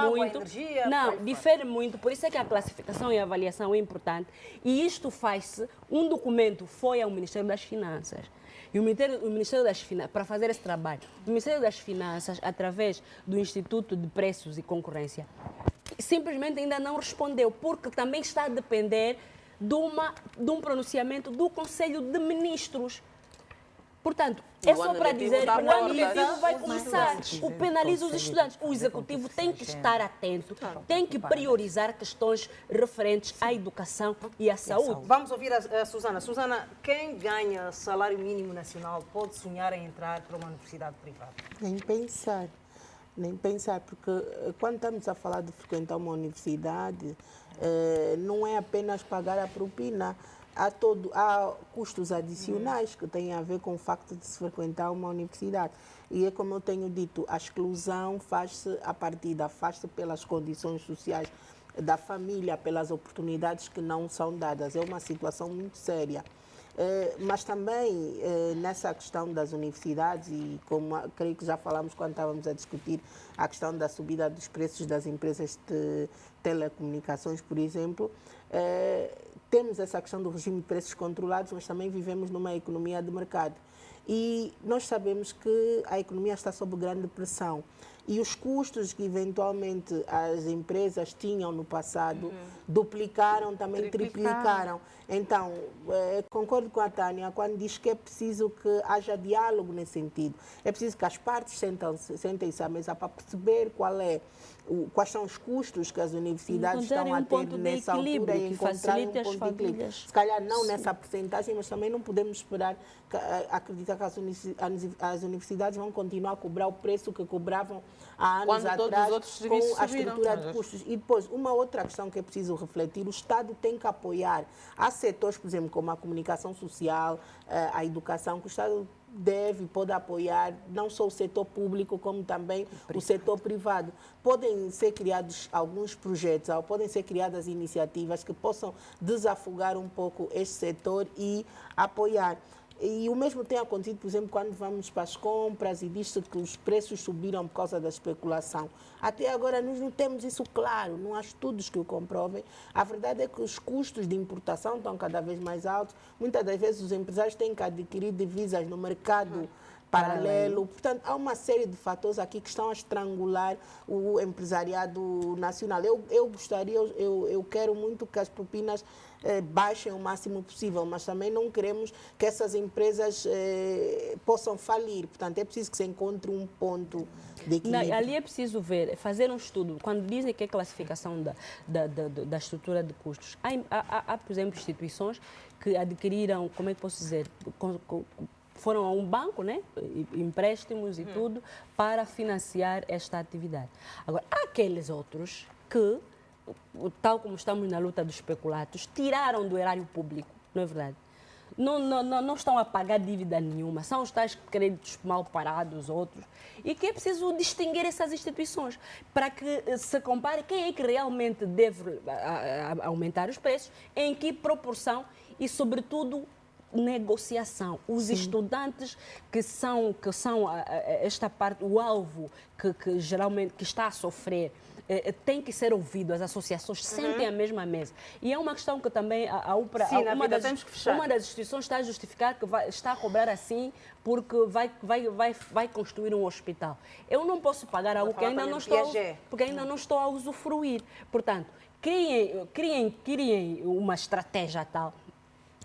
muito. Energia, difere muito. Por isso é que a classificação e a avaliação é importante. E isto faz-se, um documento foi ao Ministério das Finanças. E o Ministério das Finanças, para fazer esse trabalho, o Ministério das Finanças, através do Instituto de Preços e Concorrência, simplesmente ainda não respondeu, porque também está a depender de um pronunciamento do Conselho de Ministros. Portanto, é só para dizer que o ano letivo vai começar. O penaliza os estudantes. O executivo tem que estar atento, tem que priorizar questões referentes à educação e à saúde. Vamos ouvir a Susana. Susana, quem ganha salário mínimo nacional pode sonhar em entrar para uma universidade privada? Nem pensar, porque quando estamos a falar de frequentar uma universidade, não é apenas pagar a propina. Há custos adicionais que têm a ver com o facto de se frequentar uma universidade. E é como eu tenho dito, a exclusão faz-se a partida, faz-se pelas condições sociais da família, pelas oportunidades que não são dadas. É uma situação muito séria. Mas também nessa questão das universidades, e como creio que já falamos quando estávamos a discutir a questão da subida dos preços das empresas de telecomunicações, por exemplo, temos essa questão do regime de preços controlados, mas também vivemos numa economia de mercado. E nós sabemos que a economia está sob grande pressão. E os custos que eventualmente as empresas tinham no passado duplicaram, também triplicaram. Então, concordo com a Tânia quando diz que é preciso que haja diálogo nesse sentido. É preciso que as partes sentem-se à mesa para perceber quais são os custos que as universidades estão a ter nessa altura e encontrar um ponto de equilíbrio. Se calhar não nessa porcentagem, mas também não podemos esperar, acreditar que as universidades vão continuar a cobrar o preço que cobravam há anos atrás com a estrutura de custos. E depois, uma outra questão que é preciso refletir, o Estado tem que apoiar. Há setores, por exemplo, como a comunicação social, a educação, que o Estado pode apoiar não só o setor público, como também o setor privado. Podem ser criados alguns projetos, ou podem ser criadas iniciativas que possam desafogar um pouco este setor e apoiar. E o mesmo tem acontecido, por exemplo, quando vamos para as compras e diz-se que os preços subiram por causa da especulação. Até agora nós não temos isso claro, não há estudos que o comprovem. A verdade é que os custos de importação estão cada vez mais altos. Muitas das vezes os empresários têm que adquirir divisas no mercado paralelo. Portanto, há uma série de fatores aqui que estão a estrangular o empresariado nacional. Eu quero muito que as propinas baixem o máximo possível, mas também não queremos que essas empresas possam falir. Portanto, é preciso que se encontre um ponto de equilíbrio. Ali é preciso ver, fazer um estudo. Quando dizem que é classificação da estrutura de custos, há, por exemplo, instituições que adquiriram, como é que posso dizer, foram a um banco, né? Empréstimos e tudo, para financiar esta atividade. Agora, há aqueles outros que, tal como estamos na luta dos especulatos, tiraram do erário público, não é verdade? Não estão a pagar dívida nenhuma, são os tais créditos mal parados, outros, e que é preciso distinguir essas instituições para que se compare quem é que realmente deve aumentar os preços, em que proporção e, sobretudo, negociação. Os estudantes que são esta parte, o alvo que geralmente que está a sofrer, tem que ser ouvido, as associações sentem a mesma mesa. E é uma questão que também a UPRA, Sim, uma das instituições está a justificar que está a cobrar assim porque vai construir um hospital. Eu não posso pagar algo que ainda não estou, porque ainda não estou a usufruir. Portanto, criem uma estratégia tal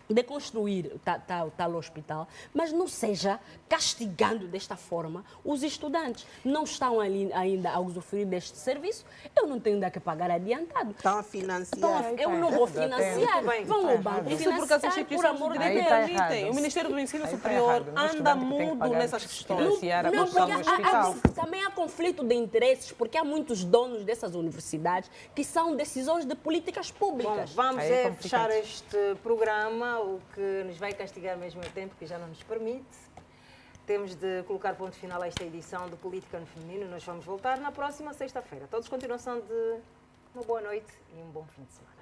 de construir tal hospital, mas não seja castigando desta forma os estudantes. Não estão ali ainda a usufruir deste serviço, eu não tenho que pagar adiantado. Estão a financiar. Eu não vou financiar. Vão ao banco Isso porque as financiar, por amor de Deus. permitem. O Ministério do Ensino Superior anda mudo nessas questões. Não, porque também há conflito de interesses, porque há muitos donos dessas universidades que são decisões de políticas públicas. Bom, vamos fechar este programa, o que nos vai castigar ao mesmo tempo, que já não nos permite. Temos de colocar ponto final a esta edição do Política no Feminino. Nós vamos voltar na próxima sexta-feira. Todos continuação de uma boa noite e um bom fim de semana.